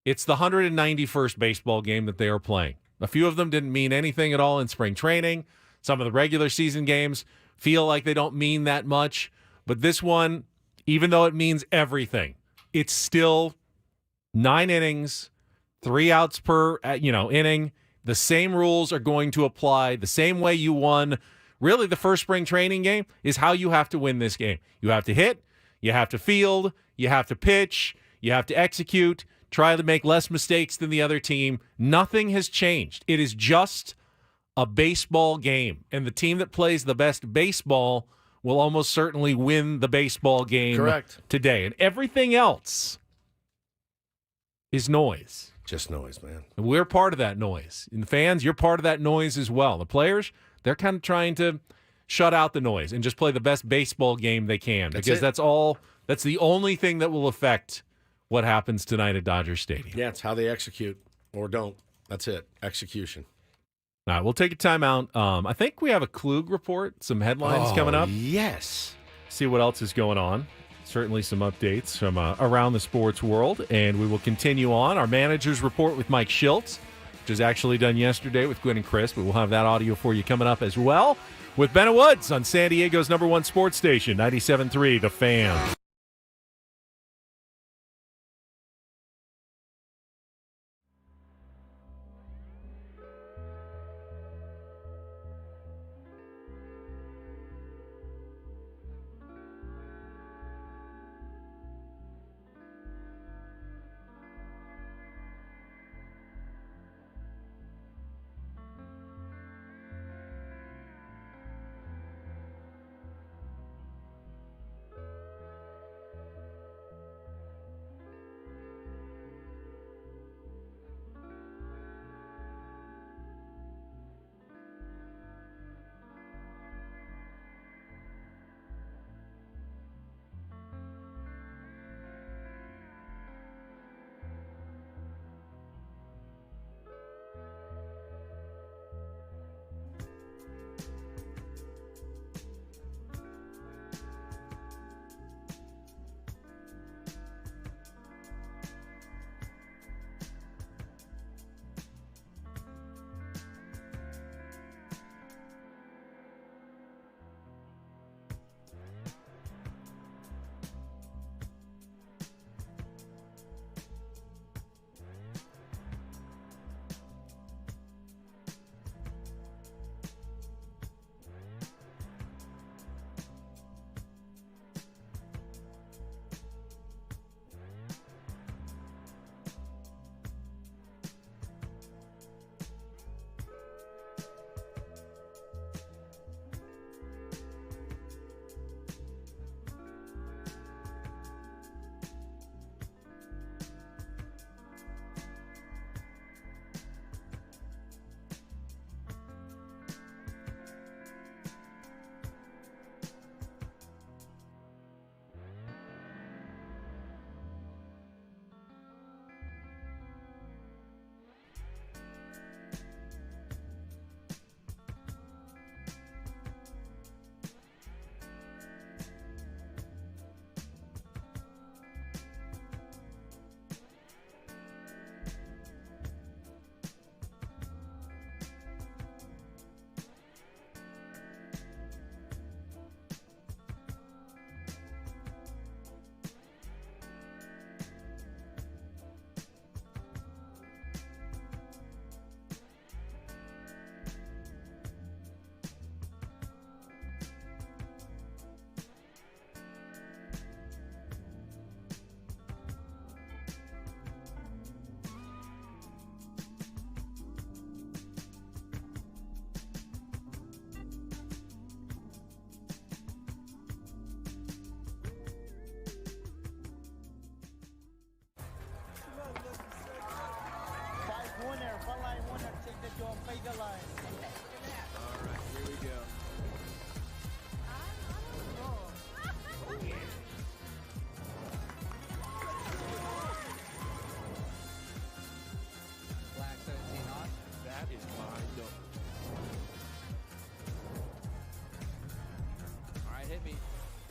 it's the 191st baseball game that they are playing. A few of them didn't mean anything at all in spring training. Some of the regular season games feel like they don't mean that much. But this one, even though it means everything, it's still 9 innings, 3 outs per inning. The same rules are going to apply. The same way you won really the first spring training game is how you have to win this game. You have to hit, you have to field, you have to pitch, you have to execute, try to make less mistakes than the other team. Nothing has changed. It is just a baseball game, and the team that plays the best baseball will almost certainly win the baseball game today. And everything else is noise. Just noise, man. And we're part of that noise. And the fans, you're part of that noise as well. The players, they're kind of trying to shut out the noise and just play the best baseball game they can, because that's the only thing that will affect what happens tonight at Dodger Stadium. Yeah, it's how they execute or don't. That's it. Execution. All right, we'll take a timeout. I think we have a Clug report, some headlines coming up. Yes. See what else is going on. Certainly some updates from around the sports world. And we will continue on our manager's report with Mike Schiltz, which was actually done yesterday with Gwen and Chris. But we'll have that audio for you coming up as well with Bennett Woods on San Diego's #1 sports station, 97.3 The Fan.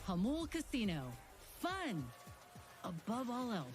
Hamul Casino. Fun above all else.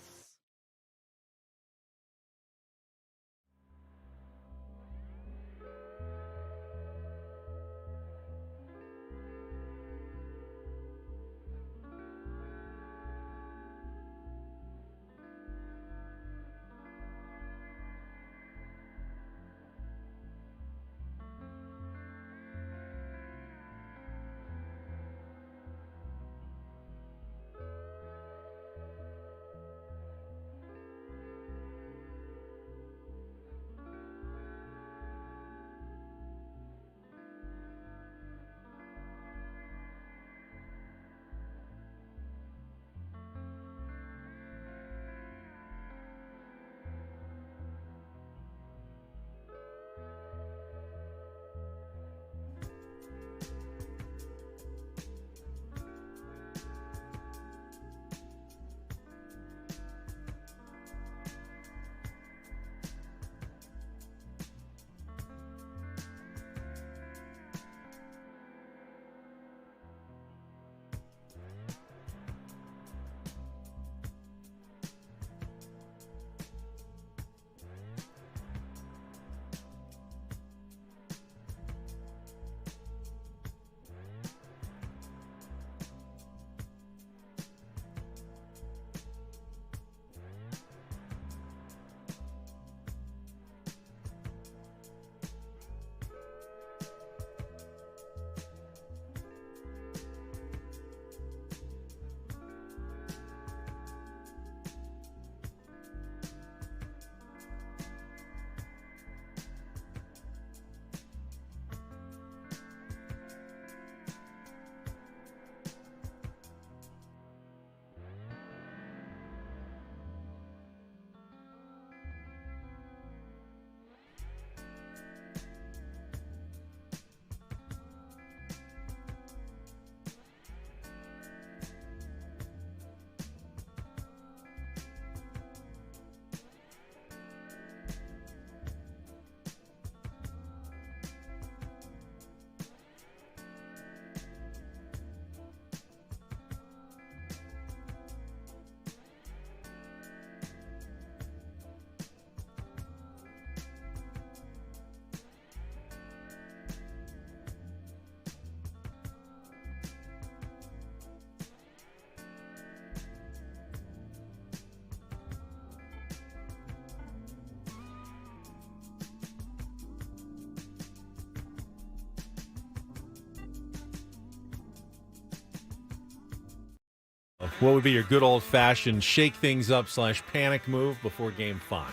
What would be your good old-fashioned shake things up / panic move before Game 5?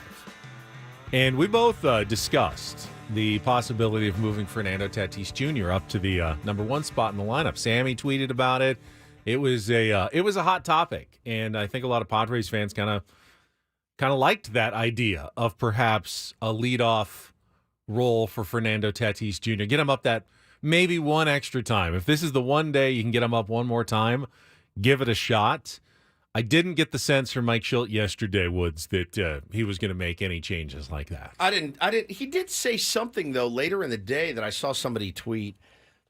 And we both discussed the possibility of moving Fernando Tatis Jr. up to the number 1 spot in the lineup. Sammy tweeted about it. It was a hot topic, and I think a lot of Padres fans kind of liked that idea of perhaps a leadoff role for Fernando Tatis Jr. Get him up that maybe one extra time. If this is the one day you can get him up one more time, give it a shot. I didn't get the sense from Mike Schilt yesterday, Woods, that he was going to make any changes like that. I didn't. He did say something, though, later in the day that I saw somebody tweet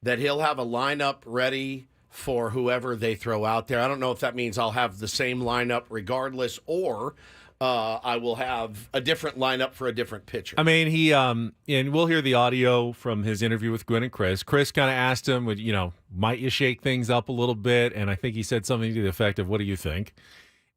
that he'll have a lineup ready for whoever they throw out there. I don't know if that means I'll have the same lineup regardless, or I will have a different lineup for a different pitcher. I mean, he and we'll hear the audio from his interview with Gwen and Chris. Chris kind of asked him, might you shake things up a little bit? And I think he said something to the effect of, what do you think?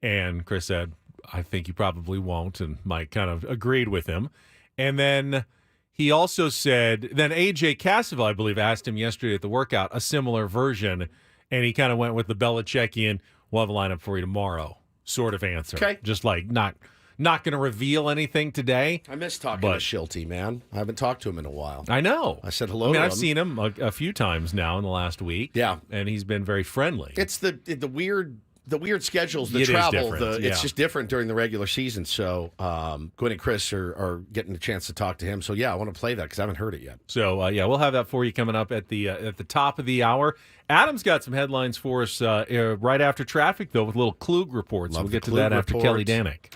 And Chris said, I think you probably won't. And Mike kind of agreed with him. And then he also said, then A.J. Cassavell, I believe, asked him yesterday at the workout a similar version. And he kind of went with the Belichickian, we'll have a lineup for you tomorrow sort of answer. Okay. Just like not going to reveal anything today. I miss talking to Shilty, man. I haven't talked to him in a while. I know. I said hello to him. I've seen him a few times now in the last week. Yeah. And he's been very friendly. It's the weird schedules, the It is travel. different, It's just different during the regular season. So Gwen and Chris are getting a chance to talk to him. So, yeah, I want to play that because I haven't heard it yet. So, we'll have that for you coming up at the top of the hour. Adam's got some headlines for us right after traffic, though, with little Clug reports. Love we'll get to Clug that after reports. Kelly Danick.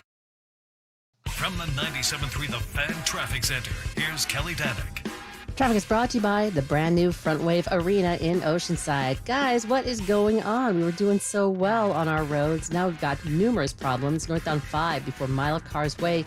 From the 97.3 The Fan Traffic Center, here's Kelly Danick. Traffic is brought to you by the brand new Front Wave Arena in Oceanside. Guys, what is going on? We were doing so well on our roads. Now we've got numerous problems. Northbound 5 before Mile of Cars Way.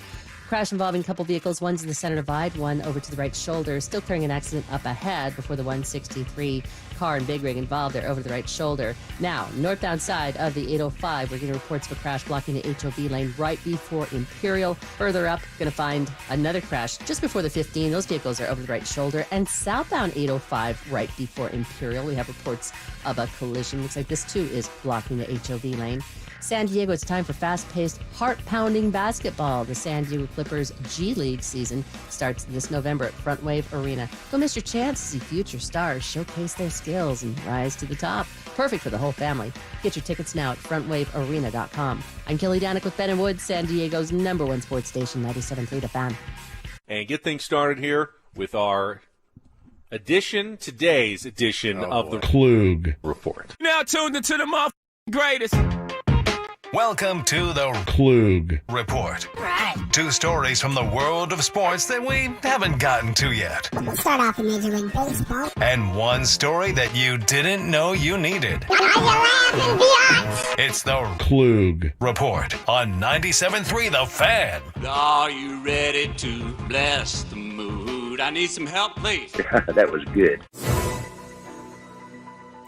Crash involving a couple vehicles. One's in the center divide, one over to the right shoulder. Still clearing an accident up ahead before the 163 car and Big Rig involved there over to the right shoulder. Now, northbound side of the 805, we're getting reports of a crash blocking the HOV lane right before Imperial. Further up, going to find another crash just before the 15. Those vehicles are over the right shoulder. And southbound 805 right before Imperial, we have reports of a collision. Looks like this too is blocking the HOV lane. San Diego, it's time for fast-paced, heart-pounding basketball. The San Diego Clippers G League season starts this November at Front Wave Arena. Don't miss your chance to see future stars showcase their skills and rise to the top. Perfect for the whole family. Get your tickets now at frontwavearena.com. I'm Kelly Danick with Ben and Wood, San Diego's #1 sports station, 97.3 The Fan. And get things started here with our today's edition of the Clug Report. Now tuned into the greatest. Welcome to the Clug Report. Right. 2 stories from the world of sports that we haven't gotten to yet. Let's start off in Major League Baseball. And 1 story that you didn't know you needed. It's the Clug Report on 97.3 The Fan. Are you ready to bless the mood? I need some help, please. That was good.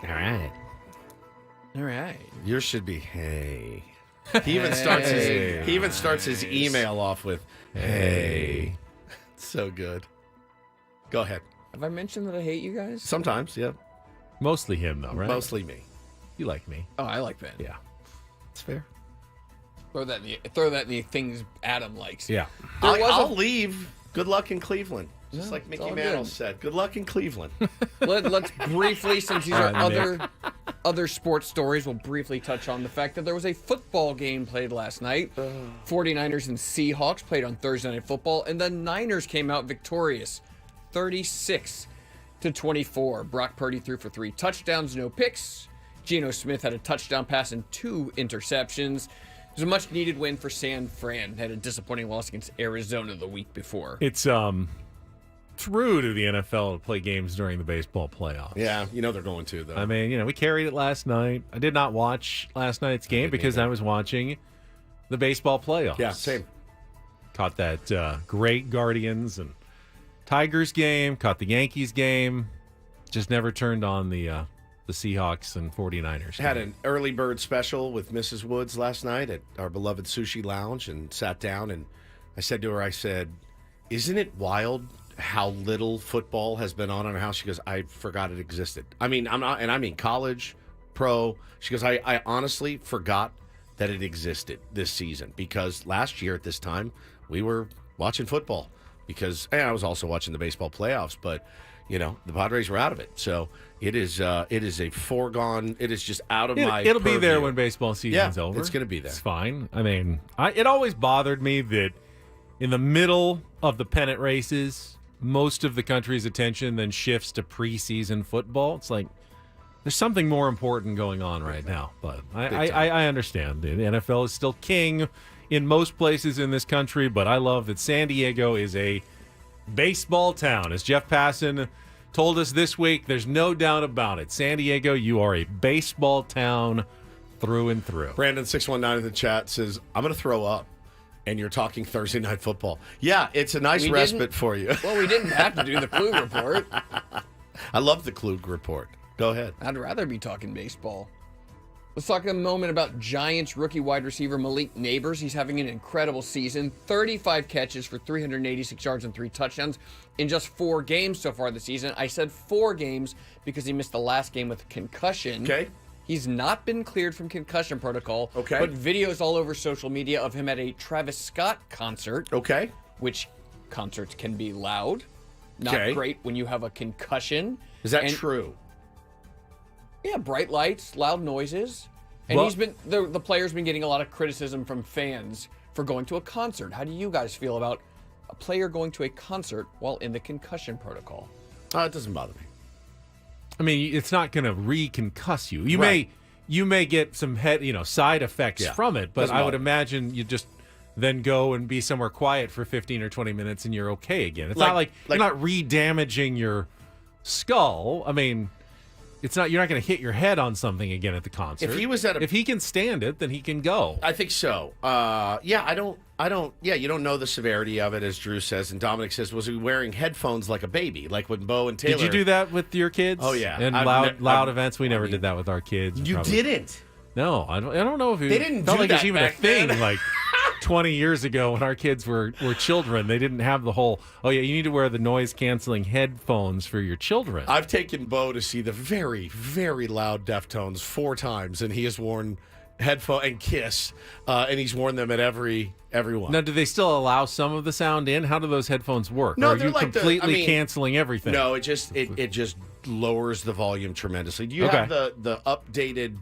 All right. All right. Yours should be hey. He even starts his email off with hey. So good. Go ahead. Have I mentioned that I hate you guys? Sometimes, yeah. Mostly him, though, right? Mostly me. You like me. Oh, I like Ben. Yeah. It's fair. Throw that in the things Adam likes. Yeah. I'll leave. Good luck in Cleveland. Just No, like it's Mickey all Mantle good. said. Good luck in Cleveland. Let's briefly, since these are other sports stories, we'll briefly touch on the fact that there was a football game played last night. 49ers and Seahawks played on Thursday Night Football, and the Niners came out victorious, 36-24. Brock Purdy threw for 3 touchdowns, no picks. Geno Smith had a touchdown pass and 2 interceptions. It was a much-needed win for San Fran. Had a disappointing loss against Arizona the week before. It's rude of the NFL to play games during the baseball playoffs. Yeah, they're going to, though. I mean, we carried it last night. I did not watch last night's game because I was watching the baseball playoffs. Yeah, same. Caught that great Guardians and Tigers game, caught the Yankees game. Just never turned on the Seahawks and 49ers. Had an early bird special with Mrs. Woods last night at our beloved Sushi Lounge and sat down, and I said to her, isn't it wild how little football has been on in our house? She goes, I forgot it existed. I mean, I mean college, pro. She goes, I honestly forgot that it existed this season because last year at this time we were watching football because I was also watching the baseball playoffs, but the Padres were out of it. So it is a foregone. It is just out of my It'll purview. be there when baseball season's over. It's going to be there. It's fine. I mean, it always bothered me that in the middle of the pennant races, most of the country's attention then shifts to preseason football. It's like there's something more important going on right now. But I understand. The NFL is still king in most places in this country, but I love that San Diego is a baseball town. As Jeff Passan told us this week, there's no doubt about it. San Diego, you are a baseball town through and through. Brandon 619 in the chat says, I'm going to throw up. And you're talking Thursday Night Football. Yeah, it's a nice respite for you. Well, we didn't have to do the Clug Report. I love the Clug Report. Go ahead. I'd rather be talking baseball. Let's talk a moment about Giants rookie wide receiver Malik Neighbors. He's having an incredible season. 35 catches for 386 yards and 3 touchdowns in just 4 games so far this season. I said 4 games because he missed the last game with a concussion. Okay. He's not been cleared from concussion protocol. Okay. But videos all over social media of him at a Travis Scott concert. Okay. Which concerts can be loud. Not Okay. great when you have a concussion. Is that true? Yeah, bright lights, loud noises. And Well- the player's been getting a lot of criticism from fans for going to a concert. How do you guys feel about a player going to a concert while in the concussion protocol? It doesn't bother me. I mean, it's not going to reconcuss you. Right. You may get some side effects Yeah. from it, but Doesn't I would bother me. imagine you just then go and be somewhere quiet for 15 or 20 minutes and you're okay again. It's not like you're not re-damaging your skull. I mean, it's not. You're not going to hit your head on something again at the concert. If he can stand it, then he can go. I think so. Yeah, I don't. Yeah, you don't know the severity of it, as Drew says, and Dominic says, was he wearing headphones like a baby, like when Bo and Taylor? Did you do that with your kids? Oh yeah, and loud events. We never did that with our kids. You didn't. No, I don't know if they didn't. Felt do like that it's even back a thing. then. Like 20 years ago, when our kids were children, they didn't have the whole. Oh yeah, you need to wear the noise canceling headphones for your children. I've taken Bo to see the very, very loud Deftones 4 times, and he has worn headphone and Kiss, and he's worn them at every one. Now, do they still allow some of the sound in? How do those headphones work? No, or are they're you like completely canceling everything? No, it just lowers the volume tremendously. Do you have the updated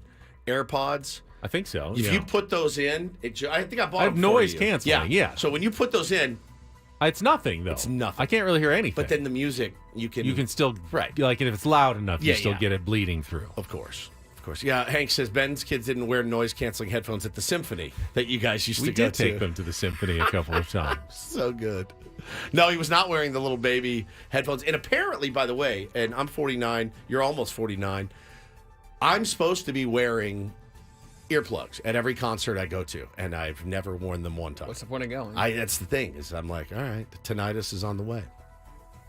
AirPods? I think so. If you put those in, I think I bought. I have them for noise you. canceling. Yeah. So when you put those in, it's nothing though. It's nothing. I can't really hear anything. But then the music, you can still right. Like if it's loud enough, you still get it bleeding through. Of course. Yeah, Hank says Ben's kids didn't wear noise-canceling headphones at the Symphony that you guys used to go to. We did take them to the Symphony a couple of times. So good. No, he was not wearing the little baby headphones. And apparently, by the way, and I'm 49, you're almost 49, I'm supposed to be wearing earplugs at every concert I go to, and I've never worn them one time. What's the point of going? That's the thing, is I'm like, all right, the tinnitus is on the way.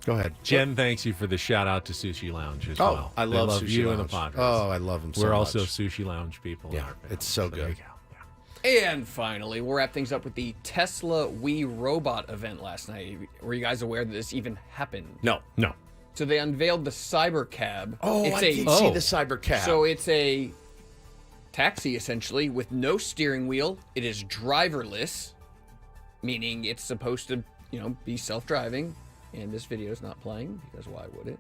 Go ahead. Jen thanks you for the shout out to Sushi Lounge as well. I love Sushi you Lounge. and the Padres. Oh, I love them so much. We're also Sushi Lounge people. Yeah, it's so good. There you go. And finally, we'll wrap things up with the Tesla We Robot event last night. Were you guys aware that this even happened? No. So they unveiled the Cyber Cab. Oh, I did see the Cyber Cab. So it's a taxi, essentially, with no steering wheel. It is driverless, meaning it's supposed to, be self-driving. And this video is not playing, because why would it?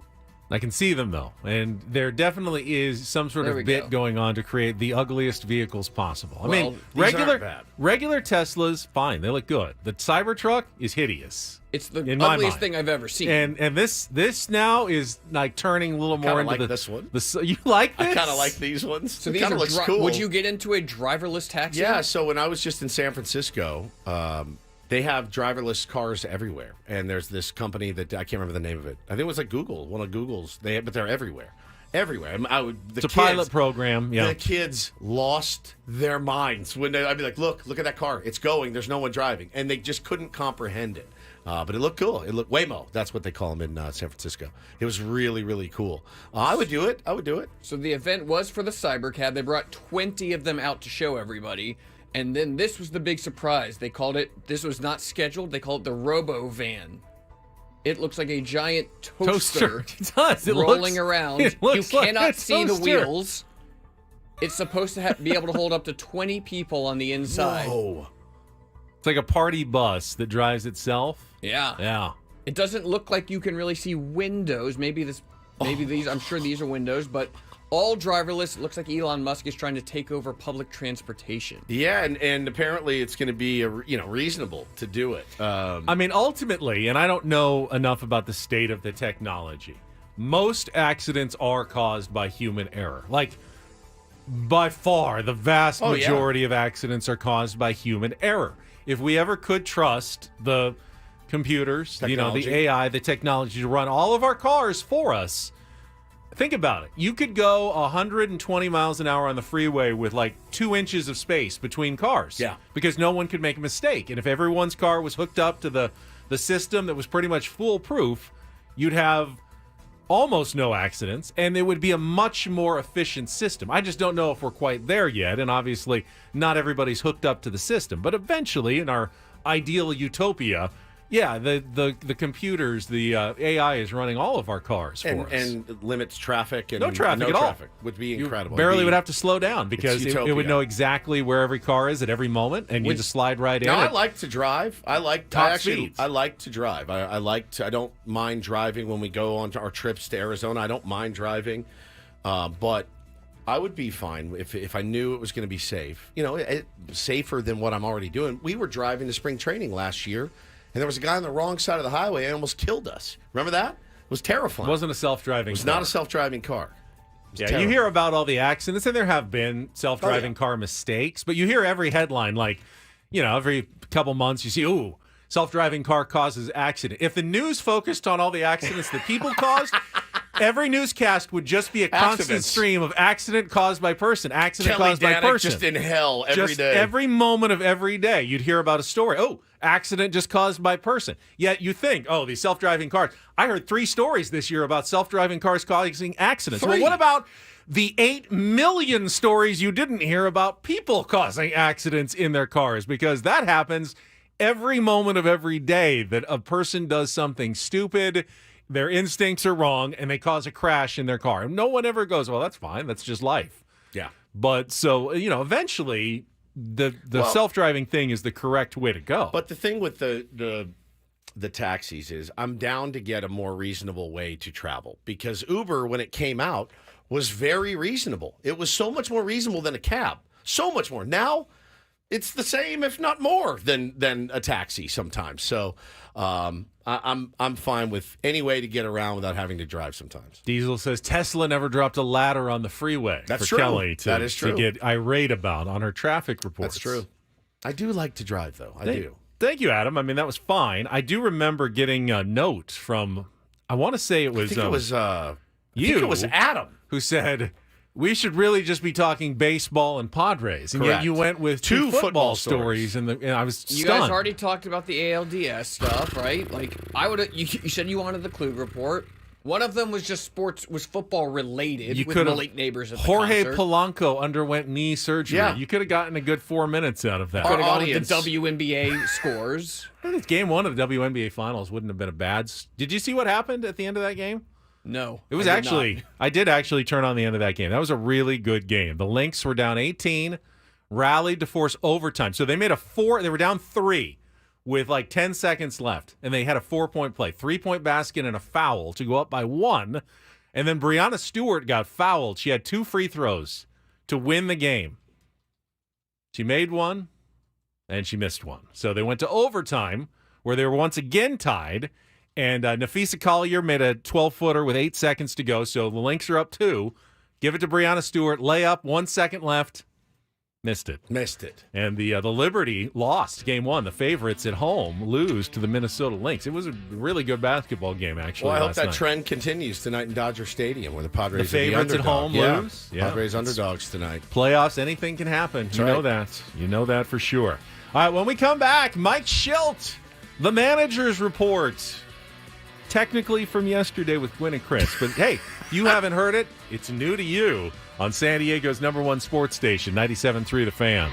I can see them, though. And there definitely is some sort of bit going on to create the ugliest vehicles possible. I mean, regular Teslas, fine. They look good. The Cybertruck is hideous. It's the ugliest thing I've ever seen. And this now is like turning a little more into this one. You like this? I kind of like these ones. So it these kind of looks cool. Would you get into a driverless taxi? Yeah, so when I was just in San Francisco, they have driverless cars everywhere, and there's this company that I can't remember the name of it. I think it was like Google, one of Google's. But they're everywhere. It's a pilot program. Yeah, the kids lost their minds when I'd be like, "Look at that car! It's going. There's no one driving," and they just couldn't comprehend it. But it looked cool. It looked Waymo. That's what they call them in San Francisco. It was really, really cool. I would do it. So the event was for the Cybercab. They brought 20 of them out to show everybody. And then this was the big surprise. They called it, this was not scheduled, they called it the Robo Van. It looks like a giant toaster. It does. Rolling around. You cannot see the toaster. wheels. It's supposed to be able to hold up to 20 people on the inside. Whoa. It's like a party bus that drives itself. Yeah. It doesn't look like you can really see windows. Maybe these, I'm sure these are windows, but all driverless. It looks like Elon Musk is trying to take over public transportation. Yeah, and apparently it's going to be reasonable to do it. I mean, ultimately, and I don't know enough about the state of the technology, most accidents are caused by human error. Like, by far, the vast majority of accidents are caused by human error. If we ever could trust the computers, the AI, the technology to run all of our cars for us, think about it. You could go 120 miles an hour on the freeway with like 2 inches of space between cars. Yeah. Because no one could make a mistake. And if everyone's car was hooked up to the system that was pretty much foolproof, you'd have almost no accidents, and it would be a much more efficient system. I just don't know if we're quite there yet, and obviously not everybody's hooked up to the system. But eventually, in our ideal utopia, the computers, the AI is running all of our cars for us. And limits traffic. And no traffic at all. Would be incredible. You barely would have to slow down because it would know exactly where every car is at every moment, and you just slide right in. Now, I like to drive. I like speeds. I like to drive. I don't mind driving when we go on our trips to Arizona. I don't mind driving, but I would be fine if I knew it was going to be safe. Safer than what I'm already doing. We were driving to spring training last year, and there was a guy on the wrong side of the highway and almost killed us. Remember that? It was terrifying. It wasn't a self-driving car. It was not a self-driving car. Yeah, terrible. You hear about all the accidents, and there have been self-driving car mistakes, but you hear every headline like, every couple months you see, ooh, self-driving car causes accident. If the news focused on all the accidents that people caused, every newscast would just be a constant stream of accident caused by person, accident Kelly caused by Danick person. just in hell every day. Every moment of every day, you'd hear about a story. Oh, accident just caused by person. Yet you think, oh, these self-driving cars. I heard 3 stories this year about self-driving cars causing accidents. 3. Well, what about the 8 million stories you didn't hear about people causing accidents in their cars? Because that happens every moment of every day, that a person does something stupid, their instincts are wrong, and they cause a crash in their car. And no one ever goes, well, that's fine. That's just life. Yeah. But so, eventually the self-driving thing is the correct way to go. But the thing with the taxis is I'm down to get a more reasonable way to travel, because Uber, when it came out, was very reasonable. It was so much more reasonable than a cab. So much more. Now it's the same, if not more, than a taxi sometimes. So I'm fine with any way to get around without having to drive sometimes. Diesel says Tesla never dropped a ladder on the freeway. That's for true. Kelly That is true. to get irate about on her traffic reports. That's true. I do like to drive, though. I do. Thank you, Adam. I mean, that was fine. I do remember getting a note from, I want to say it was, I think it was Adam, who said, we should really just be talking baseball and Padres. And Correct. yet you went with 2 football stories, and I was stunned. You guys already talked about the ALDS stuff, right? Like, you said you wanted the Clug report. One of them was just football related with Malik Neighbors at the Jorge concert. Polanco underwent knee surgery. Yeah. You could have gotten a good 4 minutes out of that. Could have gone with the WNBA scores. I think game 1 of the WNBA Finals wouldn't have been a bad. Did you see what happened at the end of that game? No. It was I did actually turn on the end of that game. That was a really good game. The Lynx were down 18, rallied to force overtime. So they made they were down 3 with like 10 seconds left, and they had a 4-point play, 3-point basket and a foul to go up by 1. And then Breanna Stewart got fouled. She had 2 free throws to win the game. She made 1, and she missed 1. So they went to overtime, where they were once again tied. And Nafisa Collier made a 12-footer with 8 seconds to go. So the Lynx are up 2. Give it to Breanna Stewart. Layup, 1 second left. Missed it. And the Liberty lost game 1. The favorites at home lose to the Minnesota Lynx. It was a really good basketball game, actually. Well, I hope that night. trend continues tonight in Dodger Stadium, where the Padres The favorites are the at home lose. Yeah. Padres underdogs tonight. Playoffs, anything can happen. That's You right. know that. You know that for sure. All right, when we come back, Mike Schilt, the manager's report. Technically from yesterday with Gwynn and Chris. But hey, if you haven't heard it, it's new to you on San Diego's #1 sports station, 97.3 The Fan.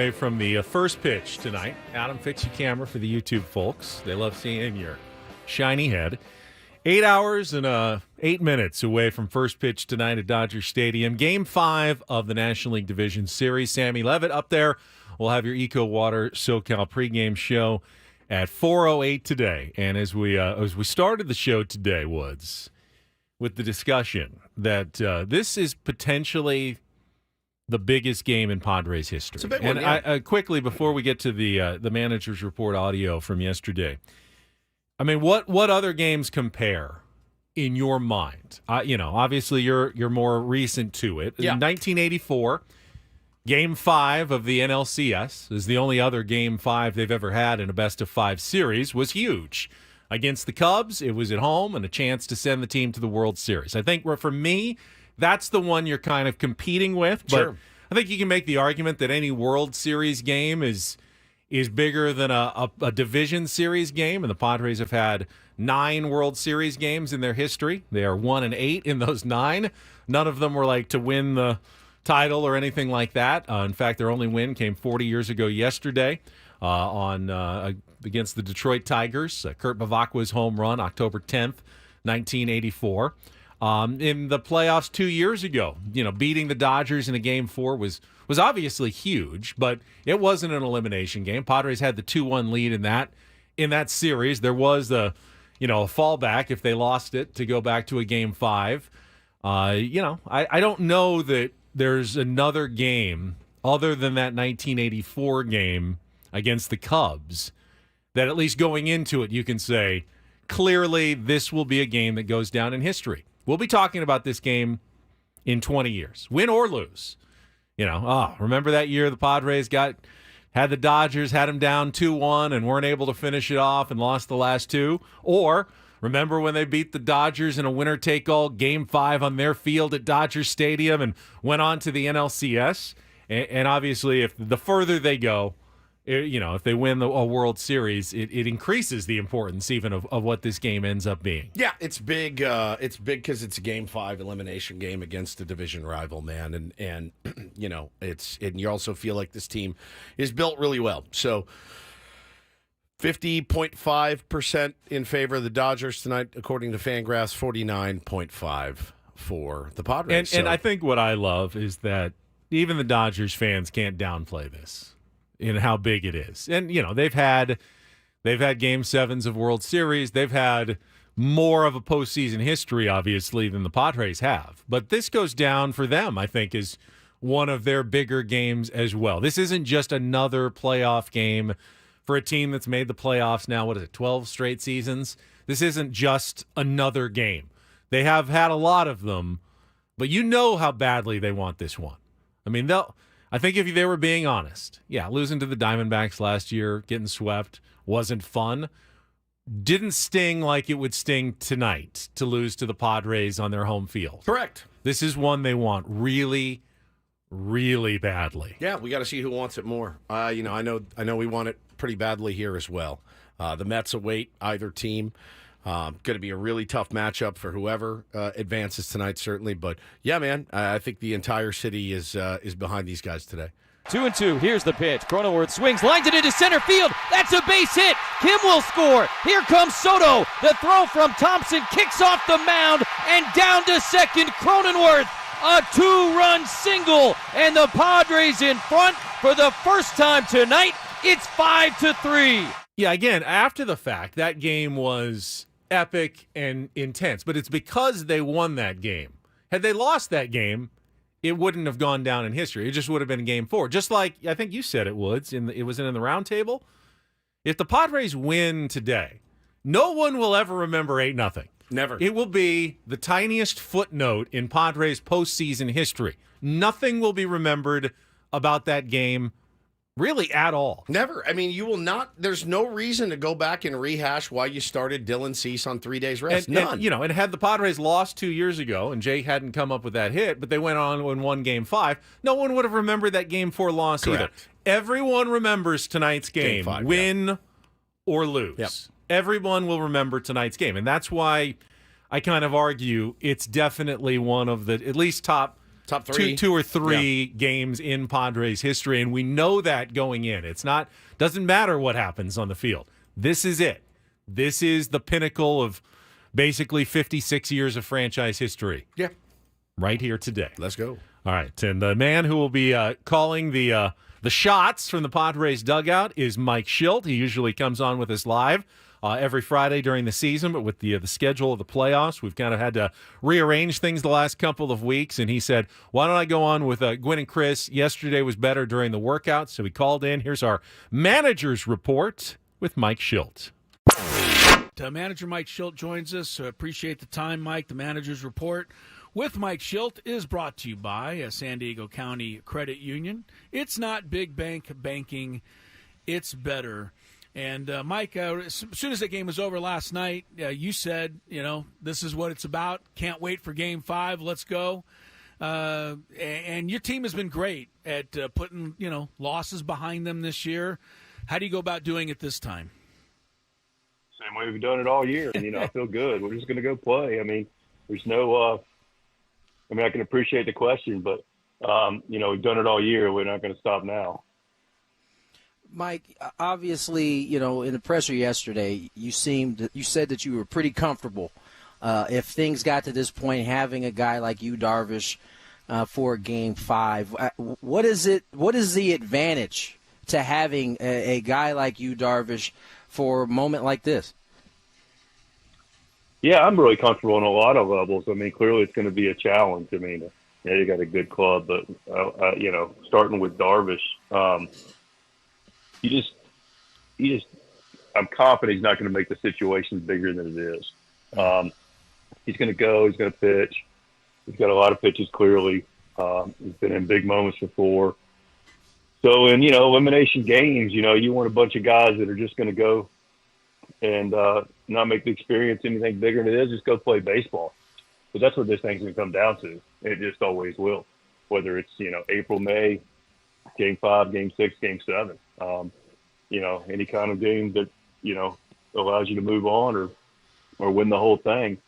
away from the first pitch tonight. Adam, fix your camera for the YouTube folks. They love seeing your shiny head. 8 hours and 8 minutes away from first pitch tonight at Dodger Stadium. Game 5 of the National League Division Series. Sammy Levit up there. We'll have your Eco Water SoCal pregame show at 4:08 today. And as we started the show today, Woods, with the discussion that this is potentially the biggest game in Padres history. It's a big and one, yeah. I quickly, before we get to the manager's report audio from yesterday, I mean, what other games compare in your mind? Obviously you're more recent to it. Yeah. In 1984, Game 5 of the NLCS is the only other Game 5 they've ever had in a best-of-5 series, was huge. Against the Cubs, it was at home and a chance to send the team to the World Series. I think for me, that's the one you're kind of competing with. But Sure. I think you can make the argument that any World Series game is bigger than a division series game, and the Padres have had 9 World Series games in their history. They are 1-8 in those 9. None of them were like to win the title or anything like that. In fact, their only win came 40 years ago yesterday against the Detroit Tigers. Kurt Bavacqua's home run, October 10th, 1984. In the playoffs 2 years ago, beating the Dodgers in a Game 4 was obviously huge, but it wasn't an elimination game. Padres had the 2-1 lead in that series. There was a fallback if they lost it to go back to a Game 5. I don't know that there's another game other than that 1984 game against the Cubs that, at least going into it, you can say clearly this will be a game that goes down in history. We'll be talking about this game in 20 years, win or lose. Remember that year the Padres had the Dodgers, had them down 2-1 and weren't able to finish it off and lost the last 2? Or remember when they beat the Dodgers in a winner-take-all Game 5 on their field at Dodger Stadium and went on to the NLCS? And obviously, if the further they go, if they win a World Series, it increases the importance even of what this game ends up being. Yeah, it's big. It's big because it's a Game 5 elimination game against a division rival, man, and you also feel like this team is built really well. So 50.5% in favor of the Dodgers tonight, according to Fangraphs. 49.5 for the Padres. And I think what I love is that even the Dodgers fans can't downplay this in how big it is. And they've had Game 7s of World Series. They've had more of a postseason history, obviously, than the Padres have. But this goes down for them, I think, as one of their bigger games as well. This isn't just another playoff game for a team that's made the playoffs now, 12 straight seasons? This isn't just another game. They have had a lot of them, but how badly they want this one. I mean, I think if they were being honest, losing to the Diamondbacks last year, getting swept, wasn't fun. Didn't sting like it would sting tonight to lose to the Padres on their home field. Correct. This is one they want really, really badly. Yeah, we got to see who wants it more. I know we want it pretty badly here as well. The Mets await either team. Going to be a really tough matchup for whoever advances tonight, certainly. But yeah, man, I think the entire city is behind these guys today. 2-2. Here's the pitch. Cronenworth swings, lines it into center field. That's a base hit. Kim will score. Here comes Soto. The throw from Thompson kicks off the mound and down to second. Cronenworth, a 2-run single, and the Padres in front for the first time tonight. It's 5-3. Yeah, again, after the fact, that game was epic and intense, but it's because they won that game. Had they lost that game, it wouldn't have gone down in history. It just would have been Game 4. Just like I think you said it, Woods. It was in the round table. If the Padres win today, no one will ever remember 8-0. Never. It will be the tiniest footnote in Padres postseason history. Nothing will be remembered about that game really at all. Never. I mean, you will not. There's no reason to go back and rehash why you started Dylan Cease on 3 days rest. None. And had the Padres lost 2 years ago and Jay hadn't come up with that hit, but they went on and won Game 5, no one would have remembered that Game 4 loss either. Everyone remembers tonight's game 5, win or lose. Yep. Everyone will remember tonight's game. And that's why I kind of argue it's definitely one of the at least top Top three. Two or three games in Padres history, and we know that going in. Doesn't matter what happens on the field. This is it. This is the pinnacle of basically 56 years of franchise history. Yeah. Right here today. Let's go. All right, and the man who will be calling the shots from the Padres dugout is Mike Schilt. He usually comes on with us live every Friday during the season, but with the schedule of the playoffs, we've kind of had to rearrange things the last couple of weeks, and he said, why don't I go on with Gwen and Chris? Yesterday was better during the workout, so he called in. Here's our manager's report with Mike Schilt. Manager Mike Schilt joins us. Appreciate the time, Mike. The manager's report with Mike Schilt is brought to you by San Diego County Credit Union. It's not big bank banking. It's better. And, Mike, as soon as that game was over last night, you said, this is what it's about. Can't wait for Game 5. Let's go. And your team has been great at putting, losses behind them this year. How do you go about doing it this time? Same way we've done it all year. And, I feel good. We're just going to go play. I mean, there's no I can appreciate the question, but, we've done it all year. We're not going to stop now. Mike, obviously, in the presser yesterday, you said that you were pretty comfortable if things got to this point, having a guy like you, Darvish, for Game 5. What is the advantage to having a guy like you, Darvish, for a moment like this? Yeah, I'm really comfortable on a lot of levels. I mean, clearly it's going to be a challenge. I mean, you got a good club, but starting with Darvish. I'm confident he's not going to make the situation bigger than it is. He's going to go, he's going to pitch. He's got a lot of pitches clearly. He's been in big moments before. So in, elimination games, you want a bunch of guys that are just going to go and not make the experience anything bigger than it is, just go play baseball. But that's what this thing's going to come down to. It just always will, whether it's, April, May, Game 5, Game 6, Game 7. Any kind of game that, allows you to move on or win the whole thing.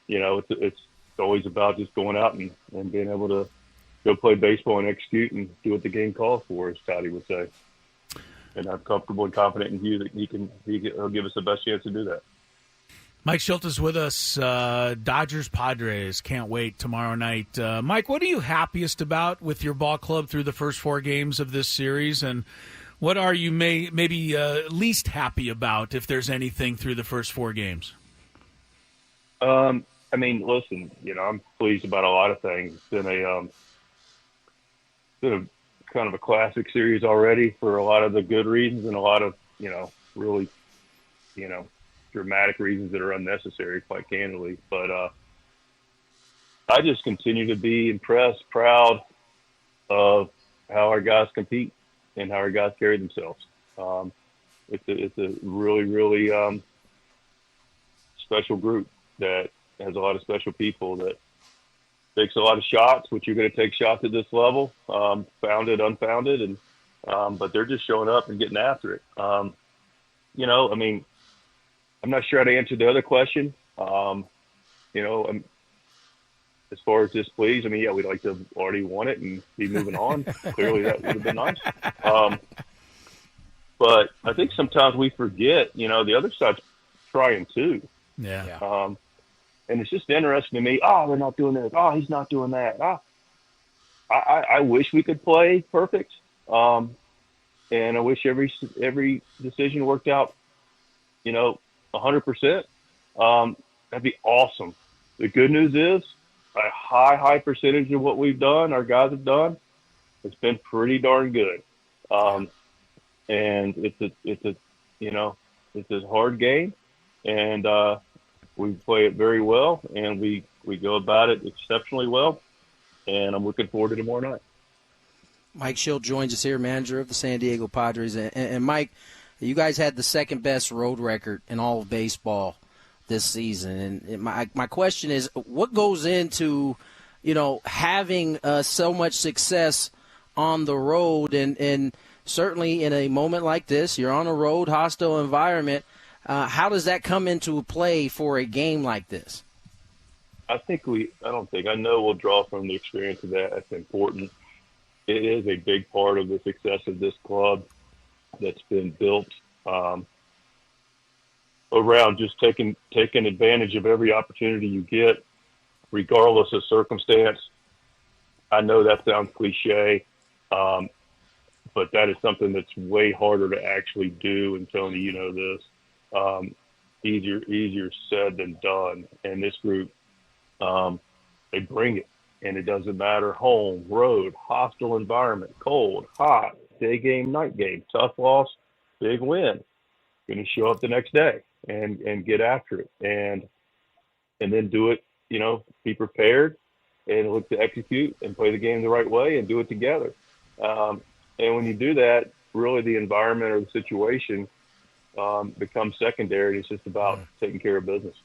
It's always about just going out and being able to go play baseball and execute and do what the game calls for, as Scotty would say. And I'm comfortable and confident in Hugh that he'll give us the best chance to do that. Mike Schilt is with us. Dodgers Padres, can't wait tomorrow night. Mike, what are you happiest about with your ball club through the first 4 games of this series, and what are you maybe least happy about, if there's anything, through the first 4 games? Listen, I'm pleased about a lot of things. It's been a kind of a classic series already for a lot of the good reasons and a lot of, really, dramatic reasons that are unnecessary, quite candidly. But I just continue to be impressed, proud of how our guys compete and how our guys carry themselves. It's a really, really special group that has a lot of special people that takes a lot of shots, which you're going to take shots at this level, founded, unfounded, and but they're just showing up and getting after it. I'm not sure how to answer the other question. As far as displeased, we'd like to have already won it and be moving on. Clearly, that would have been nice. But I think sometimes we forget, the other side's trying too. Yeah. And it's just interesting to me. Oh, they're not doing this. Oh, he's not doing that. I wish we could play perfect. And I wish every decision worked out, 100%. That'd be awesome. The good news is a high percentage of what we've done, our guys have done, it's been pretty darn good. And it's a hard game, and we play it very well, and we go about it exceptionally well, and I'm looking forward to tomorrow night. Mike Schilt joins us here, manager of the San Diego Padres. And Mike, you guys had the second best road record in all of baseball this season. And my question is, what goes into, having so much success on the road? And certainly in a moment like this, you're on a road, hostile environment. How does that come into play for a game like this? I know we'll draw from the experience of that. That's important. It is a big part of the success of this club that's been built around just taking advantage of every opportunity you get, regardless of circumstance. I know that sounds cliche, but that is something that's way harder to actually do. And Tony, you know this, easier said than done. And this group, they bring it, and it doesn't matter home, road, hostile environment, cold, hot, day game, night game, tough loss, big win. Going to show up the next day and get after it, and then do it. Be prepared and look to execute and play the game the right way and do it together. And when you do that, really the environment or the situation becomes secondary. It's just about taking care of business.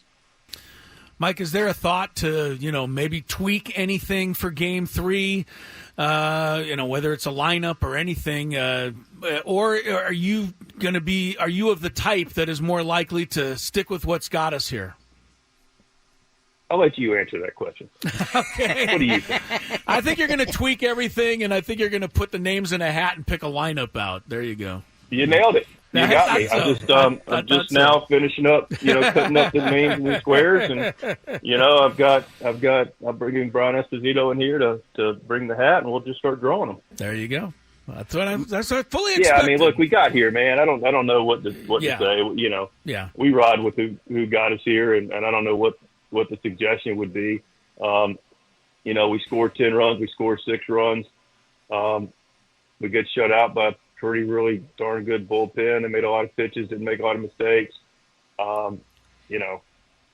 Mike, is there a thought to, maybe tweak anything for Game 3, whether it's a lineup or anything, or are you of the type that is more likely to stick with what's got us here? I'll let you answer that question. Okay. What do you think? I think you're going to tweak everything, and I think you're going to put the names in a hat and pick a lineup out. There you go. You nailed it. You got me. I'm just now finishing up, cutting up the names and the squares, and I'm bringing Brian Esposito in here to bring the hat, and we'll just start drawing them. There you go. That's what I fully expected. Yeah, I mean, look, we got here, man. I don't know what to say. Yeah. We ride with who got us here, and I don't know what the suggestion would be. We scored 10 runs, we scored 6 runs. We get shut out by pretty really darn good bullpen. They made a lot of pitches, didn't make a lot of mistakes. I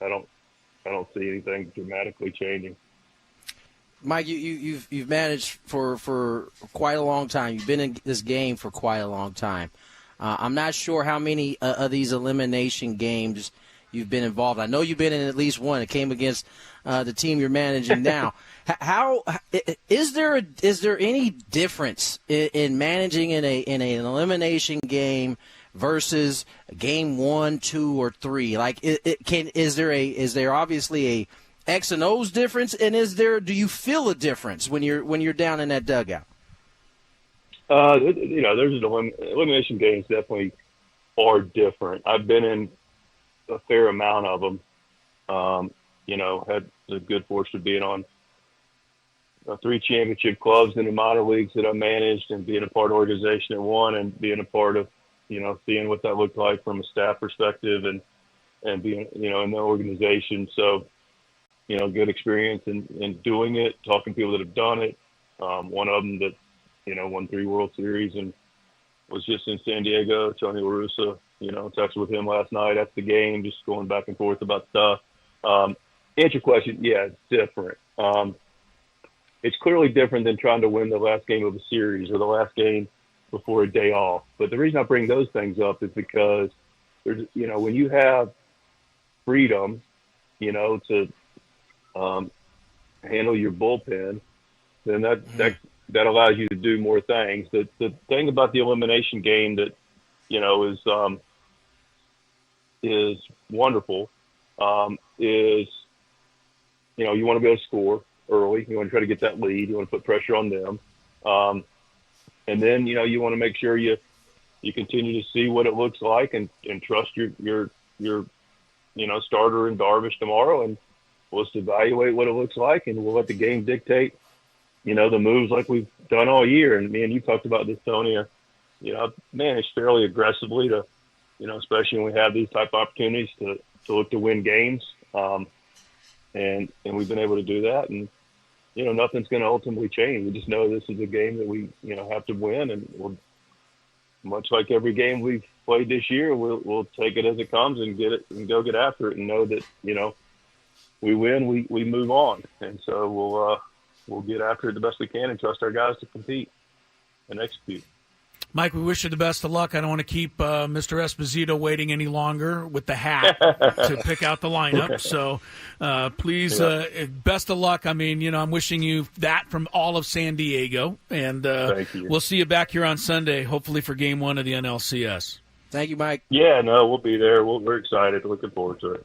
don't see anything dramatically changing. Mike, you've managed for quite a long time. You've been in this game for quite a long time. I'm not sure how many of these elimination games you've been involved. I know you've been in at least one. It came against the team you're managing now. How is there any difference in managing in an elimination game versus game 1, 2, or 3? Like, is there obviously a X and O's difference, and do you feel a difference when you're down in that dugout? There's elimination games definitely are different. I've been in a fair amount of them. Had the good fortune of being on 3 championship clubs in the minor leagues that I managed, and being a part of the organization at one, and being a part of, seeing what that looked like from a staff perspective, and being, in the organization. So, good experience in doing it, talking to people that have done it. One of them that, won 3 World Series and was just in San Diego, Tony La Russa, texted with him last night after the game, just going back and forth about stuff. Answer your question, yeah, it's different. It's clearly different than trying to win the last game of a series or the last game before a day off. But the reason I bring those things up is because there's, when you have freedom, to handle your bullpen, then that allows you to do more things. The thing about the elimination game that, is wonderful, is, you want to be able to score early. You want to try to get that lead. You want to put pressure on them. And then, you want to make sure you continue to see what it looks like and trust your starter in Darvish tomorrow, and we'll just evaluate what it looks like, and we'll let the game dictate, the moves like we've done all year. And me and you talked about this, Tony. Managed fairly aggressively to, especially when we have these type of opportunities to look to win games. And we've been able to do that, and nothing's going to ultimately change. We just know this is a game that we have to win, and we'll, much like every game we've played this year, we'll take it as it comes and get it and go get after it, and know that we win, we move on, and so we'll get after it the best we can and trust our guys to compete and execute. Mike, we wish you the best of luck. I don't want to keep Mr. Esposito waiting any longer with the hat to pick out the lineup. So please, best of luck. I mean, I'm wishing you that from all of San Diego. And we'll see you back here on Sunday, hopefully for Game 1 of the NLCS. Thank you, Mike. Yeah, no, we'll be there. We're excited. Looking forward to it.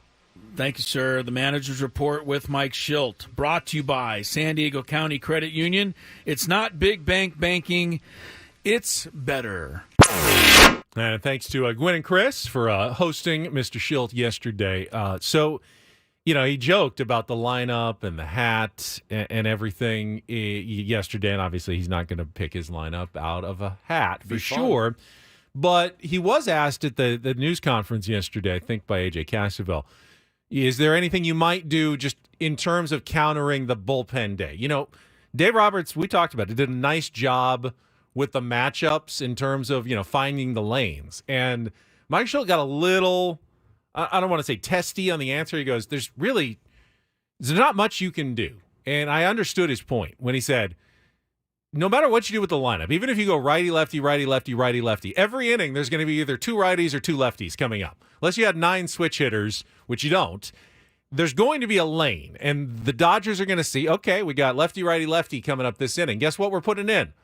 Thank you, sir. The Manager's Report with Mike Schilt, brought to you by San Diego County Credit Union. It's not big bank banking, it's better. And thanks to Gwen and Chris for hosting Mr. Schilt yesterday. He joked about the lineup and the hat and everything yesterday, and obviously he's not going to pick his lineup out of a hat for sure. But he was asked at the news conference yesterday, I think by AJ Cassavell, is there anything you might do just in terms of countering the bullpen day? Dave Roberts, we talked about it, did a nice job with the matchups in terms of, finding the lanes. And Mike Schilt got a little, I don't want to say testy on the answer. He goes, there's not much you can do. And I understood his point when he said, no matter what you do with the lineup, even if you go righty, lefty, righty, lefty, righty, lefty, every inning there's going to be either two righties or two lefties coming up. Unless you had 9 switch hitters, which you don't, there's going to be a lane. And the Dodgers are going to see, okay, we got lefty, righty, lefty coming up this inning. Guess what we're putting in?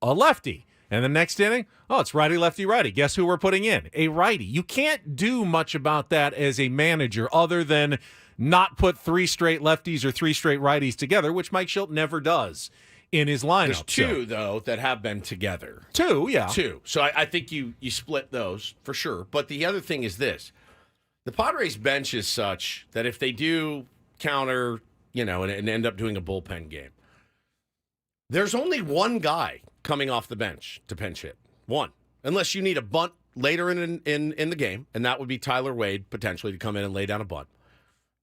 A lefty. And the next inning, it's righty, lefty, righty. Guess who we're putting in? A righty. You can't do much about that as a manager other than not put 3 straight lefties or 3 straight righties together, which Mike Schilt never does in his lineup. There's 2, though, that have been together. 2, yeah. 2. So I think you split those for sure. But the other thing is this. The Padres bench is such that if they do counter, and end up doing a bullpen game, there's only one guy coming off the bench to pinch hit. One. Unless you need a bunt later in the game, and that would be Tyler Wade potentially to come in and lay down a bunt.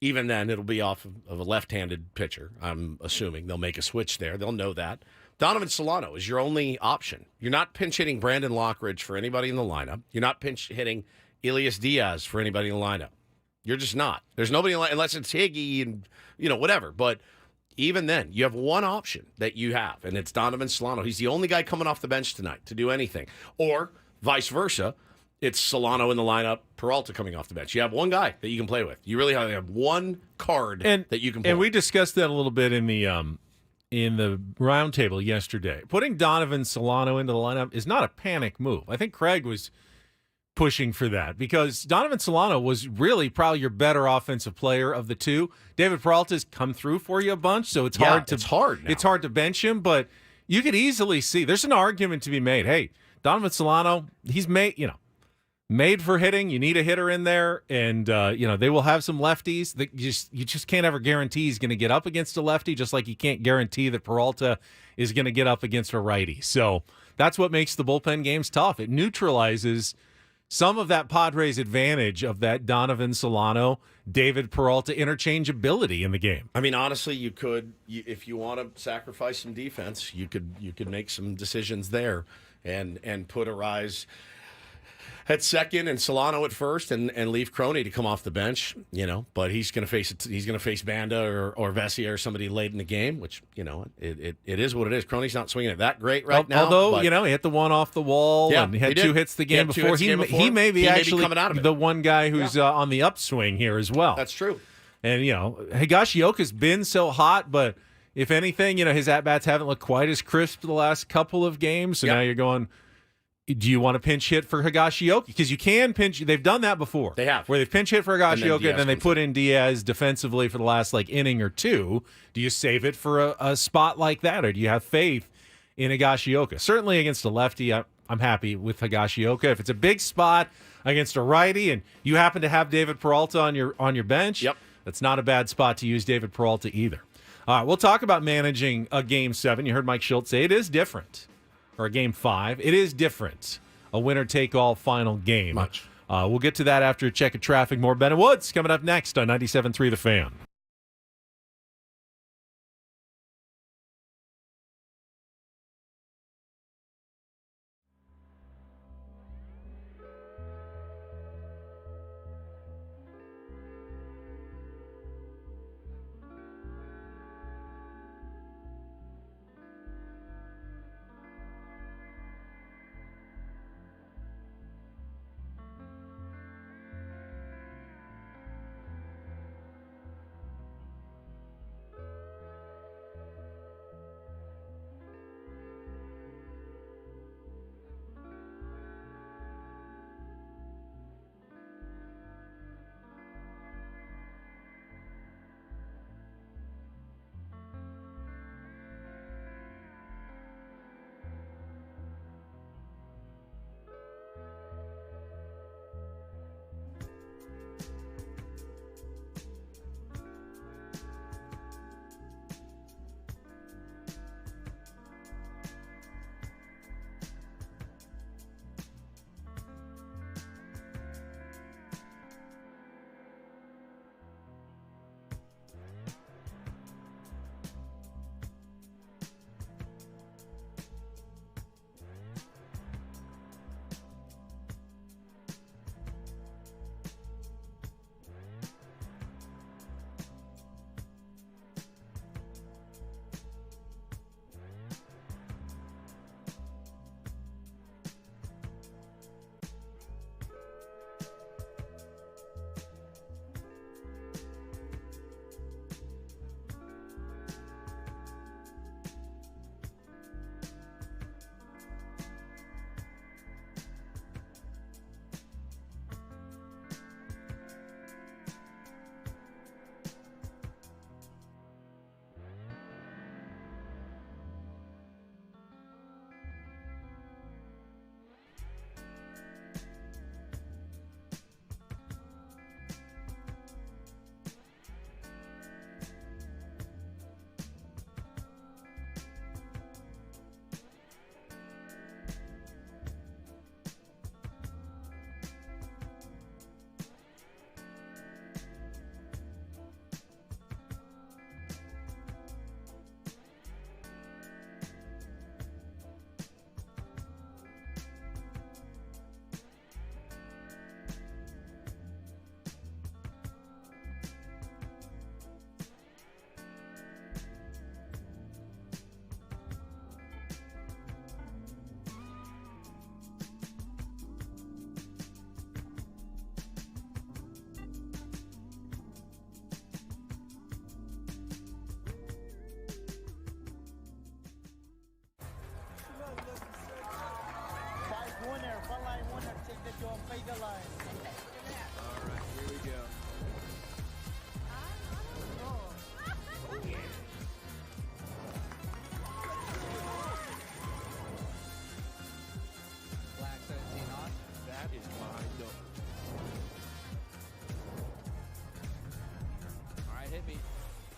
Even then, it'll be off of a left-handed pitcher. I'm assuming they'll make a switch there. They'll know that. Donovan Solano is your only option. You're not pinch hitting Brandon Lockridge for anybody in the lineup. You're not pinch hitting Elias Diaz for anybody in the lineup. You're just not. There's nobody unless it's Higgy and whatever. But even then, you have one option that you have, and it's Donovan Solano. He's the only guy coming off the bench tonight to do anything. Or vice versa. It's Solano in the lineup, Peralta coming off the bench. You have one guy that you can play with. You really have one card that you can play. And we discussed that a little bit in the roundtable yesterday. Putting Donovan Solano into the lineup is not a panic move. I think Craig was pushing for that because Donovan Solano was really probably your better offensive player of the 2. David Peralta's come through for you a bunch, so it's hard to it's hard to bench him, but you could easily see there's an argument to be made. Hey, Donovan Solano, he's made for hitting. You need a hitter in there, and they will have some lefties. That you just can't ever guarantee he's going to get up against a lefty, just like you can't guarantee that Peralta is going to get up against a righty. So that's what makes the bullpen games tough. It neutralizes some of that Padres advantage of that Donovan Solano, David Peralta interchangeability in the game. I mean, honestly, you could, if you want to sacrifice some defense, you could make some decisions there and put Arise at second and Solano at first, and leave Crony to come off the bench. But he's going to face Banda or Vesia or somebody late in the game, which it is what it is. Crony's not swinging it that great right now. Although he hit the one off the wall and he had 2 hits the game before. He may be actually coming out of it. The one guy who's on the upswing here as well. That's true. And Higashioka's been so hot, but if anything, his at bats haven't looked quite as crisp the last couple of games. So now you're going, do you want to pinch hit for Higashioka? Because you can pinch. They've done that before. They have. Where they've pinch hit for Higashioka and then they put in Diaz defensively for the last inning or 2. Do you save it for a spot like that, or do you have faith in Higashioka? Certainly against a lefty, I'm happy with Higashioka. If it's a big spot against a righty and you happen to have David Peralta on your bench, that's not a bad spot to use David Peralta either. All right, we'll talk about managing a Game 7. You heard Mike Schilt say it is different. Or a Game 5. It is different. A winner-take-all final game. Much. We'll get to that after a check of traffic. More Ben and Woods coming up next on 97.3 The Fan.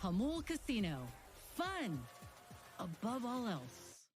Hamul Casino. Fun above all else.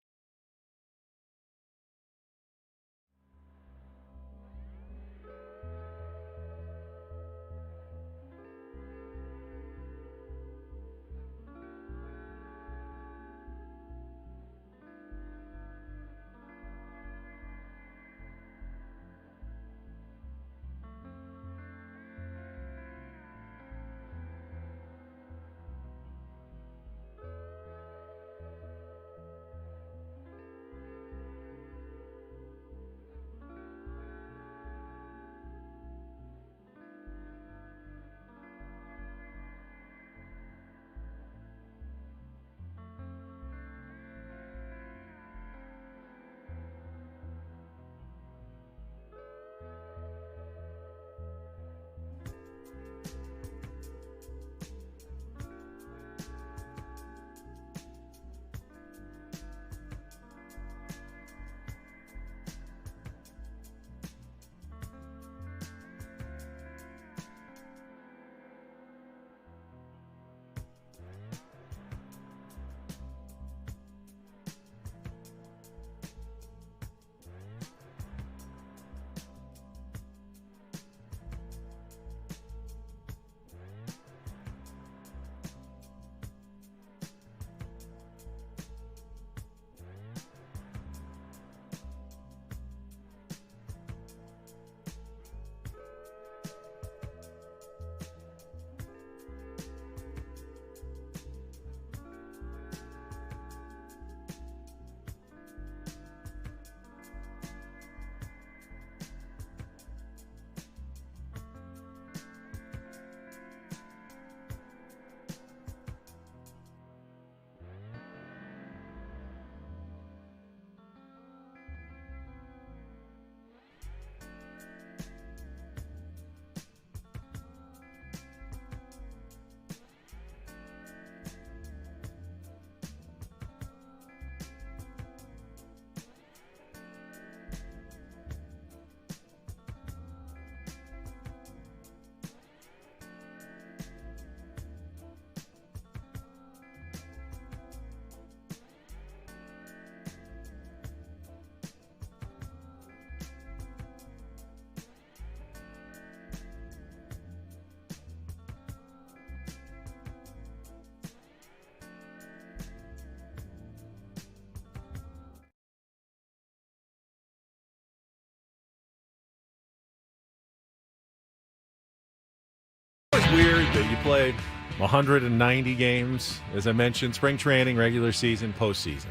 It's weird that you play 190 games, as I mentioned, spring training, regular season, postseason.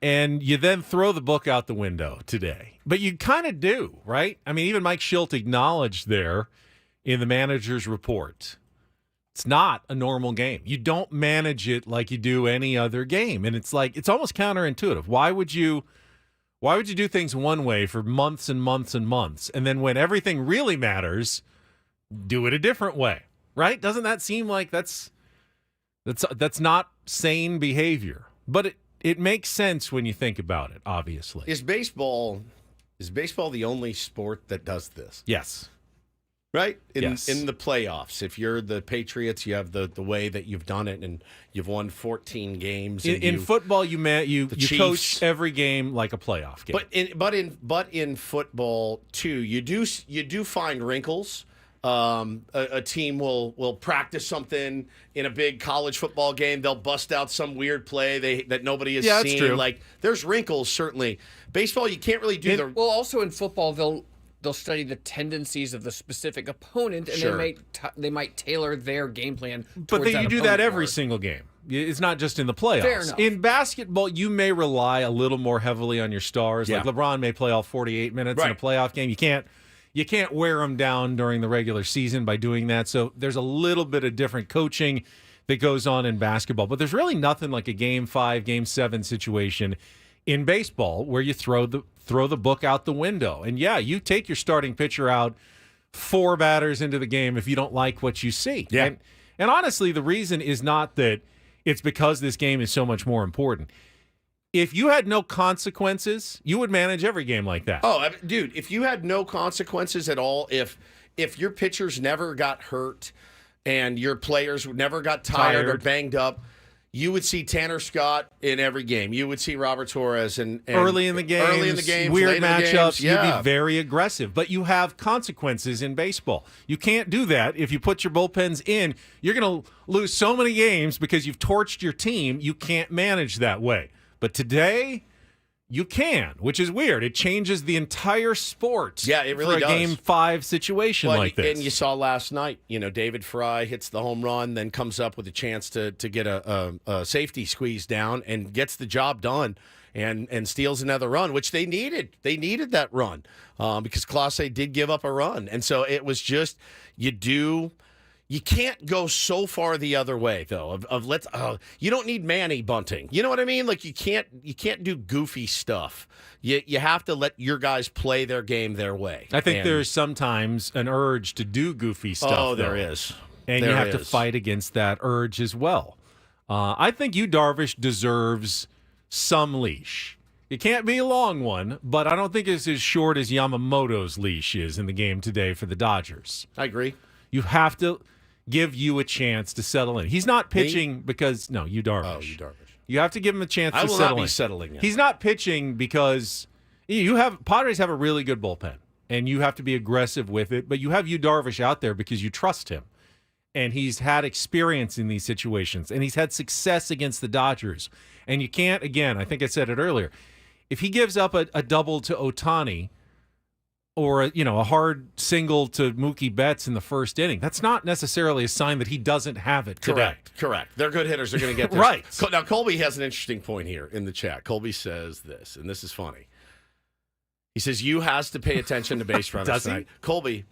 And you then throw the book out the window today. But you kind of do, right? I mean, even Mike Schilt acknowledged there in the manager's report, it's not a normal game. You don't manage it like you do any other game. And it's like, it's almost counterintuitive. Why would you do things one way for months and months and months, and then when everything really matters, do it a different way, right? Doesn't that seem like that's not sane behavior? But it makes sense when you think about it, obviously. Is baseball the only sport that does this? Yes. Right? Yes. In the playoffs. If you're the Patriots, you have the way that you've done it, and you've won 14 games. In football, you Chiefs. coach every game like a playoff game. But in football too, you do find wrinkles. A team will practice something in a big college football game. They'll bust out some weird play that nobody has seen. That's true. Like, there's wrinkles, certainly. Baseball, you can't really do Well, also in football, they'll study the tendencies of the specific opponent, and Sure. they might tailor their game plan. But towards you do that every more. single game. It's not just in the playoffs. Fair enough. In basketball, you may rely a little more heavily on your stars. Yeah. Like LeBron may play all 48 minutes in a Right. playoff game. You can't wear them down during the regular season by doing that. So there's a little bit of different coaching that goes on in basketball. But there's really nothing like a Game 5, Game 7 situation in baseball where you throw the book out the window. And yeah, you take your starting pitcher out 4 batters into the game if you don't like what you see. Yeah. And honestly, the reason is not that it's because this game is so much more important. If you had no consequences, you would manage every game like that. Oh, dude, if you had no consequences at all, if your pitchers never got hurt, and your players never got tired or banged up, you would see Tanner Scott in every game. You would see Robert Torres and early in the games, weird matchups. You'd be very aggressive, but you have consequences in baseball. You can't do that if you put your bullpens in. You're going to lose so many games because you've torched your team. You can't manage that way. But today, you can, which is weird. It changes the entire sport. Yeah, it really for a does. Game 5 situation like this. And you saw last night, David Fry hits the home run, then comes up with a chance to get a safety squeeze down and gets the job done and steals another run, which they needed. They needed that run because Clase did give up a run. And so it was just, you can't go so far the other way, though. You don't need Manny bunting. You know what I mean? Like you can't do goofy stuff. You have to let your guys play their game their way. I think there's sometimes an urge to do goofy stuff. Oh, there is, and you have to fight against that urge as well. I think Darvish deserves some leash. It can't be a long one, but I don't think it's as short as Yamamoto's leash is in the game today for the Dodgers. I agree. You have to give you a chance to settle in. He's not pitching because Darvish. Oh, Darvish. You have to give him a chance to settle in. I will not be settling in. He's not pitching because Padres have a really good bullpen, and you have to be aggressive with it, but you have Darvish out there because you trust him. And he's had experience in these situations, and he's had success against the Dodgers. And you can't, again, I think I said it earlier, if he gives up a double to Ohtani, or a hard single to Mookie Betts in the first inning, that's not necessarily a sign that he doesn't have it today. Correct. They're good hitters. They're going to get this. Right. Now, Colby has an interesting point here in the chat. Colby says this, and this is funny. He says, you has to pay attention to base runners Does tonight. he? Colby,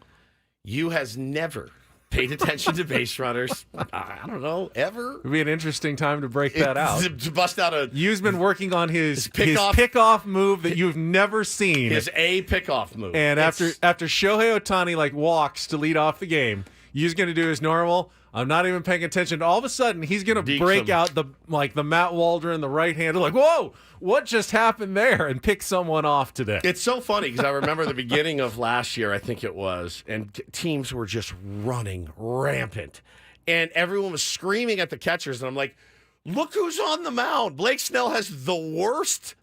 you has never paid attention to base runners. I don't know, ever. It would be an interesting time to break that out. To bust out You've been working on his pickoff pickoff move that you've never seen. his pickoff move. And after Shohei Ohtani walks to lead off the game, he's going to do his normal. I'm not even paying attention. All of a sudden, he's going to break out the Matt Waldron, the right hander, whoa, what just happened there? And pick someone off today. It's so funny because I remember the beginning of last year, I think it was, and teams were just running rampant. And everyone was screaming at the catchers. And I'm like, look who's on the mound. Blake Snell has the worst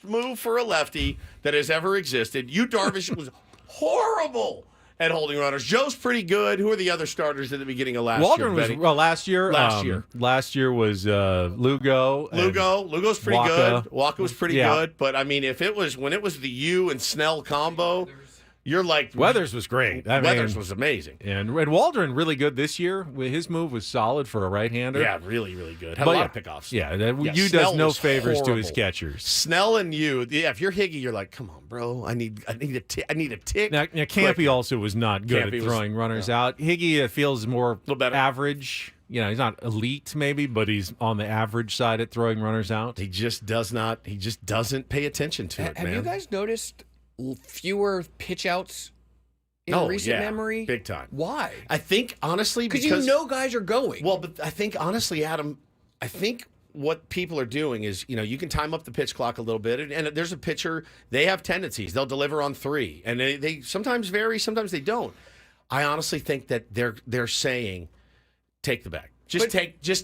move for a lefty that has ever existed. Darvish was horrible at holding runners. Joe's pretty good. Who are the other starters at the beginning of last Waldron year? was last year. Last year was Lugo. Lugo's pretty Waka. good. Waka was pretty good. But I mean, when it was the you and Snell combo, you're like Weathers was great. Weathers was amazing. And Waldron really good this year. His move was solid for a right-hander. Yeah, really, really good. Had a lot of pickoffs. Yeah, you does no favors to his catchers. Snell and you. Yeah, if you're Higgy, you're like, come on, bro. I need a tick. Now Campy also was not good at throwing runners out. Higgy feels more average. He's not elite maybe, but he's on the average side at throwing runners out. He just doesn't pay attention to it, man. Have you guys noticed fewer pitch outs in recent memory? Big time. Why? I think, honestly, because guys are going. Well, but I think, honestly, Adam, what people are doing is, you can time up the pitch clock a little bit, and there's a pitcher, they have tendencies. They'll deliver on 3, and they sometimes vary, sometimes they don't. I honestly think that they're saying, take the bag. Just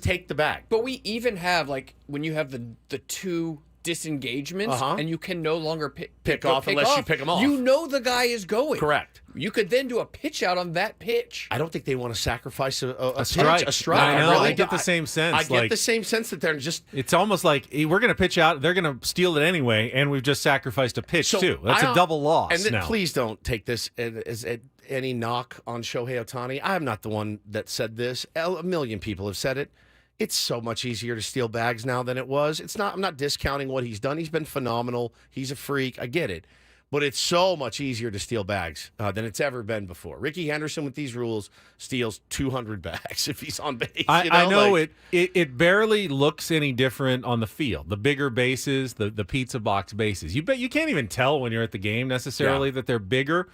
take the bag. But we even have, when you have the two disengagements, and you can no longer pick off unless you pick them off. You know the guy is going. Correct. You could then do a pitch out on that pitch. I don't think they want to sacrifice a strike. I know. Really I get the same sense. I get the same sense that they're just. It's almost like we're going to pitch out. They're going to steal it anyway, and we've just sacrificed a pitch too. That's a double loss. And then, now. Please don't take this as any knock on Shohei Ohtani. I'm not the one that said this. A million people have said it. It's so much easier to steal bags now than it was. I'm not discounting what he's done. He's been phenomenal. He's a freak. I get it. But it's so much easier to steal bags than it's ever been before. Ricky Henderson, with these rules, steals 200 bags if he's on base. I know it barely looks any different on the field. The bigger bases, the pizza box bases. You can't even tell when you're at the game necessarily that they're bigger.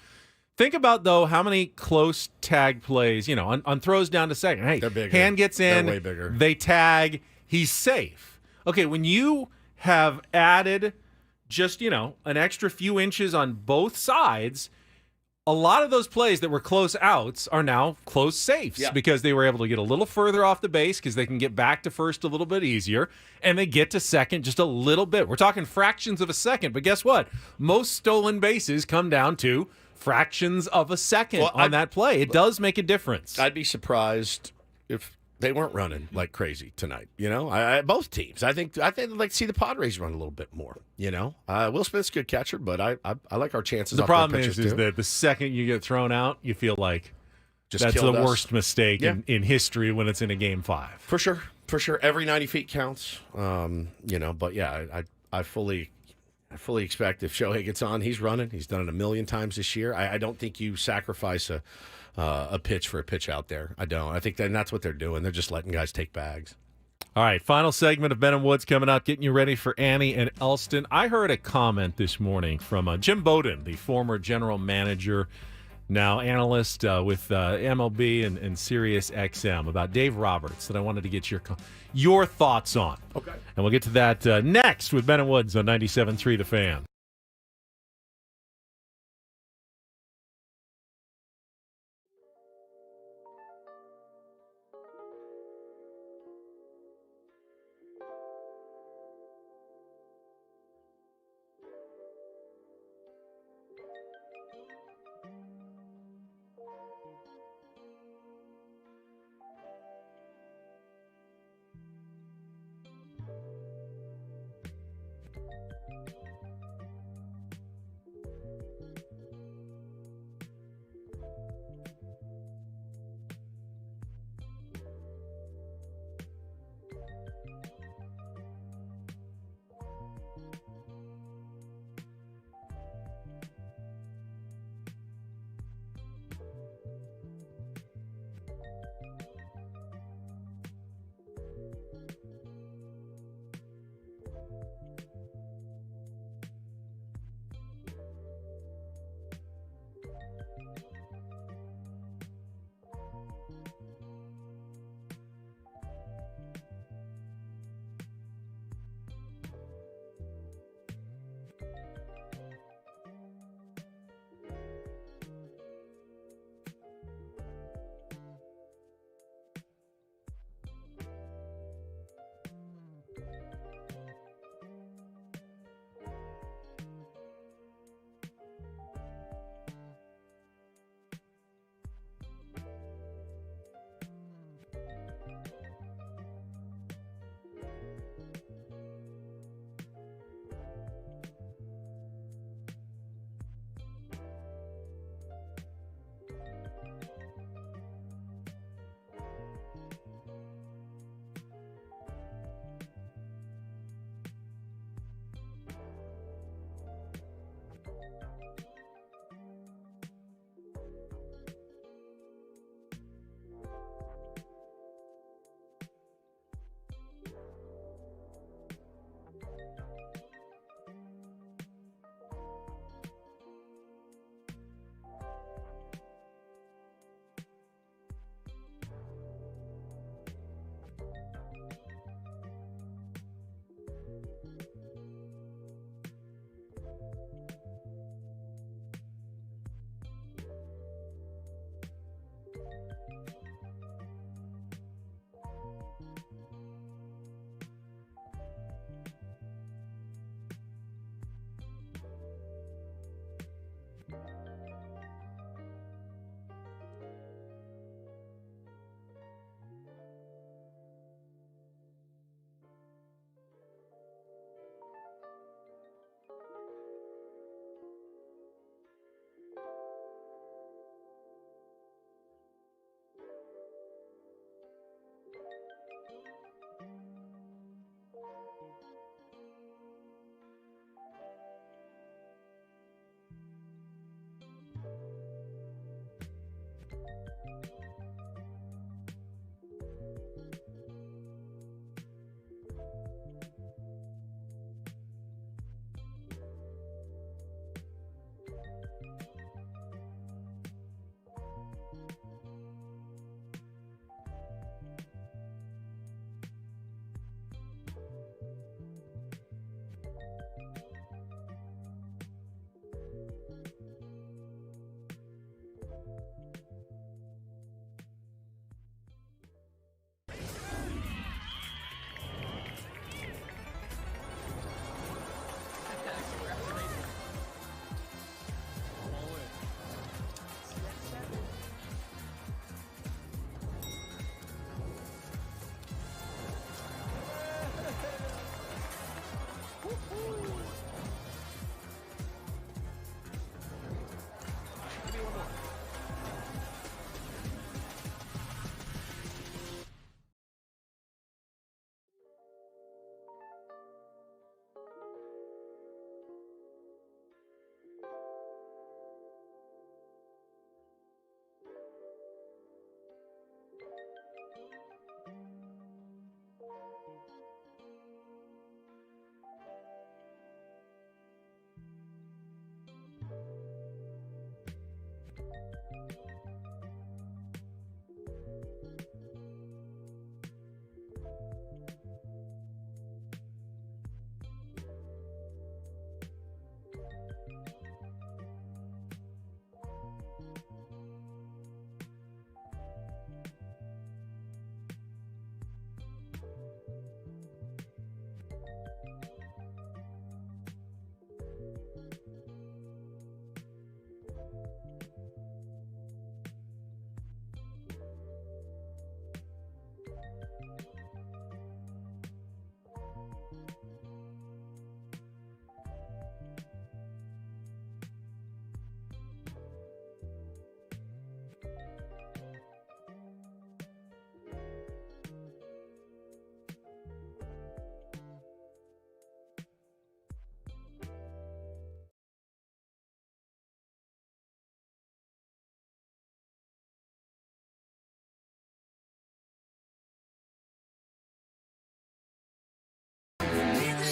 Think about, though, how many close tag plays, on throws down to second. Hey, they're bigger. Hand gets in. They're way bigger. They tag. He's safe. Okay, when you have added just, an extra few inches on both sides, a lot of those plays that were close outs are now close safes because they were able to get a little further off the base because they can get back to first a little bit easier, and they get to second just a little bit. We're talking fractions of a second, but guess what? Most stolen bases come down to fractions of a second on that play. It does make a difference. I'd be surprised if they weren't running like crazy tonight. Both teams. I think I'd like to see the Padres run a little bit more. Will Smith's a good catcher, but I like our chances. The off their problem pitchers, is too. that the second you get thrown out, you feel like Just that's the killed us. worst mistake in history when it's in a Game 5. For sure. Every 90 feet counts. But yeah, I fully expect if Shohei gets on, he's running. He's done it a million times this year. I don't think you sacrifice a pitch for a pitch out there. I don't. I think that's what they're doing. They're just letting guys take bags. All right, final segment of Ben and Woods coming up, getting you ready for Annie and Elston. I heard a comment this morning from Jim Bowden, the former general manager, now analyst with MLB and Sirius XM, about Dave Roberts that I wanted to get your thoughts on. Okay. And we'll get to that next with Ben and Woods on 97.3 The Fan.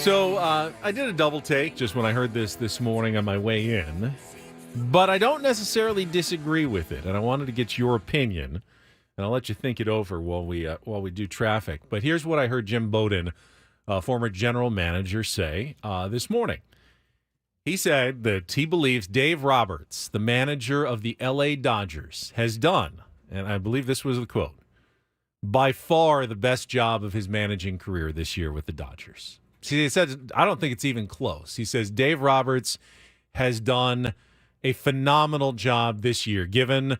So I did a double take just when I heard this morning on my way in, but I don't necessarily disagree with it, and I wanted to get your opinion, and I'll let you think it over while we do traffic. But here's what I heard Jim Bowden, former general manager, say this morning. He said that he believes Dave Roberts, the manager of the L.A. Dodgers, has done, and I believe this was the quote, by far the best job of his managing career this year with the Dodgers. See, he says, I don't think it's even close. He says Dave Roberts has done a phenomenal job this year, given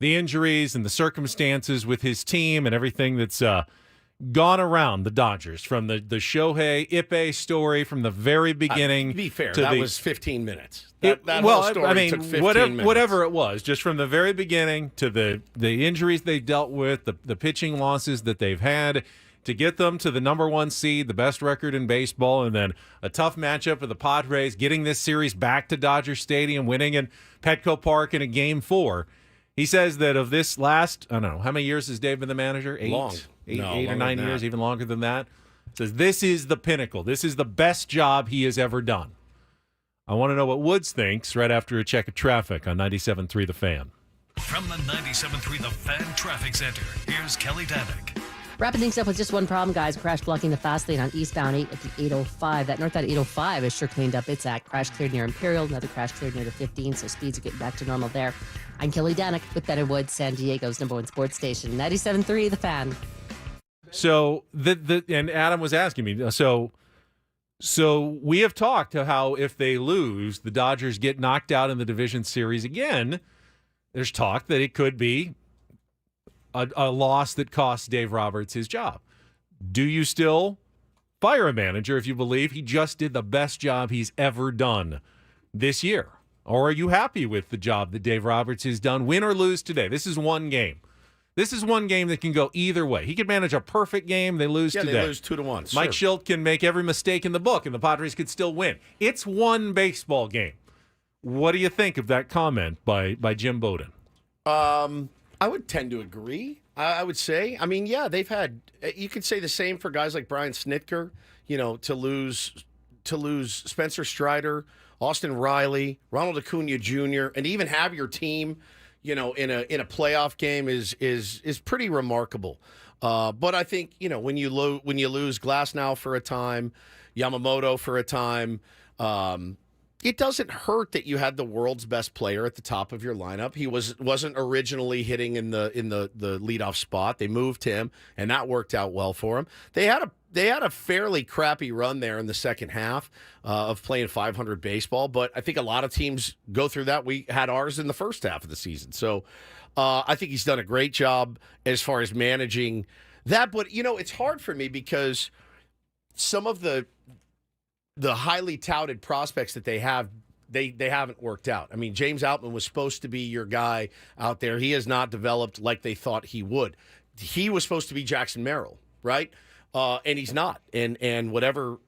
the injuries and the circumstances with his team and everything that's gone around the Dodgers, from the Shohei Ippei story from the very beginning. To be fair, to that was 15 minutes. That whole story took 15 minutes. Whatever it was, just from the very beginning to the injuries they dealt with, the pitching losses that they've had, to get them to the number one seed, the best record in baseball, and then a tough matchup with the Padres, getting this series back to Dodger Stadium, winning in Petco Park in a Game 4. He says that of this last, I don't know, how many years has Dave been the manager? Eight or 9 years, even longer than that. Says this is the pinnacle. This is the best job he has ever done. I want to know what Woods thinks right after a check of traffic on 97.3 The Fan. From the 97.3 The Fan Traffic Center, here's Kelly Danick. Wrapping things up with just one problem, guys. Crash blocking the fast lane on eastbound 8 at the 805. That northbound 805 is sure cleaned up. It's at crash cleared near Imperial. Another crash cleared near the 15, so speeds are getting back to normal there. I'm Kelly Danick with Ben and Woods, San Diego's #1 sports station, 97.3 The Fan. So and Adam was asking me. So we have talked to how if they lose, the Dodgers get knocked out in the division series again. There's talk that it could be a loss that costs Dave Roberts his job. Do you still fire a manager if you believe he just did the best job he's ever done this year? Or are you happy with the job that Dave Roberts has done, win or lose today? This is one game. This is one game that can go either way. He could manage a perfect game. They lose today. Yeah, they lose 2-1. Mike Schilt can make every mistake in the book, and the Padres could still win. It's one baseball game. What do you think of that comment by Jim Bowden? I would tend to agree. I would say. I mean, yeah, they've had. You could say the same for guys like Brian Snitker. You know, to lose Spencer Strider, Austin Riley, Ronald Acuna Jr., and even have your team, you know, in a playoff game is pretty remarkable. But I think, you know, when you lose Glasnow for a time, Yamamoto for a time. It doesn't hurt that you had the world's best player at the top of your lineup. He wasn't originally hitting in the leadoff spot. They moved him, and that worked out well for him. They had a fairly crappy run there in the second half of playing 500 baseball, but I think a lot of teams go through that. We had ours in the first half of the season. So I think he's done a great job as far as managing that. But, you know, it's hard for me because some of the highly touted prospects that they have, they haven't worked out. I mean, James Outman was supposed to be your guy out there. He has not developed like they thought he would. He was supposed to be Jackson Merrill, right? And he's not. And whatever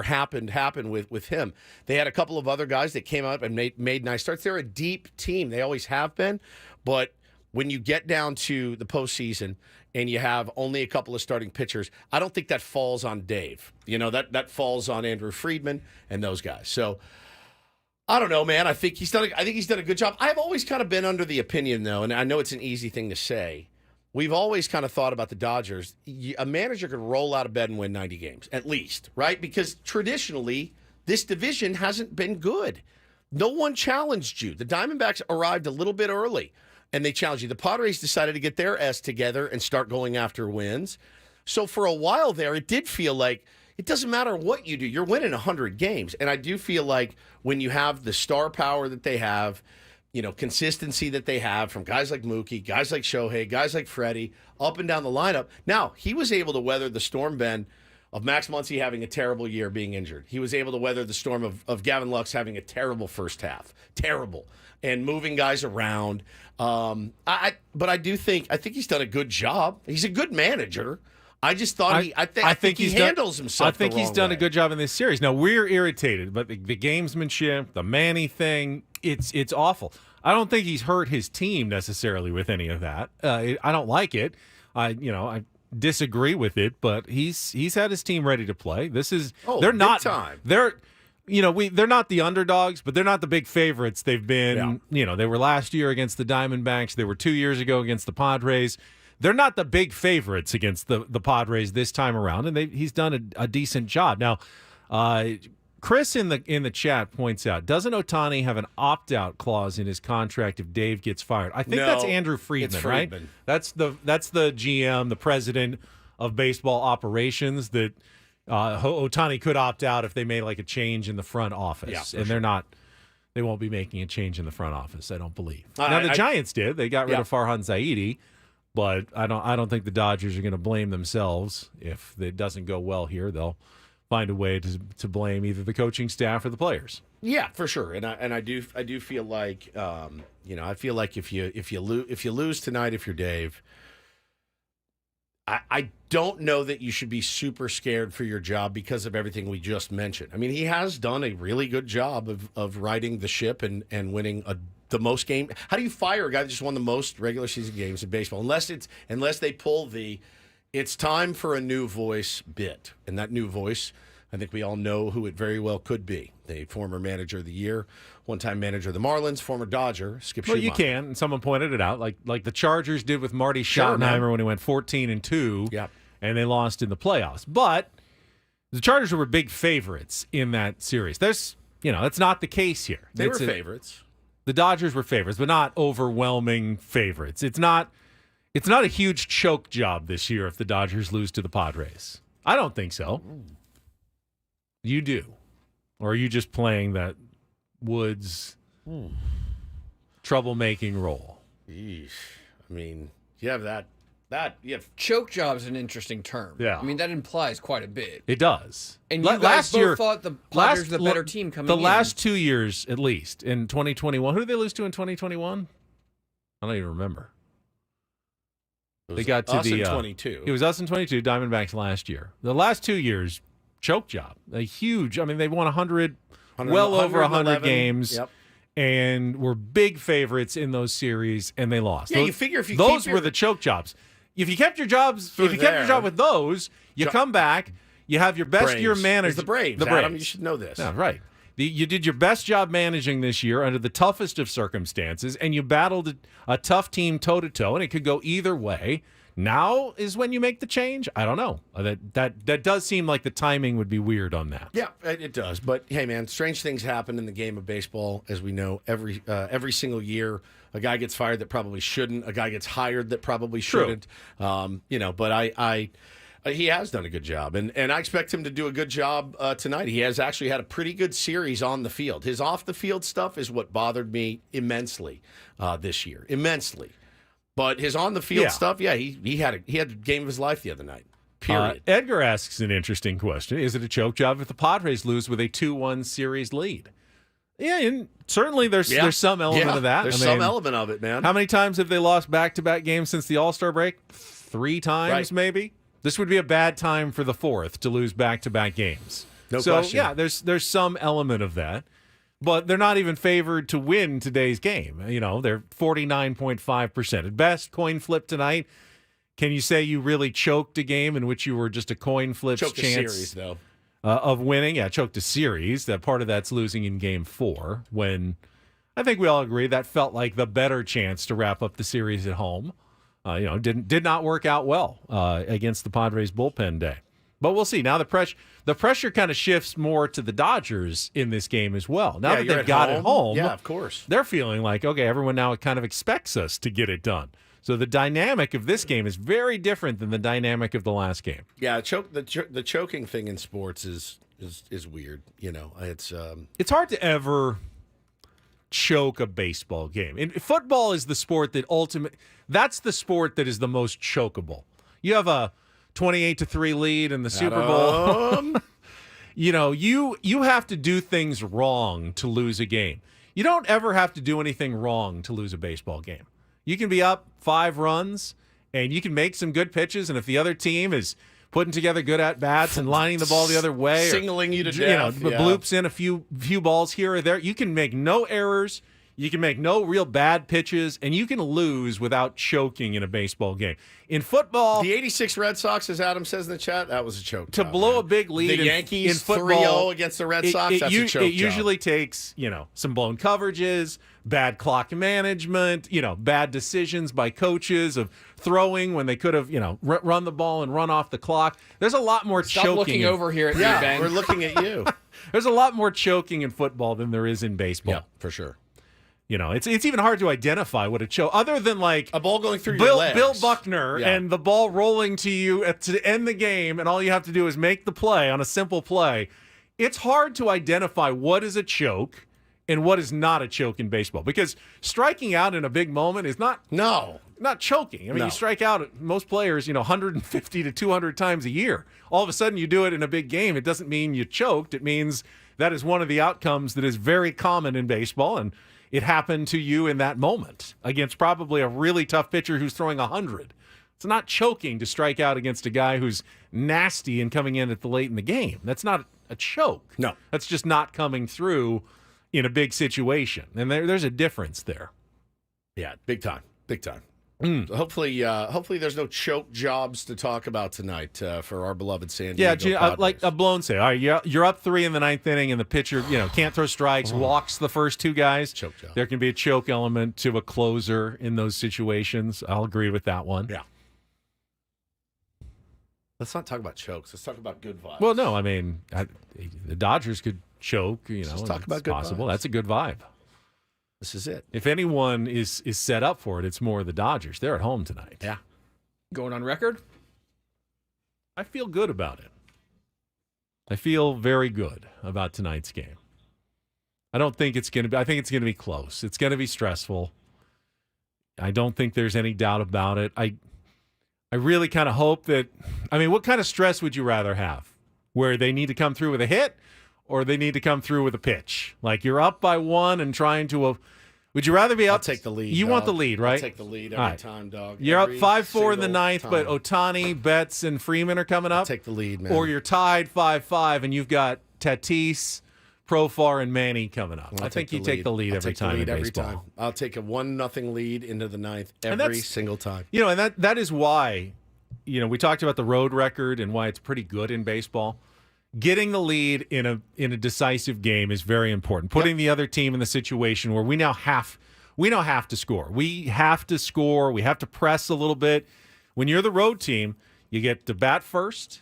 happened with him. They had a couple of other guys that came up and made nice starts. They're a deep team. They always have been. But when you get down to the postseason and you have only a couple of starting pitchers, I don't think that falls on Dave. You know, that falls on Andrew Friedman and those guys. So I don't know, man. I think he's done a good job. I've always kind of been under the opinion, though, and I know it's an easy thing to say. We've always kind of thought about the Dodgers. A manager could roll out of bed and win 90 games, at least, right? Because traditionally, this division hasn't been good. No one challenged you. The Diamondbacks arrived a little bit early, and they challenged you. The Padres decided to get their S together and start going after wins. So for a while there, it did feel like it doesn't matter what you do. You're winning 100 games. And I do feel like when you have the star power that they have, you know, consistency that they have from guys like Mookie, guys like Shohei, guys like Freddie, up and down the lineup. Now, he was able to weather the storm, Ben, of Max Muncy having a terrible year being injured. He was able to weather the storm of Gavin Lux having a terrible first half. Terrible. And moving guys around. But I think he's done a good job. He's a good manager. I just thought I think he handles himself. I think he's done a good job in this series. Now we're irritated, but the gamesmanship, the Manny thing, it's awful. I don't think he's hurt his team necessarily with any of that. I don't like it. disagree with it, but he's had his team ready to play. They're big not time. They're not the underdogs, but they're not the big favorites. They've been, they were last year against the Diamondbacks. They were 2 years ago against the Padres. They're not the big favorites against the Padres this time around, and he's done a decent job. Now, Chris in the chat points out, doesn't Ohtani have an opt-out clause in his contract if Dave gets fired? I think that's Andrew Friedman, it's Friedman, right? That's the GM, the president of baseball operations, that Ohtani could opt out if they made like a change in the front office. Yeah, and they won't be making a change in the front office, I don't believe. Now the Giants did. They got rid of Farhan Zaidi, but I don't think the Dodgers are going to blame themselves if it doesn't go well here. They'll find a way to blame either the coaching staff or the players. Yeah, for sure. And I do feel like I feel like if you lose tonight, if you're Dave, I don't know that you should be super scared for your job because of everything we just mentioned. I mean, he has done a really good job of riding the ship and winning the most game. How do you fire a guy that just won the most regular season games in baseball? Unless they pull it's time for a new voice bit. And that new voice, I think we all know who it very well could be. The former manager of the year, one-time manager of the Marlins, former Dodger, Skip Schumacher. Well, you can, and someone pointed it out, like the Chargers did with Marty Schottenheimer when he went 14-2, and they lost in the playoffs. But the Chargers were big favorites in that series. That's not the case here. They were favorites. The Dodgers were favorites, but not overwhelming favorites. It's not a huge choke job this year if the Dodgers lose to the Padres. I don't think so. You do. Or are you just playing that Woods troublemaking role? Yeesh. I mean, you have that. Choke job is an interesting term. Yeah. I mean, that implies quite a bit. It does. And you guys both thought the Padres were the better team coming in. The last 2 years, at least, in 2021. Who did they lose to in 2021? I don't even remember. They got to us in 22. It was us in 22, Diamondbacks last year. The last 2 years, choke job. A huge, I mean, they've won 100, well over 100 games. Yep. And were big favorites in those series, and they lost. Yeah, you figure if you those keep were the choke jobs. If you kept your jobs, kept your job with those, you come back, you have your best year managed. The Braves. Adam, you should know this. Yeah, right. You did your best job managing this year under the toughest of circumstances, and you battled a tough team toe-to-toe, and it could go either way. Now is when you make the change? I don't know. That does seem like the timing would be weird on that. Yeah, it does. But, hey, man, strange things happen in the game of baseball, as we know, every single year. A guy gets fired that probably shouldn't. A guy gets hired that probably shouldn't. But he has done a good job, and I expect him to do a good job tonight. He has actually had a pretty good series on the field. His off-the-field stuff is what bothered me immensely this year. Immensely. But his on-the-field stuff, he had a game of his life the other night. Period. Edgar asks an interesting question. Is it a choke job if the Padres lose with a 2-1 series lead? Yeah, and certainly there's some element of that. There's some element of it, man. How many times have they lost back-to-back games since the All-Star break? 3 times, maybe? This would be a bad time for the fourth to lose back-to-back games. No question. Yeah, there's some element of that. But they're not even favored to win today's game. They're 49.5%. At best, coin flip tonight. Can you say you really choked a game in which you were just a coin flip's choked chance a series, though. Of winning? Yeah, choked a series. That part of that's losing in game 4, when I think we all agree that felt like the better chance to wrap up the series at home. Did not work out well against the Padres bullpen day. But we'll see. Now the pressure kind of shifts more to the Dodgers in this game as well. Now that they've got it home, yeah, of course, they're feeling like, okay, everyone now kind of expects us to get it done. So the dynamic of this game is very different than the dynamic of the last game. Yeah, the choking thing in sports is weird. It's hard to ever choke a baseball game. And football is the sport that that's the sport that is the most chokeable. You have a 28-3 lead in the Super Bowl. You have to do things wrong to lose a game. You don't ever have to do anything wrong to lose a baseball game. You can be up 5 runs, and you can make some good pitches, and if the other team is putting together good at-bats and lining the ball the other way, singling you to death, bloops in a few balls here or there, you can make no errors. You can make no real bad pitches, and you can lose without choking in a baseball game. In football, the 86 Red Sox, as Adam says in the chat, that was a choke. To blow a big lead the Yankees in football 3-0 against the Red Sox, that's a choke. It usually takes, some blown coverages, bad clock management, bad decisions by coaches of throwing when they could have, run the ball and run off the clock. There's a lot more choking. Stop looking over here at me, Ben. We're looking at you. There's a lot more choking in football than there is in baseball. Yeah, for sure. It's even hard to identify what a choke, other than like a ball going through your legs. Bill Buckner and the ball rolling to you to end the game, and all you have to do is make the play on a simple play. It's hard to identify what is a choke and what is not a choke in baseball, because striking out in a big moment is not choking. I mean, you strike out most players, 150 to 200 times a year. All of a sudden, you do it in a big game. It doesn't mean you choked. It means that is one of the outcomes that is very common in baseball, and it happened to you in that moment against probably a really tough pitcher who's throwing 100. It's not choking to strike out against a guy who's nasty and coming in at the late in the game. That's not a choke. No. That's just not coming through in a big situation. And there's a difference there. Yeah, big time. Big time. So hopefully there's no choke jobs to talk about tonight for our beloved San Diego Padres. Like a blown save. All right, you're up 3 in the 9th inning, and the pitcher, can't throw strikes, walks the first 2 guys. Choke job. There can be a choke element to a closer in those situations. I'll agree with that one. Yeah. Let's not talk about chokes. Let's talk about good vibes. Well, no, I mean, the Dodgers could choke. Let's talk about it's good possible. vibes. That's a good vibe. This is it. If anyone is set up for it, it's more the Dodgers. They're at home tonight. Yeah. Going on record? I feel good about it. I feel very good about tonight's game. I don't think it's going to be, I think it's going to be close. It's going to be stressful. I don't think there's any doubt about it. I really kind of hope that, what kind of stress would you rather have? Where they need to come through with a hit, or they need to come through with a pitch? Like you're up by 1 and trying to. Would you rather be up? I'll take the lead. You want the lead, right? I'll take the lead every time, dog. You're every up 5-4 in the single 9th, but time. Otani, Betts, and Freeman are coming up. I'll take the lead, man. Or you're tied 5-5, and you've got Tatis, Profar, and Manny coming up. I think you take the lead every time in baseball. I'll take a 1-0 lead into the 9th every single time. And that is why, we talked about the road record and why it's pretty good in baseball. Getting the lead in a decisive game is very important. Putting the other team in the situation where we now have to score. We have to score. We have to press a little bit. When you're the road team, you get to bat first.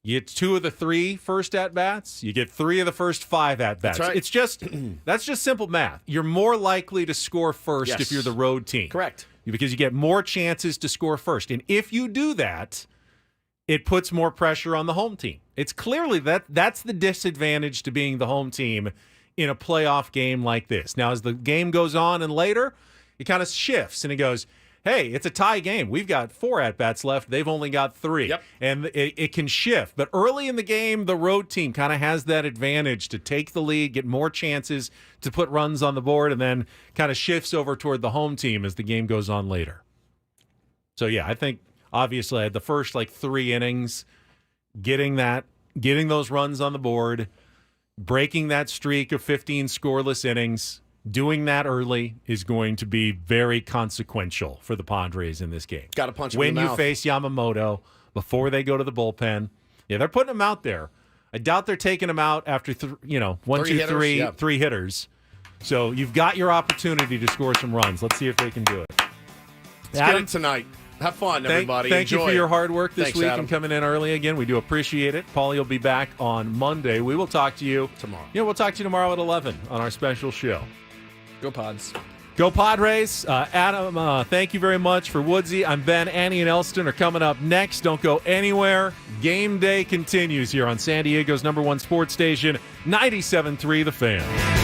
You get 2 of the 3 first at-bats. You get 3 of the first 5 at-bats. That's right. It's just that's just simple math. You're more likely to score first if you're the road team. Correct. Because you get more chances to score first. And if you do that, it puts more pressure on the home team. It's clearly that's the disadvantage to being the home team in a playoff game like this. Now, as the game goes on and later, it kind of shifts and it goes, hey, it's a tie game. We've got 4 at-bats left. They've only got 3. Yep. And it can shift. But early in the game, the road team kind of has that advantage to take the lead, get more chances to put runs on the board, and then kind of shifts over toward the home team as the game goes on later. So, yeah, I think, obviously, the first, 3 innings, getting those runs on the board, breaking that streak of 15 scoreless innings, doing that early is going to be very consequential for the Padres in this game. Got to punch him when in the you mouth. face Yamamoto before they go to the bullpen. Yeah, they're putting him out there. I doubt they're taking him out after 3 hitters. So you've got your opportunity to score some runs. Let's see if they can do it. Let's get it tonight. Have fun, everybody. Thank you Enjoy for it. your hard work this Thanks, week Adam. and coming in early again. We do appreciate it. Paulie will be back on Monday. We will talk to you tomorrow. We'll talk to you tomorrow at 11 on our special show. Go Pods. Go Padres. Adam, thank you very much for Woodsy. I'm Ben. Annie and Elston are coming up next. Don't go anywhere. Game day continues here on San Diego's #1 sports station, 97.3 The Fan.